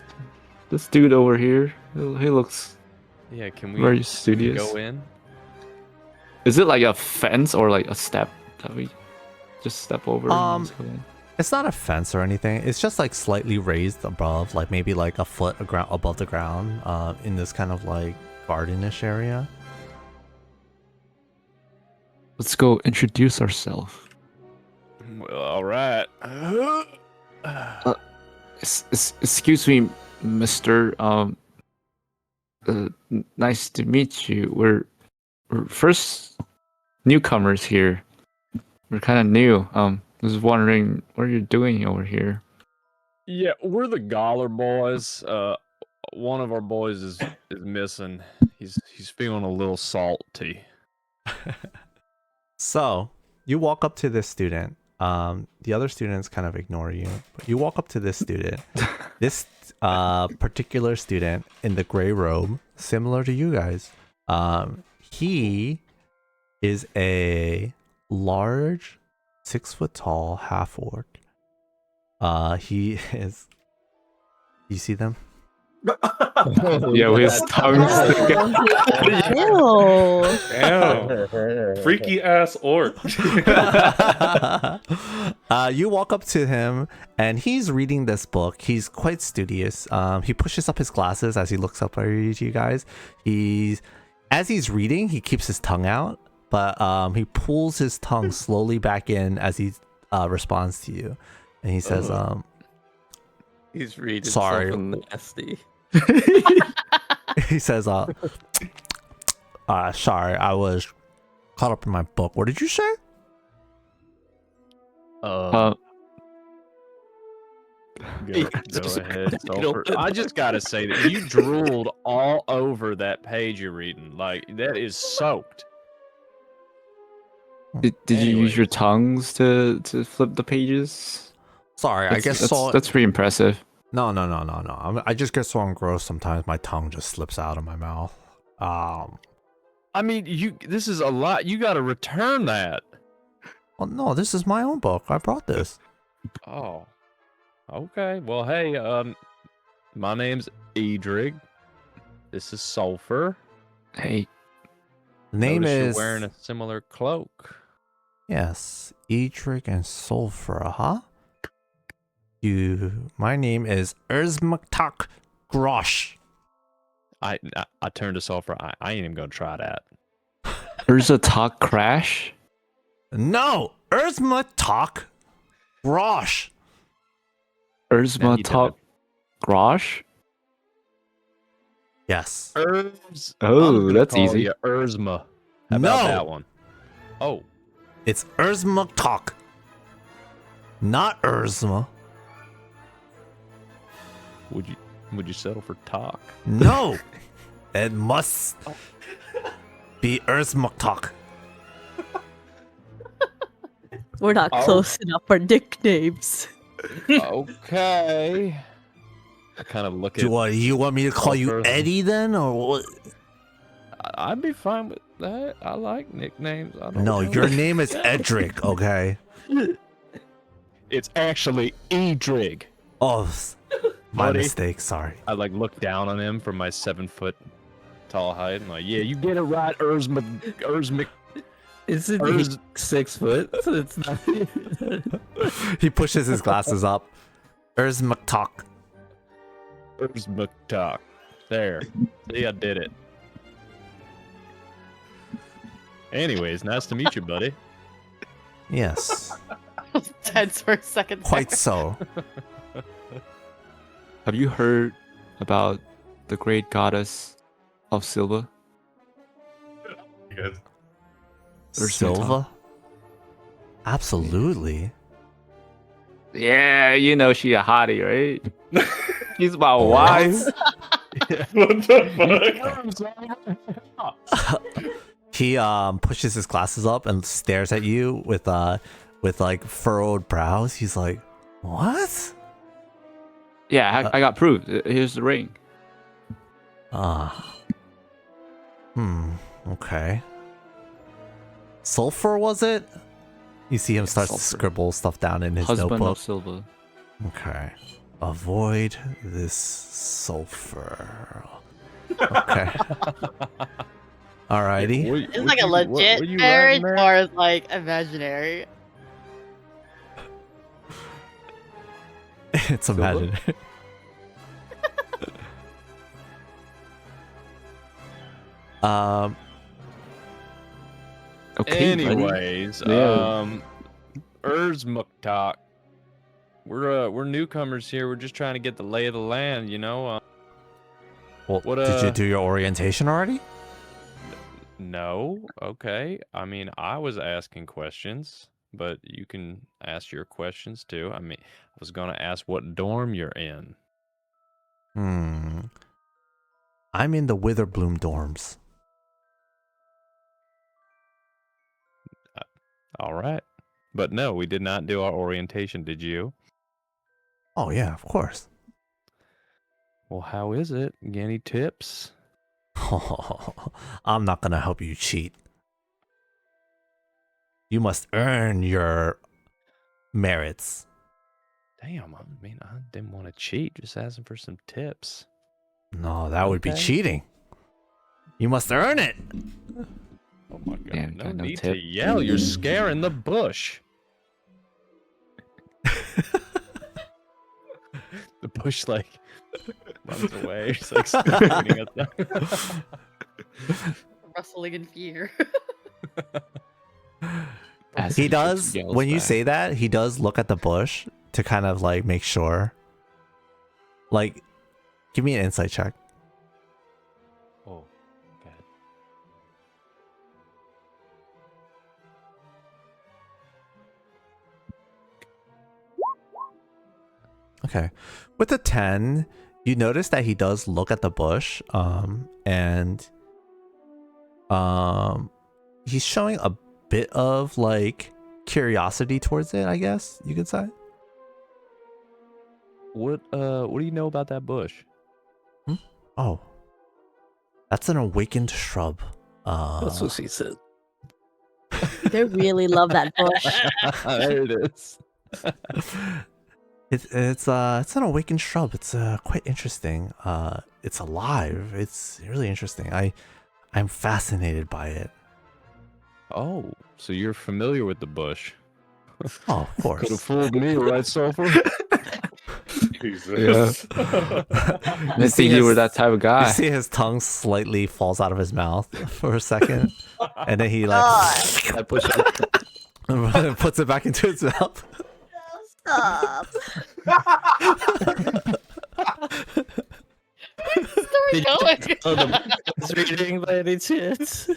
dude over here. He looks Yeah, can we very studious. go in? Is it like a fence or like a step that we just step over? and let's go in? It's not a fence or anything. It's just like slightly raised above, like maybe like a foot above the ground, in this kind of like gardenish area. Let's go introduce ourselves. Well, all right. Excuse me, Mister. Nice to meet you. We're first newcomers here. We're kind of new. I was wondering what you're doing over here. Yeah, we're the Galler boys. One of our boys is missing. He's feeling a little salty. So you walk up to this student. The other students kind of ignore you, but you walk up to this student. This particular student in the gray robe, similar to you guys. He is a large 6 foot tall half orc. He is. You see them? Yeah, with his tongue sticking. Ew. Damn. Freaky ass orc. You walk up to him and he's reading this book. He's quite studious. He pushes up his glasses as he looks up at you guys. As he's reading, he keeps his tongue out, but he pulls his tongue slowly back in as he responds to you, and he says, He's reading Sorry. something nasty. he says, sorry, I was caught up in my book. What did you say? Go ahead. Sulphur. I just gotta say that you drooled all over that page you're reading. Like, that is soaked. Did you use your Anyways. tongues to flip the pages? Sorry, I guess that's pretty impressive. No. I just get so engrossed sometimes my tongue just slips out of my mouth. I mean, this is a lot. You gotta return that. Well, no, this is my own book. I brought this. Oh. Okay. Well, hey, my name's Edhrig. This is Sulphur. Hey, The name Notice is you're wearing a similar cloak. Yes, Edhrig and Sulphur, huh? My name is Erzmaktak Grosh. I turned to Sulphur. I ain't even gonna try that. there's a talk crash. No, Erzmaktak Grosh. Urzma you did Talk Grosh? Yes. Urs. Oh, I'm gonna that's call easy. You Urzma. How No. about that one? Oh, It's Urzma Talk. Not Urzma. would you settle for talk? No. It must be Urzma Talk. We're not Oh. close enough for nicknames. Okay. I kind of look at. You want me to call you Urzma. Eddie then, or what? I'd be fine with that. I like nicknames. I don't No, know. your name is Edhrig. Okay. It's actually Edhrig. Oh, my Buddy. mistake. Sorry. I like look down on him from my 7-foot tall height. I'm like, yeah, you get it right, Urzma. Isn't Urz- he 6 foot? So it's not. He pushes his glasses up. Urzma Talk. Urzma talk. There. See, I did it. Anyways, nice to meet you, buddy. Yes. Tense for a second. Quite there. so. Have you heard about the great goddess of Silva? Yes. Urzma Silva? Talk? Absolutely. Yeah, you know she a hottie, right? She's my wife. What the fuck? He pushes his glasses up and stares at you with like furrowed brows. He's like, "What?" Yeah, I got proof. Here's the ring. Okay. Sulphur, was it? You see him start to Sulphur. scribble stuff down in his Husband notebook. of Silva. Okay. Avoid this sulfur. Okay. Alrighty. It's like a legit marriage or it's like imaginary. It's imaginary. Okay, buddy. Anyways, Yeah. Urzmuktok. We're newcomers here. We're just trying to get the lay of the land, you know. Well, What, did you do your orientation already? No, okay. I mean, I was asking questions, but you can ask your questions too. I mean, I was gonna ask what dorm you're in. I'm in the Witherbloom dorms. All right, but no, we did not do our orientation. Did you? Oh yeah, of course. Well, how is it? Get any tips? I'm not gonna help you cheat. You must earn your merits. Damn, I mean, I didn't want to cheat. Just asking for some tips. No, that would be Okay. cheating. You must earn it. Oh my god! Damn, no got no need tip. to yell. You're scaring the bush. The bush like runs away. It's like screaming at them. Rustling in fear. As He shoots does, yells when you back. say that, he does look at the bush to kind of like make sure. Like, give me an insight check. Oh, God. Okay. With a 10, you notice that he does look at the bush, and he's showing a bit of like curiosity towards it, I guess you could say. What do you know about that bush? Oh. That's an awakened shrub. That's what she said. They really love that bush. There it is. It's an awakened shrub. It's quite interesting. It's alive. It's really interesting. I'm fascinated by it. Oh, so you're familiar with the bush? Oh, of course. Could have fooled me, right, Sulphur? Jesus. I think you were that type of You guy. see his tongue slightly falls out of his mouth for a second, and then he like I push it. puts it back into his mouth. Stop. Story going. Oh, the reading by any chance?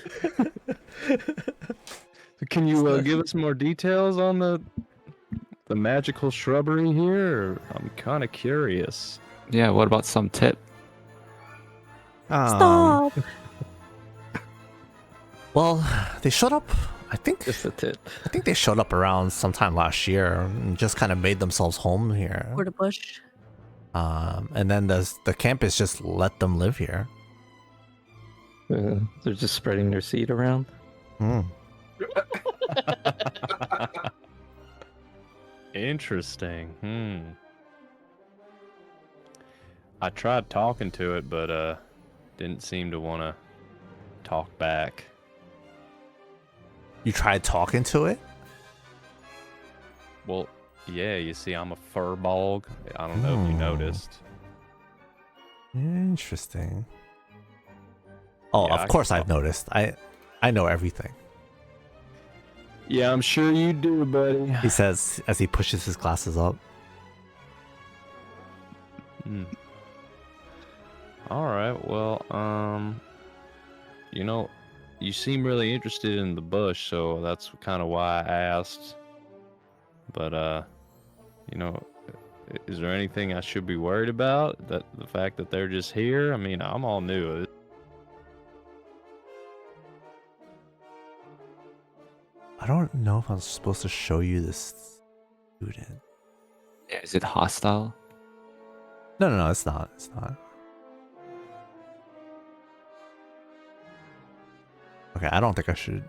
Can you give us more details on the magical shrubbery here? I'm kind of curious. Yeah, what about some tip? Stop. Well, they showed up. I think Just a tip. they showed up around sometime last year and just kind of made themselves home here. For the bush. And then the campus just let them live here. They're just spreading their seed around. Hmm. Interesting. I tried talking to it, but didn't seem to want to talk back. You tried talking to it? Well, yeah, you see, I'm a furball. I don't know if you noticed. Interesting. Oh, Yeah, of course I've noticed. I know everything. Yeah, I'm sure you do, buddy. He says as he pushes his glasses up. All right. Well, you seem really interested in the bush, so that's kind of why I asked. But is there anything I should be worried about? That the fact that they're just here? I mean, I'm all new. I don't know if I'm supposed to show you this student. Yeah, is it hostile? No, it's not. It's not. Okay, I don't think I should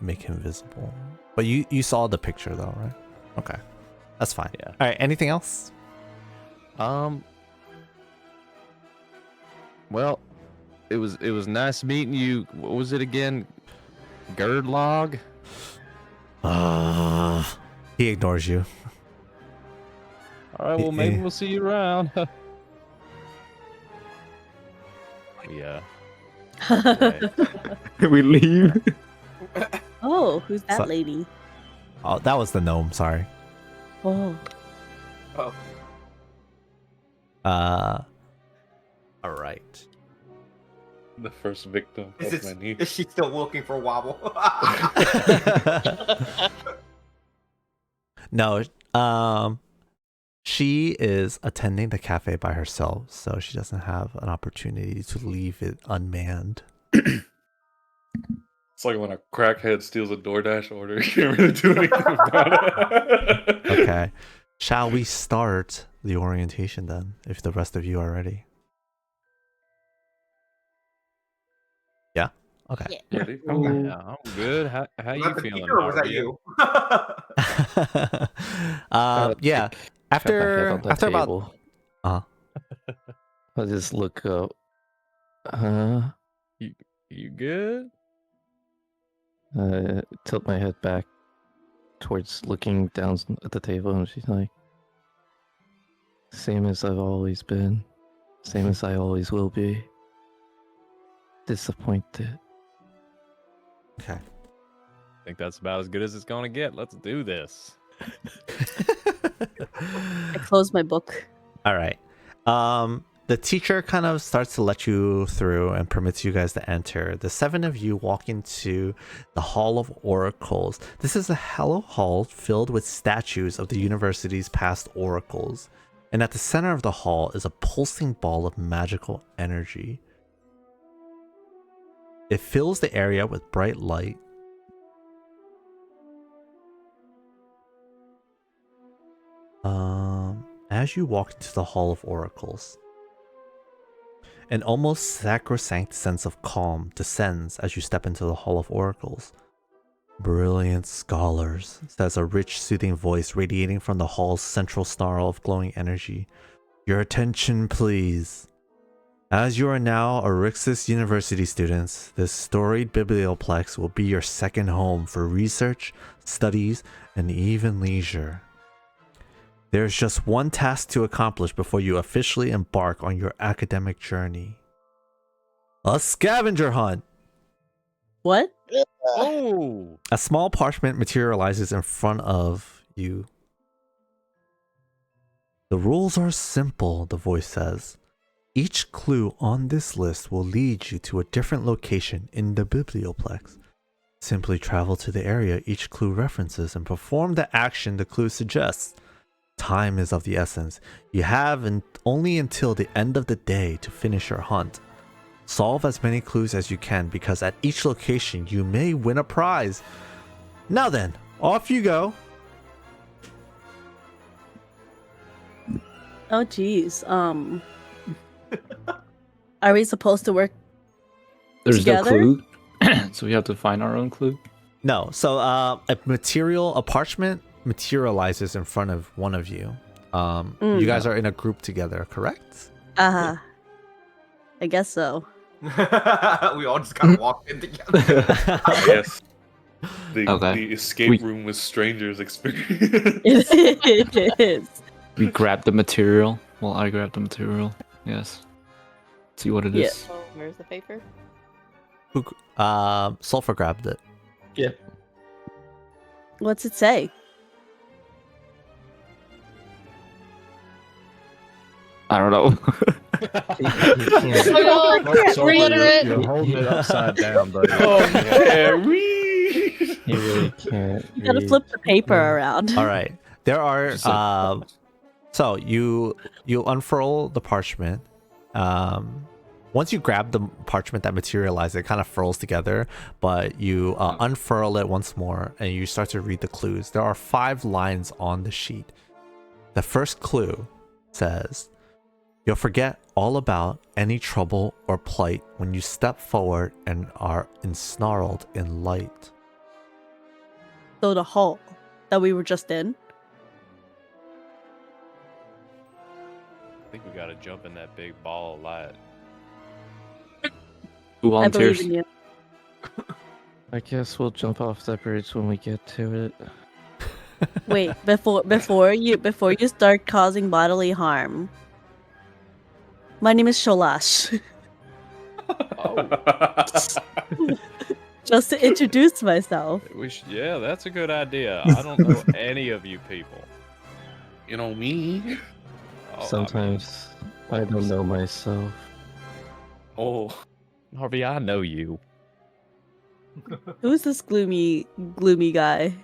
make him visible. But you saw the picture though, right? Okay. That's fine. Yeah. All right, anything else? Well, it was nice meeting you. What was it again? Girdlog? He ignores you. All right, well, maybe Eh. we'll see you around. Yeah. We leave. Oh, who's that So- lady? Oh, that was the gnome, sorry. Oh. Oh. All right. The first victim of my niece. Is she still looking for Wauble? No, she is attending the cafe by herself, so she doesn't have an opportunity to leave it unmanned. It's like when a crackhead steals a DoorDash order. You can't really do anything about it. Okay. Shall we start the orientation then, if the rest of you are ready? Yeah? Okay. Ready? Yeah, I'm good. How you Was that the feeling? teacher or was that Narvia? you? Yeah. Pat my head on the After about table. Uh-huh. I'll just look up. You good? Tilt my head back towards looking down at the table, and she's like, "Same as I've always been, same as I always will be. Disappointed." Okay. I think that's about as good as it's gonna get. Let's do this. I closed my book. All right. The teacher kind of starts to let you through and permits you guys to enter. The 7 of you walk into the Hall of Oracles. This is a hollow hall filled with statues of the university's past oracles. And at the center of the hall is a pulsing ball of magical energy. It fills the area with bright light. As you walk into the Hall of Oracles, an almost sacrosanct sense of calm descends as you step into the Hall of Oracles. Brilliant scholars, says a rich, soothing voice radiating from the hall's central snarl of glowing energy. Your attention, please. As you are now Arixes University students, this storied biblioplex will be your second home for research, studies, and even leisure. There's just one task to accomplish before you officially embark on your academic journey. A scavenger hunt! What? Oh, A small parchment materializes in front of you. The rules are simple, the voice says. Each clue on this list will lead you to a different location in the biblioplex. Simply travel to the area each clue references and perform the action the clue suggests. Time is of the essence. You have only until the end of the day to finish your hunt. Solve as many clues as you can because at each location you may win a prize. Now then, off you go. Oh, geez. Are we supposed to work There's together? no clue, so we have to find our own clue. No, so a parchment materializes in front of one of you. You guys are in a group together, correct? I guess so. We all just kind of walked in together. Yes. The Okay. escape room with strangers experience. It is. We grab the material. Well, I grab the material. Yes. See what it is. Yeah. Oh, where's the paper? Sulphur grabbed it. What's it say? I don't know. You're holding it upside down, buddy. Oh, man. You really can't. You gotta read. flip the paper around. All right. There are Just like- so you unfurl the parchment. Once you grab the parchment that materializes, it kind of furls together, but you unfurl it once more and you start to read the clues. There are 5 lines on the sheet. The first clue says, "You'll forget all about any trouble or plight when you step forward and are ensnarled in light." So the hole that we were just in. I think we gotta jump in that big ball of light. Who I believe volunteers? in you. I guess we'll jump off that bridge when we get to it. Wait, before you start causing bodily harm. My name is Sholussh. Just to introduce myself. Yeah, that's a good idea. I don't know any of you people. You know me? Oh, I mean, Sometimes I don't know myself. Oh. Harvey, I know you. Who's this gloomy guy?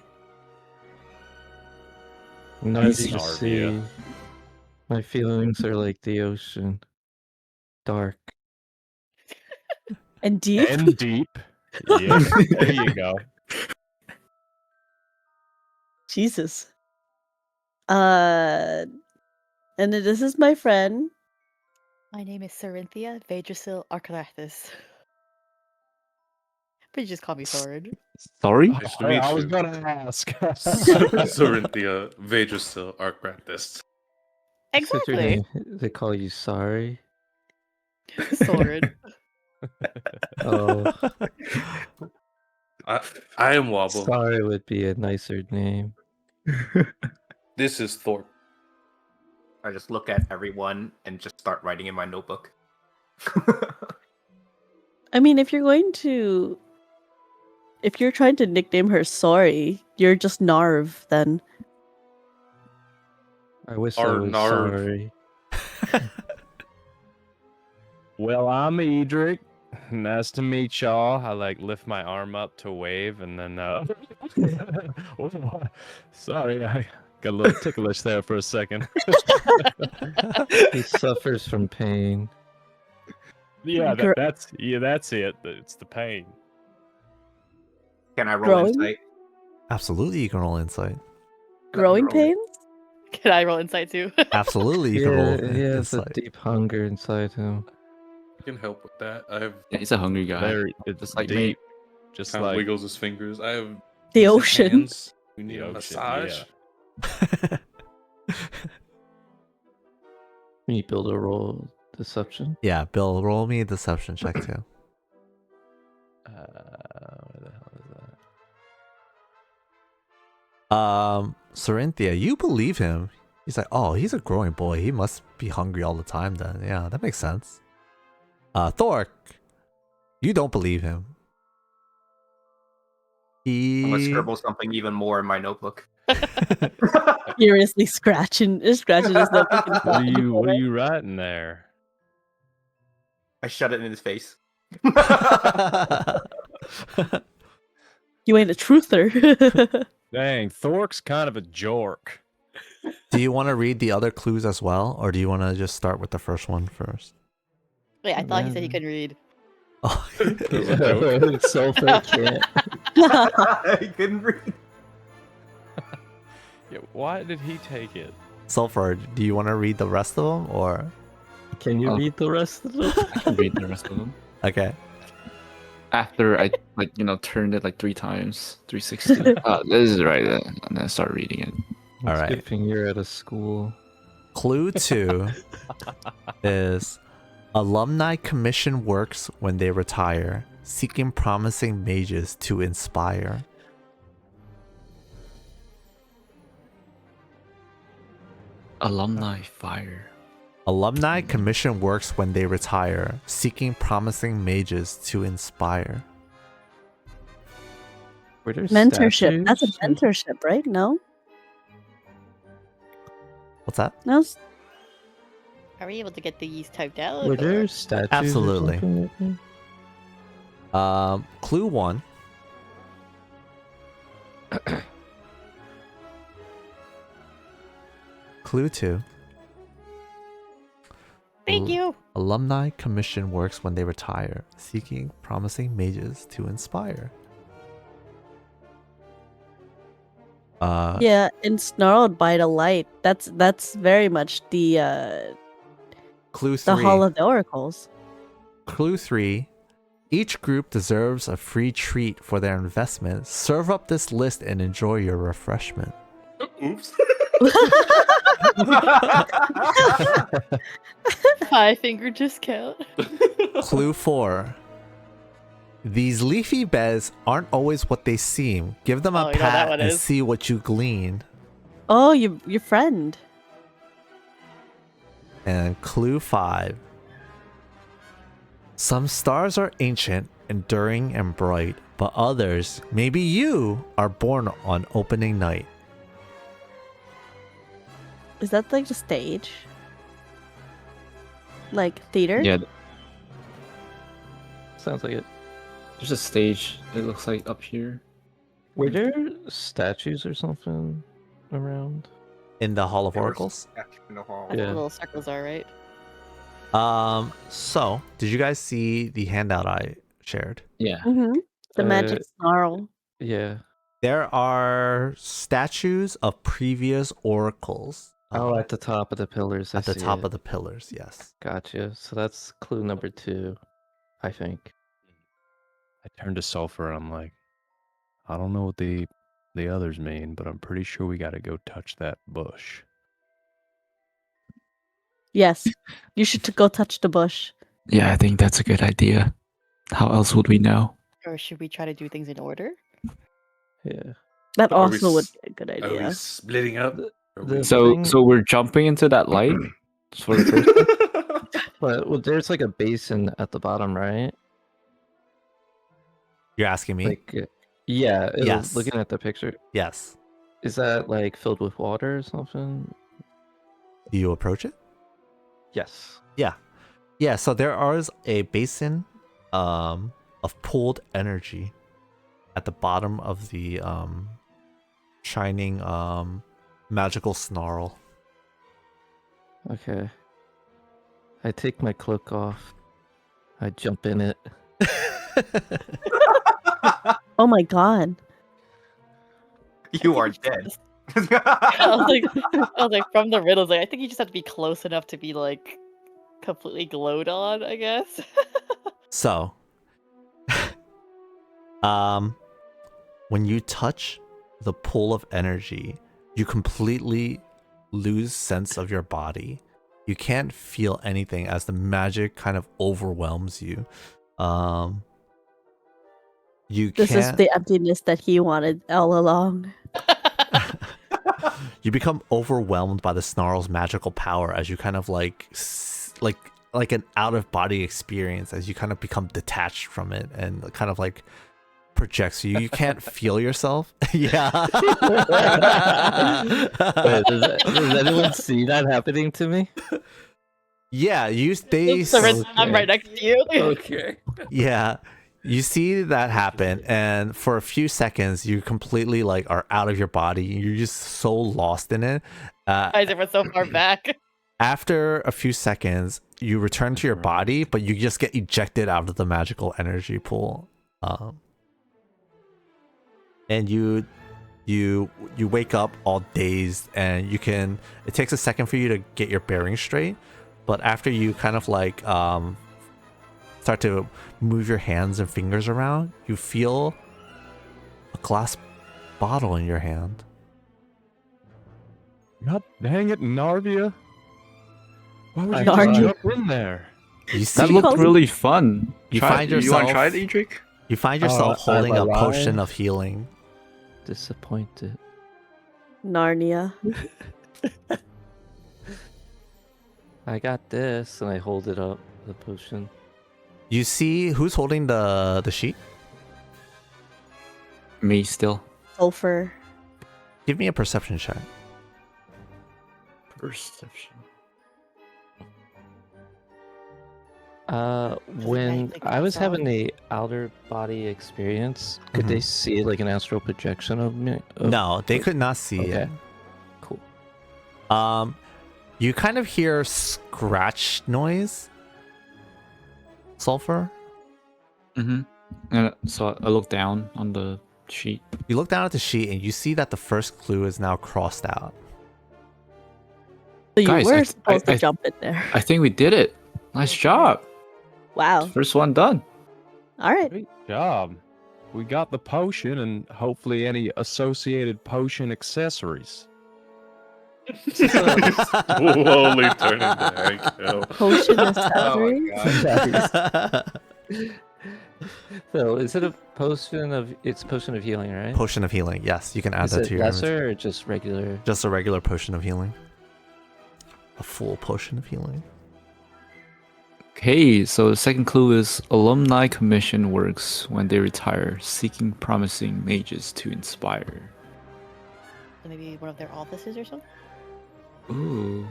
Narvia Narvia. Sea. My feelings are like the ocean. Dark. And deep? And deep. Yeah, there you go. Jesus. And then this is my friend. My name is Sorynthia, Veydrasil, Arkrathis. But you just call me Sword. Sorry? Nice to meet I was you. gonna ask. Sorynthia, Veydrasil, Arkrathis. Except your Exactly. name- They call you sorry. Sword. Oh, I am Wauble. sorry would be a nicer name. This is Thork. I just look at everyone and just start writing in my notebook. I mean, if you're trying to nickname her Sorry, you're just Narv then. I wish I Or was Narv. sorry. Well, I'm Edhrig. Nice to meet y'all. I like lift my arm up to wave and then Sorry, I got a little ticklish there for a second. He suffers from pain. Yeah, Gr- that's it. It's the pain. Can I roll Growing? insight? Absolutely, you can roll insight. Growing Roll. pains? Can I roll insight too? Absolutely, you can roll He has a insight. deep hunger inside him. I can help with that. I have Yeah, he's a hungry guy. very it's Just like deep. me. Just kind of like wiggles his fingers. I have The decent ocean. hands. We need The a ocean, massage. yeah. Can you build a roll deception? Yeah, Bill, roll me a deception check too. where the hell is that? Sorynthia, you believe him. He's like, oh, he's a growing boy. He must be hungry all the time then. Yeah, that makes sense. Thork, you don't believe him. I'm gonna He scribble something even more in my notebook. Furiously scratching his notebook. What are you writing there? I shut it in his face. You ain't a truther. Dang, Thork's kind of a jork. Do you want to read the other clues as well, or do you want to just start with the first one first? Wait, I thought he said he could read. Oh. Sulphur can't. I couldn't read. Yeah, why did he take it? Sulphur, do you want to read the rest of them, or? Can you read the rest of them? I can read the rest of them. Okay. After I turned it like 3 times, 360. This is right. And then I start reading it. All right. Good thing you're at a school. Clue 2 is alumni commission works when they retire, seeking promising mages to inspire. Alumni fire. Alumni commission works when they retire, seeking promising mages to inspire. Were there Mentorship. That's a statues? mentorship, right? No? What's that? No? Are we able to get these typed out? Were or- there statues? or Absolutely. something like that? Clue 1. Clue 2. Thank you. Alumni commission works when they retire, seeking promising mages to inspire. Yeah, ensnarled by the light. That's very much the Clue 3. Hall of the Oracles. Clue 3. Each group deserves a free treat for their investment. Serve up this list and enjoy your refreshment. Oops. 5-finger discount. Clue 4. These leafy beds aren't always what they seem. Give them a Oh, you know that pat one and is. see what you glean. Oh, your friend. And clue 5. Some stars are ancient, enduring, and bright, but others, maybe you, are born on opening night. Is that like the stage? Like theater? Yeah, Sounds like it. there's a stage. It looks like up here. Were there statues or something around? In the Hall of There was Oracles? statue in the hall. That's what Yeah. the little circles are, right? So, did you guys see the handout I shared? Yeah. Mm-hmm. The magic snarl. Yeah. There are statues of previous oracles. Oh, at the top of the pillars. At the top of the pillars, yes. Gotcha. So that's clue number 2, I think. I turned to Sulphur and I'm like, I don't know what the others mean, but I'm pretty sure we got to go touch that bush. Yes. You should go touch the bush. Yeah, I think that's a good idea. How else would we know? Or should we try to do things in order? Yeah. That Are we also would s- be a good Are we idea. splitting up? Are we- So we're jumping into that light for the first. But well, there's like a basin at the bottom, right? You're asking me? Like, yeah. Yes. Looking at the picture, Yes. is that like filled with water or something? Do you approach it? Yes. Yeah, so there is a basin of pooled energy at the bottom of the shining magical snarl. Okay. I take my cloak off. I jump in it. Oh my god. You are dead. I was like, from the riddles, like, I think you just have to be close enough to be like completely glowed on, I guess. So, when you touch the pool of energy, you completely lose sense of your body. You can't feel anything as the magic kind of overwhelms you. This is the emptiness that he wanted all along. You become overwhelmed by the snarl's magical power as you kind of like an out of body experience as you kind of become detached from it and kind of like projects you. You can't feel yourself. Yeah. Wait, does anyone see that happening to me? Yeah, I'm right next to you. Okay. yeah. You see that happen, and for a few seconds, you completely like are out of your body. You're just so lost in it. Guys, it was so far back. After a few seconds, you return to your body, but you just get ejected out of the magical energy pool. And you wake up all dazed, and it takes a second for you to get your bearings straight. But after you kind of like start to move your hands and fingers around, you feel a glass bottle in your hand. God dang it, Narvia. Why would you Narvia. just jump in there? You see, That looked really fun. You Try- find You want to yourself- try it, Edhrig? you find yourself holding I'm a potion alive. of healing. Disappointed. Narnia. I got this, and I hold it up, the potion. You see who's holding the sheet? Me still. Sulphur. Give me a perception check. Perception. think When I was so. having the outer body experience, could they see like an astral projection of me? No, they could not see it. Okay. Cool. You kind of hear scratch noise. Sulphur. Mm-hmm. And so I look down on the sheet. You look down at the sheet and you see that the first clue is now crossed out. So you Guys, were supposed to I- jump in there. I think we did it. Nice job. Wow. First one done. All right. Great job. We got the potion and hopefully any associated potion accessories. Slowly turning the egg. Potion Oh accessory. So is it a potion of? It's potion of healing, right? Potion of healing. Yes, you can add Is that it to your inventory. lesser or just regular? Just a regular potion of healing. A full potion of healing. Okay, so the second clue is alumni commission works when they retire, seeking promising mages to inspire. Maybe one of their offices or something? Ooh.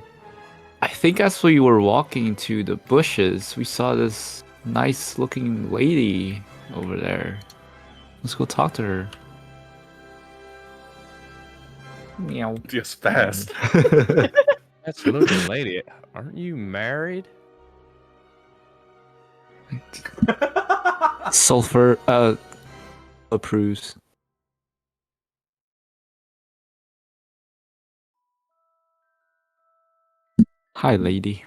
I think as we were walking to the bushes, we saw this nice looking lady over there. Let's go talk to her. Meow. Just fast. That's the looking lady. Aren't you married? Sulphur approves. Hi, lady.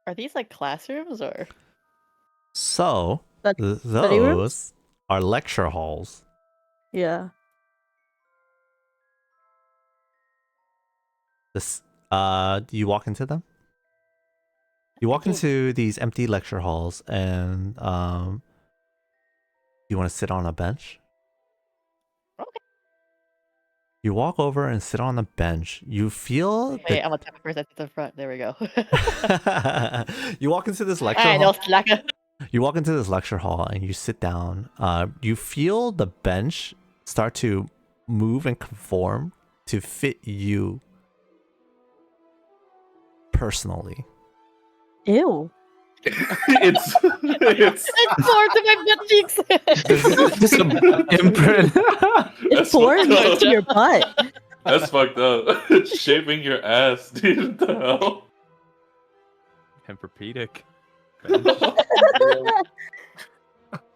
Are these like classrooms or? So, Study rooms? those are lecture halls. Yeah. This, do you walk into them? You walk into these empty lecture halls, and you want to sit on a bench? Okay. You walk over and sit on a bench. You feel Hey, I'm a type of person at the front. There we go. you walk into this lecture I know, hall. slacker. You walk into this lecture hall and you sit down. You feel the bench start to move and conform to fit you personally. Ew. it's It's more to my butt cheeks. Just an imprint. It's That's pouring fucked up. into your butt. That's fucked up. Shaving your ass, dude. What the hell? Tempur-Pedic.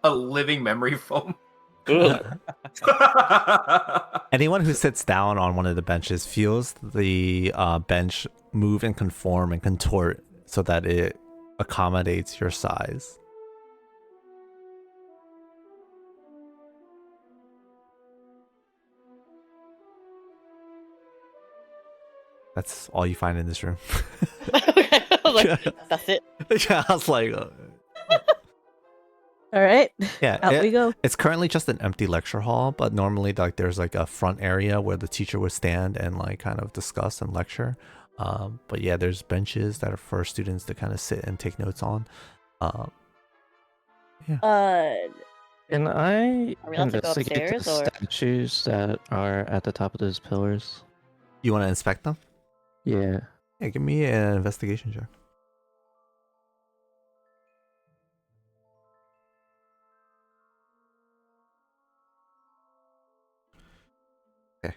A living memory foam. Ugh. Anyone who sits down on one of the benches feels the bench move and conform and contort so that it accommodates your size. That's all you find in this room. Okay, I was like, that's it. Yeah, I was like, All right. yeah. Out we go. It's currently just an empty lecture hall, but normally like there's like a front area where the teacher would stand and like kind of discuss and lecture. But yeah, there's benches that are for students to kind of sit and take notes on. Can I Are we allowed to go investigate the upstairs, or- statues that are at the top of those pillars? You want to inspect them? Yeah. Yeah, give me an investigation check. Okay.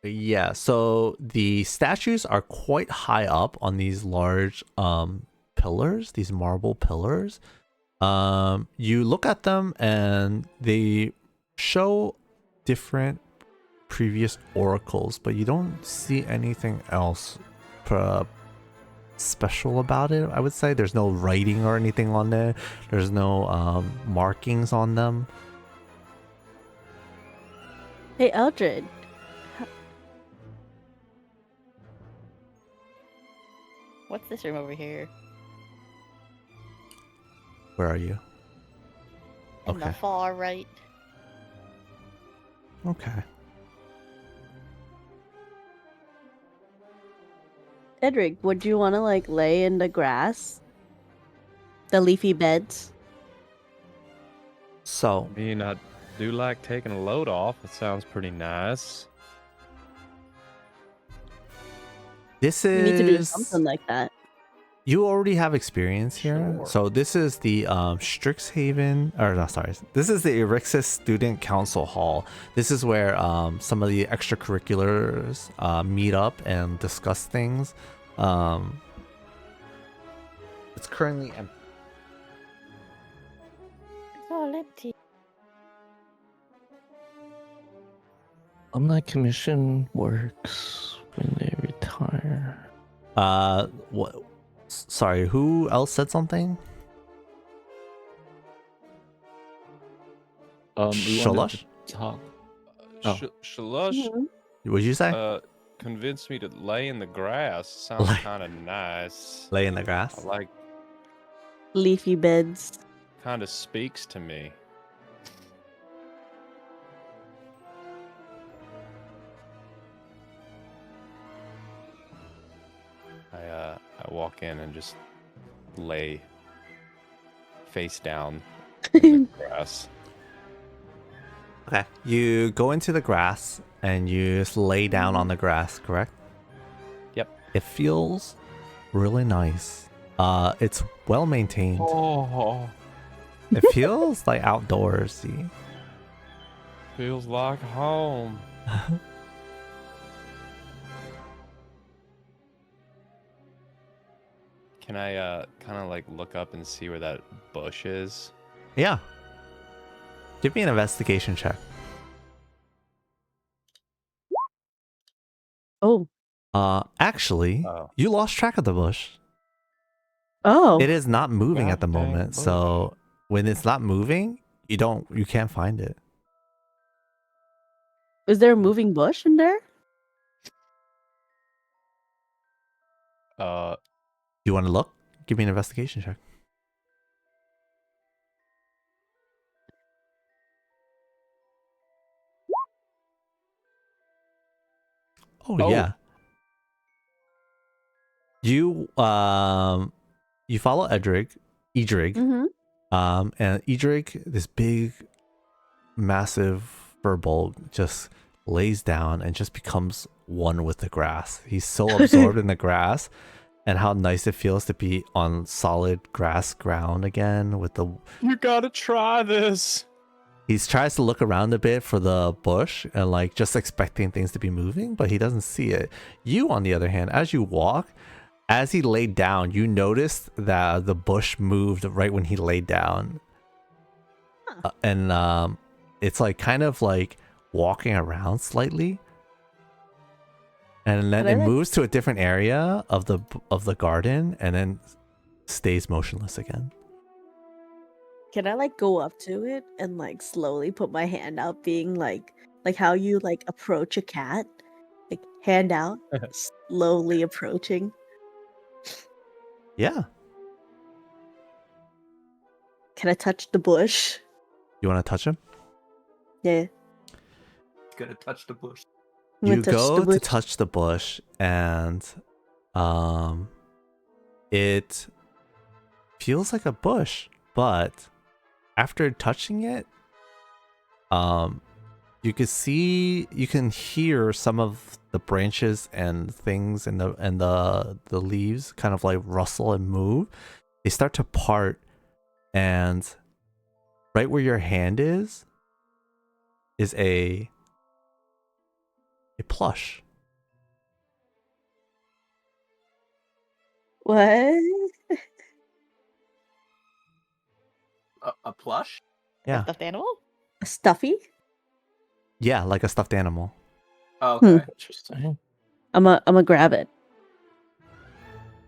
Yeah, so the statues are quite high up on these large pillars, these marble pillars. You look at them and they show different previous oracles, but you don't see anything else special about it. I would say there's no writing or anything on there. There's no markings on them. Hey, Eldred. What's this room over here? Where are you? In the Okay. far right. Okay. Edhrig, would you want to like lay in the grass? The leafy beds? So I mean, I do like taking a load off. It sounds pretty nice. this You need to do is something like that. you already have experience here. Sure. So this is the Strixhaven, or no, sorry. This is the Arixes Student Council Hall. This is where some of the extracurriculars meet up and discuss things. It's currently empty. It's all empty. Alumni commission works when they retire. What? Sorry, who else said something? We wanted Sholussh? to talk. Oh. Sholussh What'd you say? convinced me to lay in the grass. Sounds Lay- kind of nice. Lay in the grass. I like, Leafy beds. kind of speaks to me. I walk in and just lay face down in the grass. Okay. You go into the grass and you just lay down on the grass, correct? Yep. It feels really nice. It's well maintained. Oh, It feels like outdoorsy. feels like home. Can I kind of like look up and see where that bush is? Yeah. Give me an investigation check. Oh. Actually, Oh. you lost track of the bush. Oh. It is not moving at the God dang moment. bush. So when it's not moving, you can't find it. Is there a moving bush in there? You want to look? Give me an investigation check. Oh, yeah. You follow Edhrig, Mm-hmm. and Edhrig, this big, massive furball, just lays down and just becomes one with the grass. He's so absorbed in the grass, and how nice it feels to be on solid grass ground again. With the You gotta try this. he tries to look around a bit for the bush and like just expecting things to be moving, but he doesn't see it. You, on the other hand, as you walk. As he laid down, you noticed that the bush moved right when he laid down. Huh. And it's like kind of like walking around slightly. And then Can I, it like- moves to a different area of the garden and then stays motionless again. Can I like go up to it and like slowly put my hand out, being like how you like approach a cat? Like hand out, slowly approaching. Yeah. Can I touch the bush? You want to touch him? Yeah. Gonna touch the bush. I'm gonna You touch go the to bush. touch the bush and it feels like a bush, but after touching it, you can hear some of the branches and things and the leaves kind of like rustle and move. They start to part, and right where your hand is a plush. What? A plush? Yeah. A stuffed animal? A stuffy? Yeah, like a stuffed animal. Oh, okay. Interesting. I'm grab it.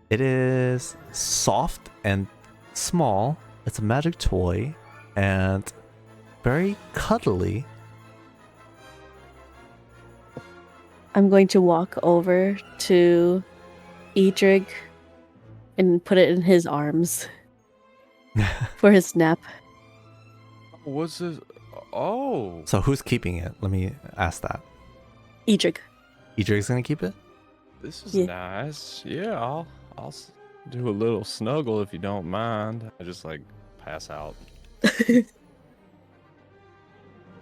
It is soft and small. It's a magic toy and very cuddly. I'm going to walk over to Edhrig and put it in his arms for his nap. What's this? Oh. So who's keeping it? Let me ask that. Edhrig. Edrig's gonna keep it? This is Yeah. nice. Yeah, I'll do a little snuggle if you don't mind. I just like pass out.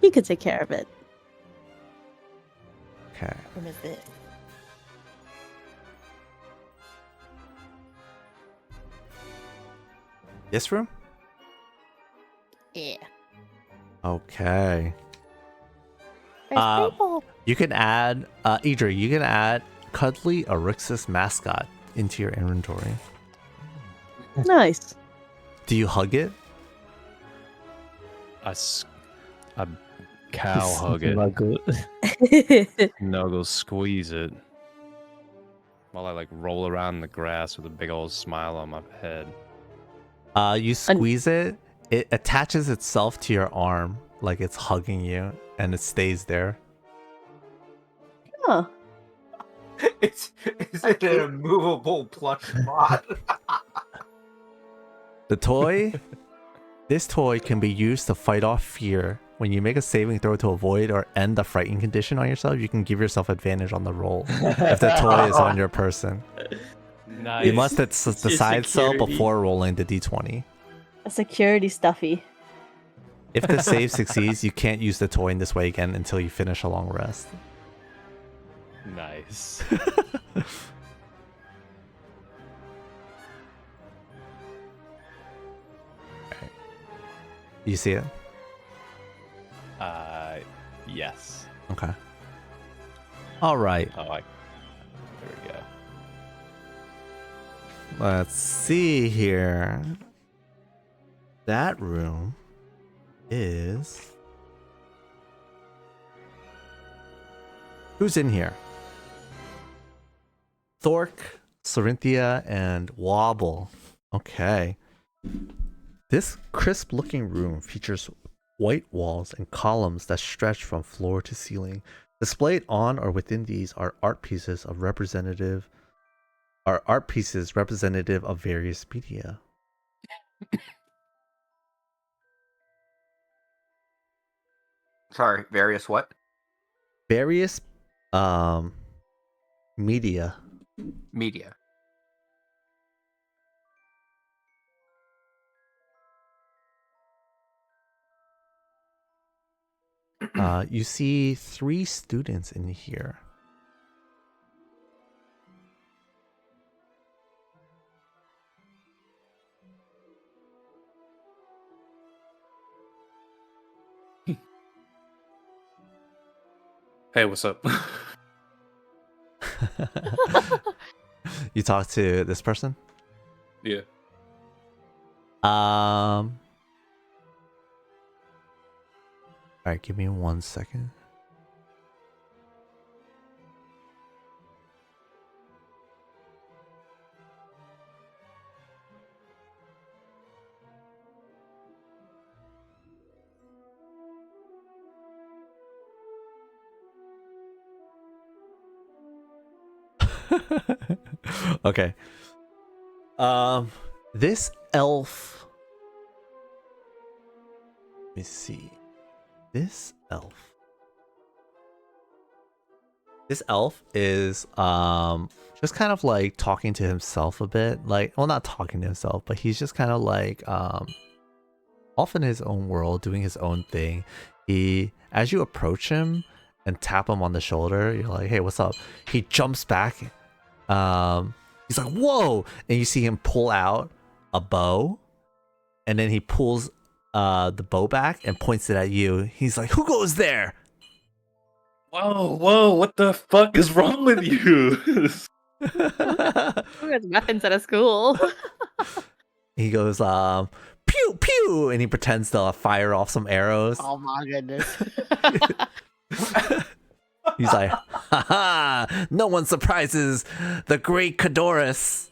He could take care of it. Okay. Room is this? This room? Yeah. Okay. There's people. You can add Edrig, you can add cuddly Arixes mascot into your inventory. Nice. Do you hug it? I cow hug it, Snuggle. snuggle squeeze it, while I like roll around in the grass with a big old smile on my head. You squeeze it, it attaches itself to your arm like it's hugging you, and it stays there. Oh, Is it an immovable plush mod? The toy, this toy can be used to fight off fear. When you make a saving throw to avoid or end the frightened condition on yourself, you can give yourself advantage on the roll if the toy is on your person. Nice. You must decide so security. before rolling the d20. a security stuffy. If the save succeeds, you can't use the toy in this way again until you finish a long rest. Nice. You see it? Yes. Okay. All right. Oh, there we go. Let's see here. That room is... Who's in here? Thork, Sorynthia, and Wauble. Okay. This crisp looking room features white walls and columns that stretch from floor to ceiling. Displayed on or within these are art pieces representative of various media. Sorry, various what? Various media. Media. You see 3 students in here. Hey, what's up? You talk to this person? Yeah. All right, give me 1 second. Okay. This elf. Let me see. This elf This elf is just kind of like talking to himself a bit. Like, well, not talking to himself, but he's just kind of like off in his own world, doing his own thing. As you approach him and tap him on the shoulder, you're like, "Hey, what's up?" He jumps back. He's like, "Whoa!" And you see him pull out a bow, and then he pulls the bow back and points it at you. He's like, "Who goes there?" Whoa, what the fuck is wrong with you? Who has weapons at a school? He goes, pew pew, and he pretends to fire off some arrows. Oh my goodness. He's like, "Ha, no one surprises the great Cadorus.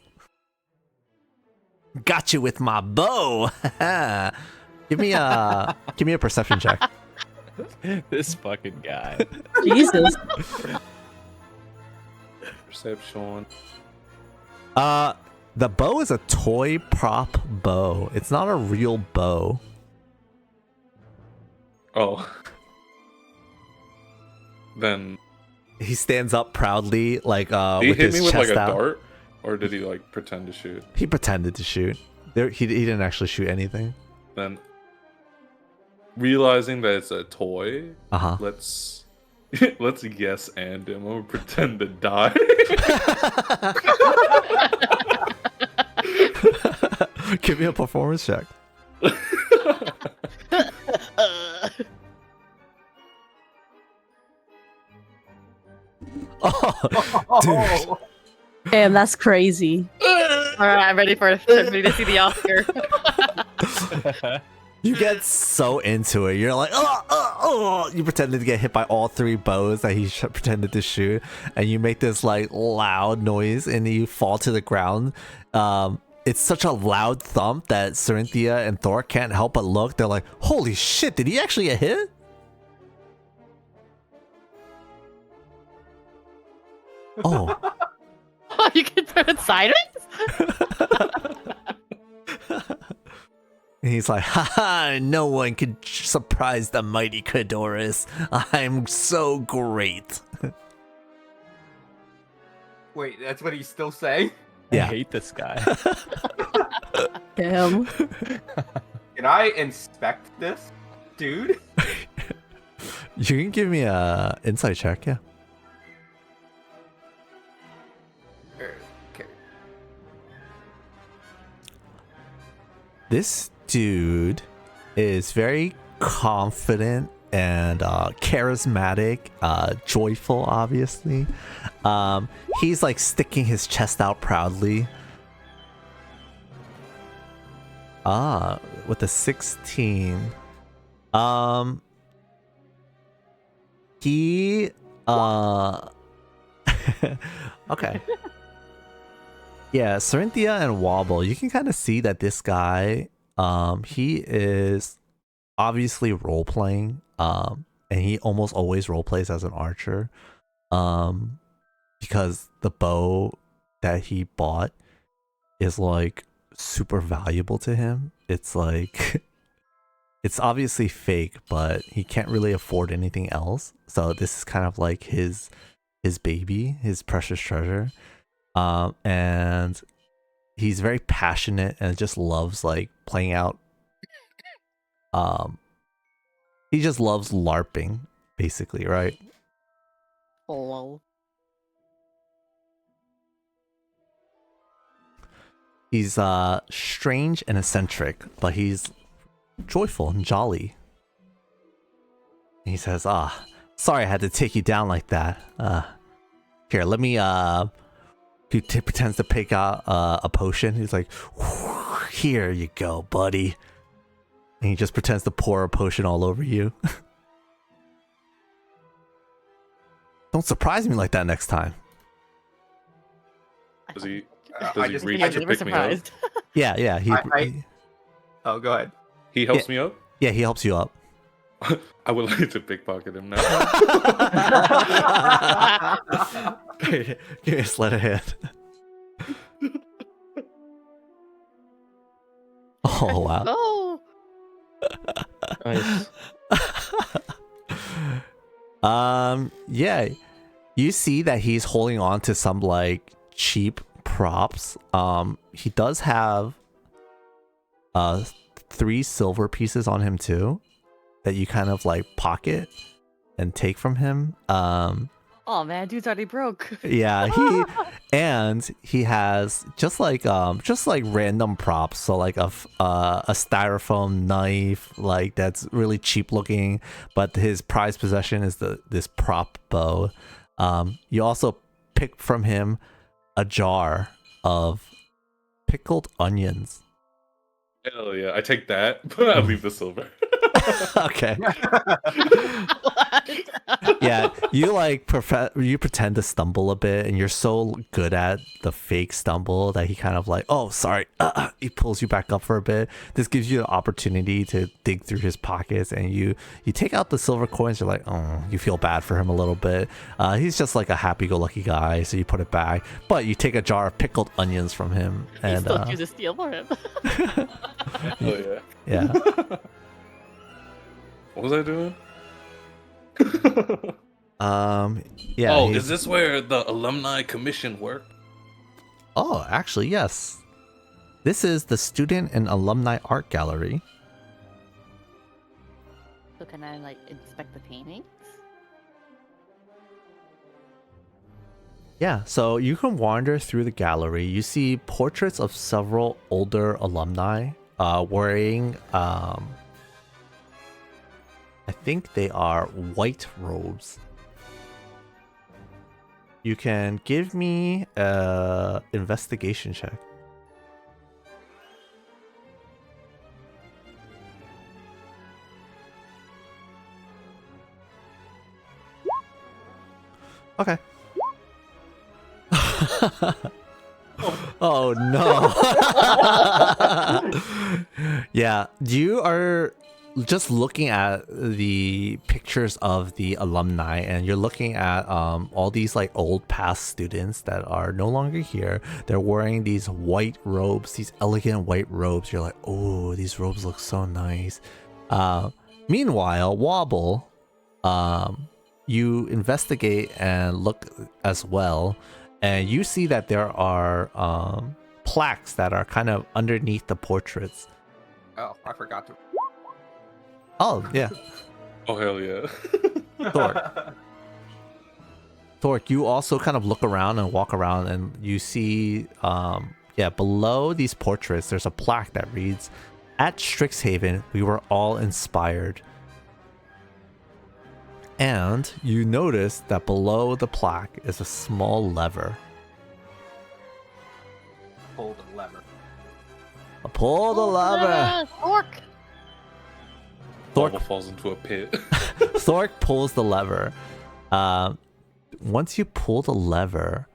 Got you with my bow." Give me a perception check. This fucking guy. Jesus. Perception. The bow is a toy prop bow. It's not a real bow. Oh. Then He stands up proudly, like did he with hit his me with chest like a out. dart, or did he like pretend to shoot? He pretended to shoot. He didn't actually shoot anything. Then realizing that it's a toy, Uh-huh. let's yes and him. I'm gonna pretend to die. Give me a performance check. Oh, dude. Damn, that's crazy. All right, I'm ready to see the Oscar. You get so into it. You're like, oh. You pretended to get hit by all three bows that he pretended to shoot, and you make this like loud noise, and you fall to the ground. It's such a loud thump that Sorynthia and Thork can't help but look. They're like, holy shit, did he actually get hit? Oh. You can throw it sideways? And he's like, haha, no one could surprise the mighty Cadorus. I'm so great. Wait, that's what he's still saying? Yeah. I hate this guy. Damn. Can I inspect this, dude? You can give me a insight check, yeah. Okay. This dude is very confident and charismatic, joyful, obviously. He's like sticking his chest out proudly. With a 16. He okay. Yeah, Sorynthia and Wauble, you can kind of see that this guy, he is obviously role playing, and he almost always role plays as an archer, because the bow that he bought is like super valuable to him. It's like it's obviously fake, but he can't really afford anything else. So this is kind of like his baby, his precious treasure. And he's very passionate and just loves like playing out. He just loves LARPing, basically, right? Oh. He's strange and eccentric, but he's joyful and jolly. And he says, sorry I had to take you down like that. Here, let me he pretends to pick out a potion. He's like, here you go, buddy. And he just pretends to pour a potion all over you. Don't surprise me like that next time. Does he I reach I to just- pick me up? Yeah. Oh, go ahead. He helps me up? Yeah, he helps you up. I would like to pickpocket him now. Give me a sleight of hand. Oh wow. Oh. Nice. Yeah. You see that he's holding on to some like cheap props. He does have 3 silver pieces on him too that you kind of like pocket and take from him. Oh man, dude's already broke. Yeah, he has just like random props. So like a styrofoam knife, like that's really cheap looking, but his prized possession is this prop bow. You also pick from him a jar of pickled onions. Hell yeah, I take that, but I leave the silver. Okay. Yeah, you pretend to stumble a bit, and you're so good at the fake stumble that he kind of like, oh, sorry. He pulls you back up for a bit. This gives you the opportunity to dig through his pockets, and you take out the silver coins. You're like, oh, you feel bad for him a little bit. He's just like a happy-go-lucky guy, so you put it back. But you take a jar of pickled onions from him, and He still chooses steal for him. Oh yeah. yeah. What was I doing? Yeah. Oh, is this where the alumni commission work? Oh, actually, yes. This is the Student and Alumni Art Gallery. So can I like inspect the paintings? Yeah, so you can wander through the gallery. You see portraits of several older alumni wearing, I think they are white robes. You can give me a investigation check. Okay. Oh no. Yeah, you are just looking at the pictures of the alumni, and you're looking at all these like old past students that are no longer here. They're wearing these white robes, these elegant white robes. You're like, oh, these robes look so nice. Meanwhile, Wauble, you investigate and look as well, and you see that there are plaques that are kind of underneath the portraits. Oh, I forgot to. Oh, yeah. Oh hell yeah. Thork. Thork, you also kind of look around and walk around, and you see, below these portraits, there's a plaque that reads, "At Strixhaven, we were all inspired." And you notice that below the plaque is a small lever. Pull the lever. Pull the lever! Thork! Thork Wauble falls into a pit. Thork pulls the lever. Once you pull the lever,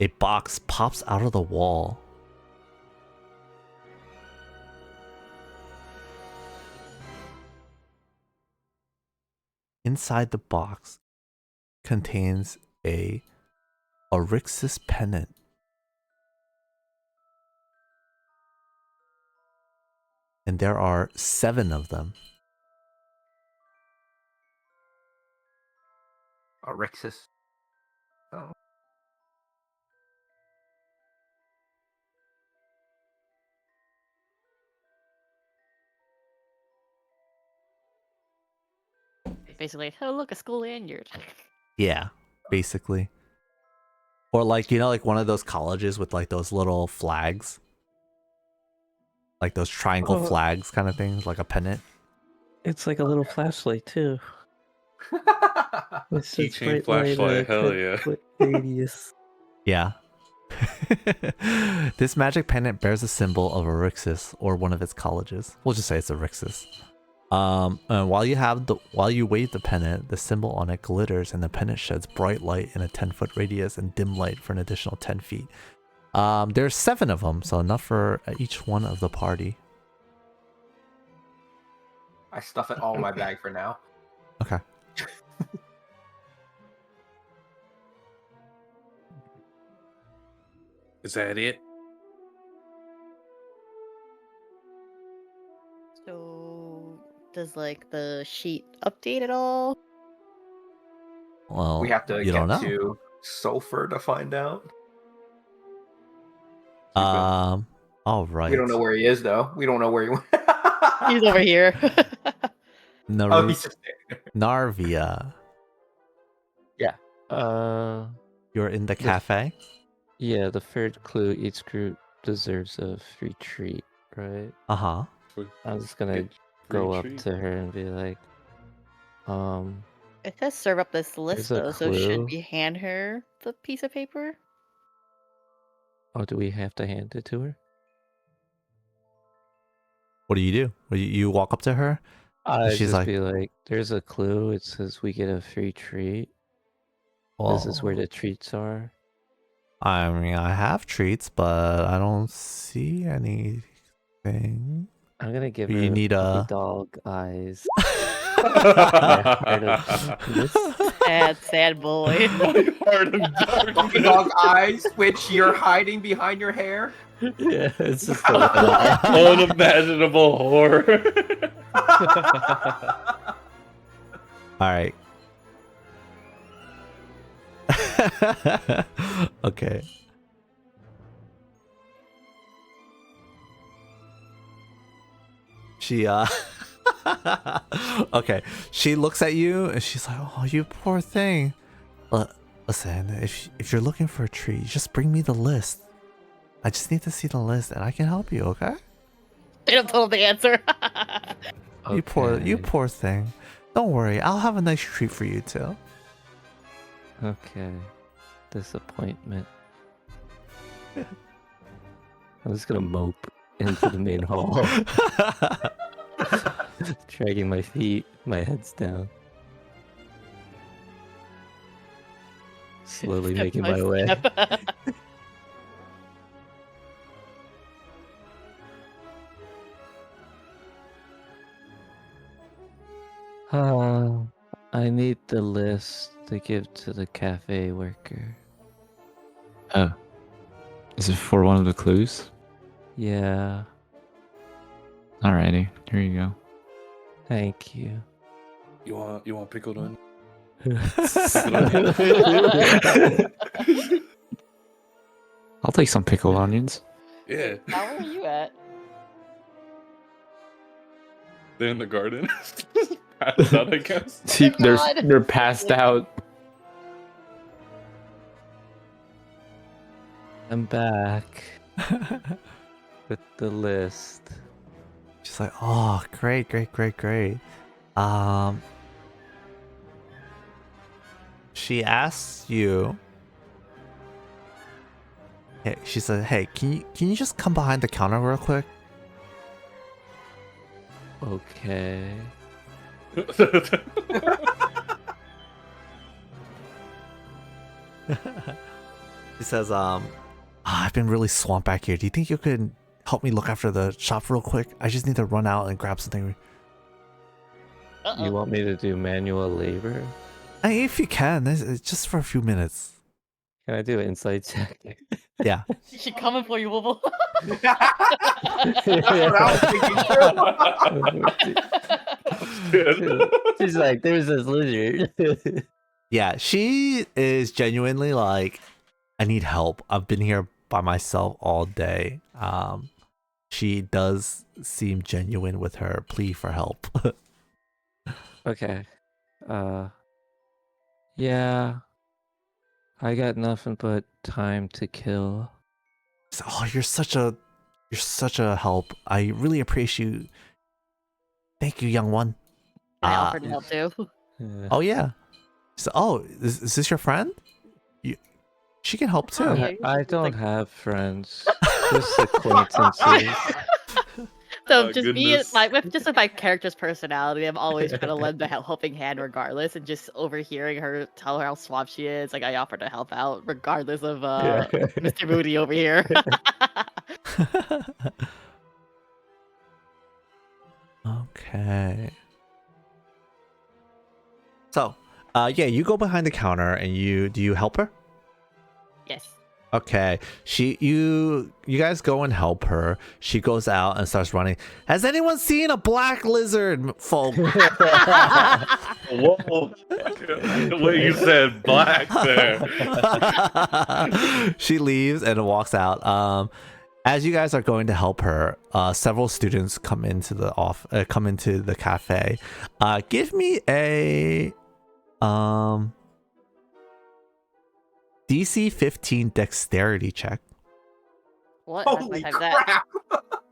a box pops out of the wall. Inside the box contains a Arixes pennant. And there are 7 of them. Arixes. Oh. Basically, oh look, a school lanyard. Yeah, basically. Or like, you know, like one of those colleges with like those little flags. Like those triangle flags kind of things, like a pennant. It's like a little flashlight too. It's just Keychain bright light, flashlight, hell yeah. Radius. Yeah. This magic pennant bears a symbol of Arixes, or one of its colleges. We'll just say it's Arixes. And while you wave the pennant, the symbol on it glitters, and the pennant sheds bright light in a 10-foot radius and dim light for an additional 10 feet. There's 7 of them, so enough for each one of the party. I stuff it all in my bag for now. Okay. Is that it? So, does like the sheet update at all? Well, We have to you don't get know. to Sulphar to find out. All right. We don't know where he is, though. We don't know where he went. He's over here. Oh, he's just there. Narvia, you're in the cafe. Yeah, the third clue, each group deserves a free treat, right? Uh-huh. I'm just gonna Get go free up treat. to her and be like, It says serve up this list, There's a though, so should clue. we hand her the piece of paper? oh, do we have to hand it to her? What do? You walk up to her? I she's just like- be like, there's a clue. It says we get a free treat. This is where Well, the treats are. I mean, I have treats, but I don't see anything. I'm gonna give You her need puppy a- dog eyes. Sad boy. My heart of dark. Puppy dog eyes, which you're hiding behind your hair. Yeah, it's just Unimaginable horror. All right. Okay. She okay. She looks at you and she's like, "Oh, you poor thing. Listen, if you're looking for a treat, just bring me the list. I just need to see the list and I can help you, okay? They don't tell him the answer. You Okay. poor thing. Don't worry, I'll have a nice treat for you too." Okay. Disappointment. I'm just gonna mope into the main hall, dragging my feet, my head's down. Slowly Step making by my way. step. I need the list to give to the cafe worker. Oh. Is it for one of the clues? Yeah, Alrighty, here you go. thank you. You want pickled onion? I'll take some pickled onions. Yeah. How are you at? They're in the garden. Passed out, I guess. See, God. they're passed out. I'm back with the list. She's like, "Oh, great. She asks you. Hey, she said, "Hey, can you just come behind the counter real quick?" Okay. She says, I've been really swamped back here. Do you think you could help me look after the shop real quick? I just need to run out and grab something." You want me to do manual labor? I mean, if you can, it's just for a few minutes. Can I do an insight check? Yeah. She coming for you, Wauble. That's what I was thinking too. She's like, there's this lizard. Yeah, she is genuinely like, "I need help. I've been here by myself all day." She does seem genuine with her plea for help. Okay. Yeah. I got nothing but time to kill. So, "Oh, you're such a help. I really appreciate you. Thank you, young one." I offered to help too. Oh yeah. So, "Oh, is this your friend? She can help too." Oh, yeah. I don't like- have friends. Just acquaintances. So Oh, just goodness. with my character's personality, I'm always trying to lend the helping hand regardless, and just overhearing her tell her how swamped she is, like I offer to help out regardless of Mr. Moody over here. Okay. So, yeah, you go behind the counter and do you help her? Yes. Okay. You guys go and help her. She goes out and starts running. Has anyone seen a black lizard, folk? Whoa. What you said, black there. She leaves and walks out. As you guys are going to help her, several students come into the cafe. Give me a DC 15 dexterity check. What? How do I have that?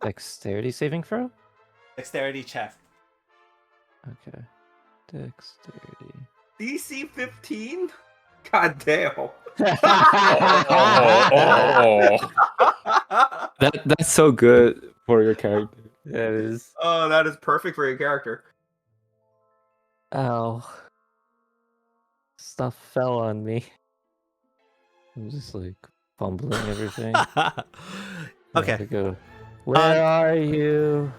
Dexterity saving throw? Dexterity check. Okay. Dexterity. DC 15? God damn. That's so good for your character. That is. Oh, that is perfect for your character. Ow. Stuff fell on me. I'm just like fumbling everything. Okay. To go. Where are you?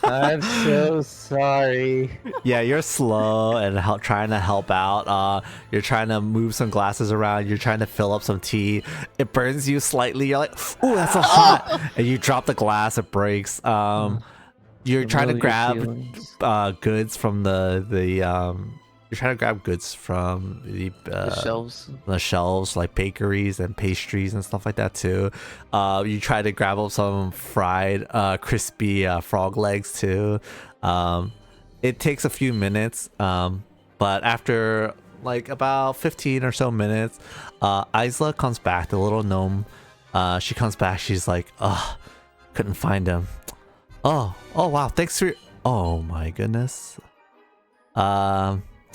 I'm so sorry. Yeah, you're slow and trying to help out. You're trying to move some glasses around. You're trying to fill up some tea. It burns you slightly. You're like, "Ooh, that's so hot!" And you drop the glass. It breaks. You're trying to grab goods from You're trying to grab goods from the shelves. The shelves, like bakeries and pastries and stuff like that too. You try to grab up some fried, crispy frog legs too. It takes a few minutes, but after like about 15 or so minutes, Isla comes back, the little gnome. She comes back. She's like, couldn't find him. Oh wow, thanks for. Oh my goodness.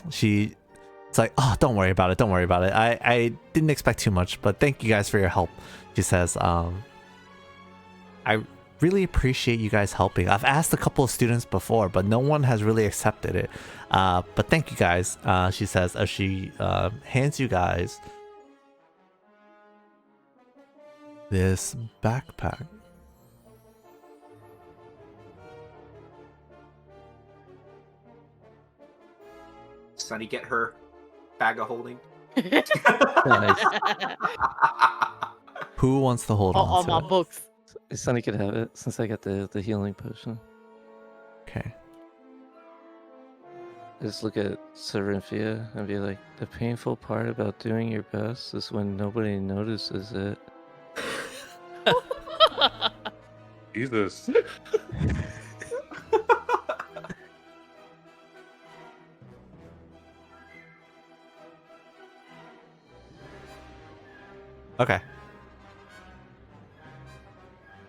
It's like, don't worry about it. I didn't expect too much, but thank you guys for your help. She says, I really appreciate you guys helping. I've asked a couple of students before, but no one has really accepted it. But thank you guys, she says, as she hands you guys this backpack. Sunny, get her bag of holding. Nice. Who wants to hold All on to my it? books. Sunny could have it since I got the healing potion. Okay. Just look at Sorynthia and be like, the painful part about doing your best is when nobody notices it. Jesus. Okay.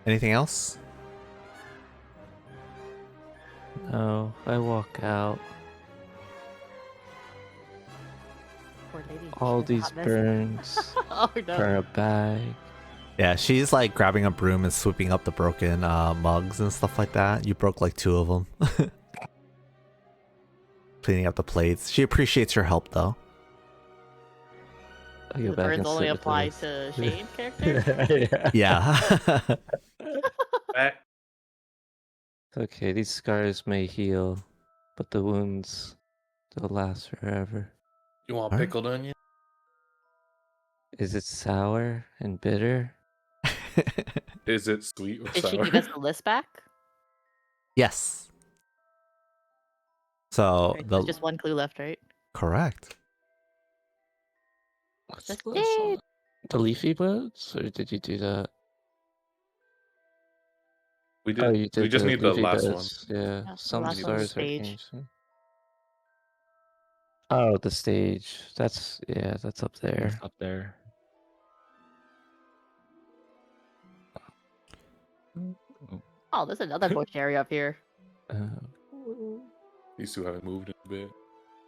Anything else? No, I walk out. Poor lady. All She's a these hot mess. burns. Oh no. Burn a bag. Yeah, she's like grabbing a broom and sweeping up the broken mugs and stuff like that. You broke like 2 of them. Cleaning up the plates. She appreciates your help though. I go The back burns and only sit with apply those. to Shane's character? Yeah. Yeah. Back. Okay, these scars may heal, but the wounds, they'll last forever. You want Alright. pickled onion? Is it sour and bitter? Is it sweet or Did she sour? give us the list back? Yes. So Right, the there's just one clue left, right? correct. What's That's the last it. one? The leafy buds? Or did you do that? We did. Oh, you did We just need the leafy last one. buds. Yeah, Yeah, the some last one stars was are stage. ancient. Oh, the stage. That's up there. Up there. Oh, there's another bush area up here. These two haven't moved in a bit.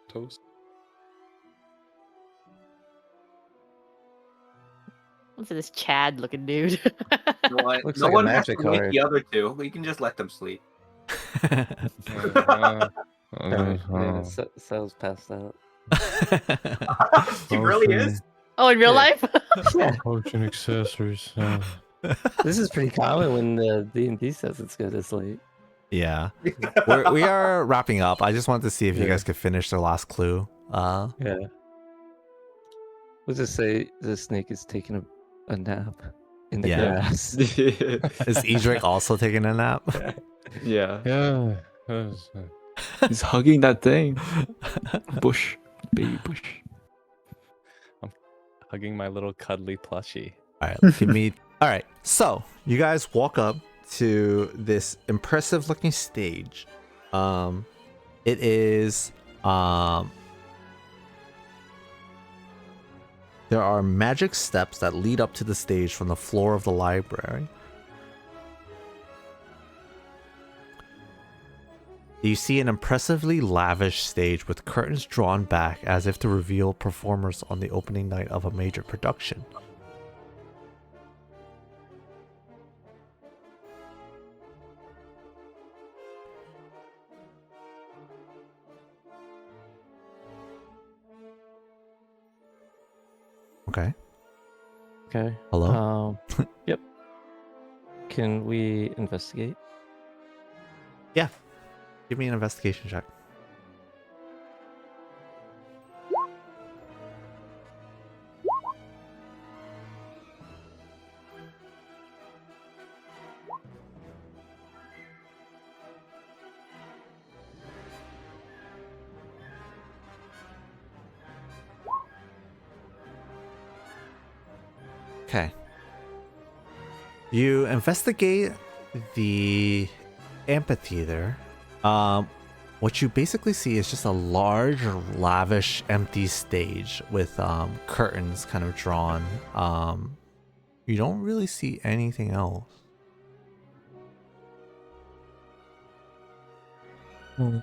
Toast. What's this Chad looking dude? You know what? Looks No like a one has to magic wake card. the other two. We can just let them sleep. Sal's passed out. He really is. Oh, in real life? Potion accessories. This is pretty common when the D&D says it's good to sleep. Yeah. We are wrapping up. I just wanted to see if you Yeah. guys could finish the last clue. Yeah. We'll just say the snake is taking a a nap in the Yeah. grass. Is Edhrig also taking a nap? Yeah. Yeah. He's hugging that thing. Bush. Baby bush. Hugging my little cuddly plushie. All right, give me. All right, so you guys walk up to this impressive-looking stage. It is there are magic steps that lead up to the stage from the floor of the library. You see an impressively lavish stage with curtains drawn back as if to reveal performers on the opening night of a major production. Okay. Okay. Hello? Yep. Can we investigate? Yeah. Give me an investigation check. Okay. You investigate the amphitheater. What you basically see is just a large, lavish, empty stage with curtains kind of drawn. You don't really see anything else. An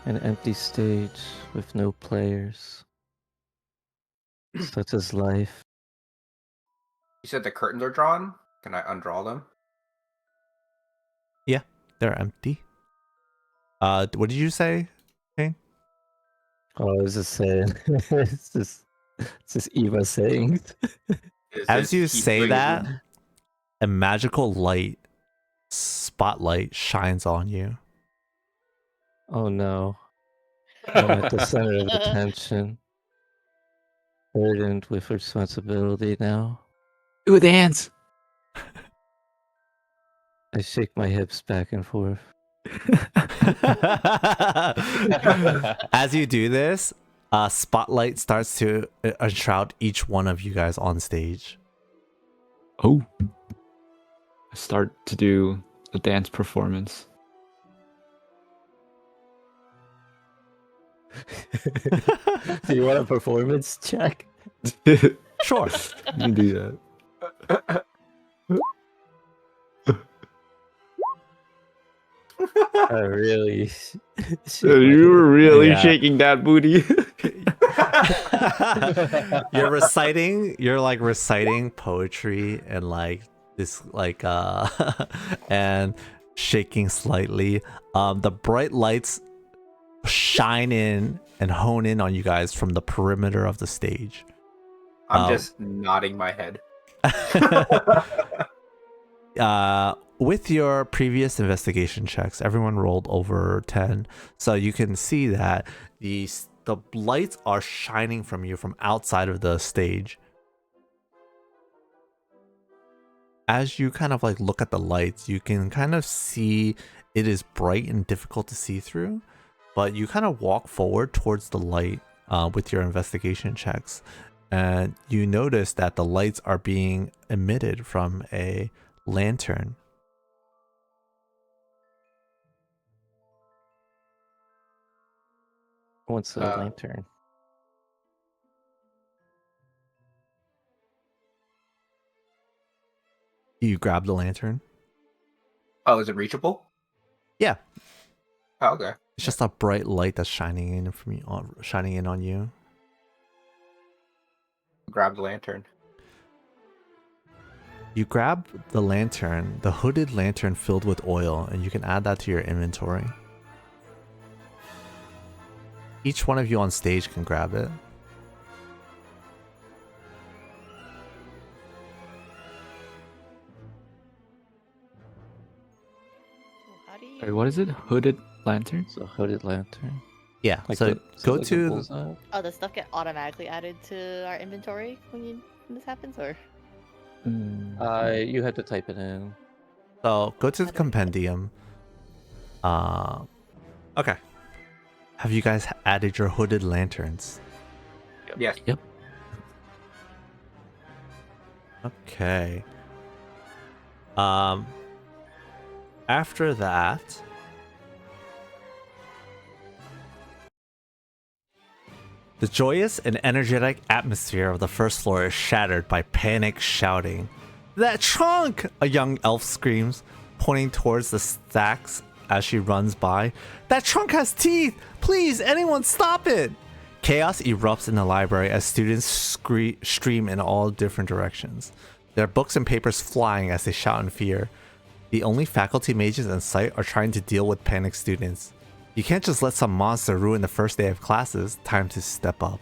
empty stage with no players. Such as life. You said the curtains are drawn? Can I undraw them? Yeah, they're empty. What did you say, Kane? Oh, I was just saying. it's just Eva saying. As you say that, a magical light, spotlight shines on you. Oh no. I'm at the center of attention. Burdened with responsibility now. Ooh, dance. I shake my hips back and forth. As you do this, a spotlight starts to enshroud each one of you guys on stage. Oh. I start to do a dance performance. Do you want a performance check? Sure. You can do that. I really. You were really Yeah. shaking that booty. You're like reciting poetry and like this and shaking slightly. The bright lights shine in and hone in on you guys from the perimeter of the stage. I'm just nodding my head. With your previous investigation checks, everyone rolled over 10, so you can see that the lights are shining from you from outside of the stage. As you kind of like look at the lights, you can kind of see it is bright and difficult to see through, but you kind of walk forward towards the light with your investigation checks, and you notice that the lights are being emitted from a lantern. What's the lantern? You grab the lantern. Oh, is it reachable? Yeah. Oh, okay. It's just a bright light that's shining in from you, shining in on you. Grab the lantern. You grab the lantern, the hooded lantern filled with oil, and you can add that to your inventory. Each one of you on stage can grab it. How do you... Sorry, what is it? Hooded lantern? It's a hooded lantern. Yeah, Like so the- go like the to... bullseye? Oh, does stuff get automatically added to our inventory when this happens, or? You had to type it in. So go to the compendium. Okay. Have you guys added your hooded lanterns? Yes. Yep. Okay. After that, the joyous and energetic atmosphere of the first floor is shattered by panic shouting. That trunk! A young elf screams, pointing towards the stacks as she runs by. That trunk has teeth! Please, anyone stop it! Chaos erupts in the library as students stream in all different directions. Their books and papers flying as they shout in fear. The only faculty mages in sight are trying to deal with panicked students. You can't just let some monster ruin the first day of classes. Time to step up.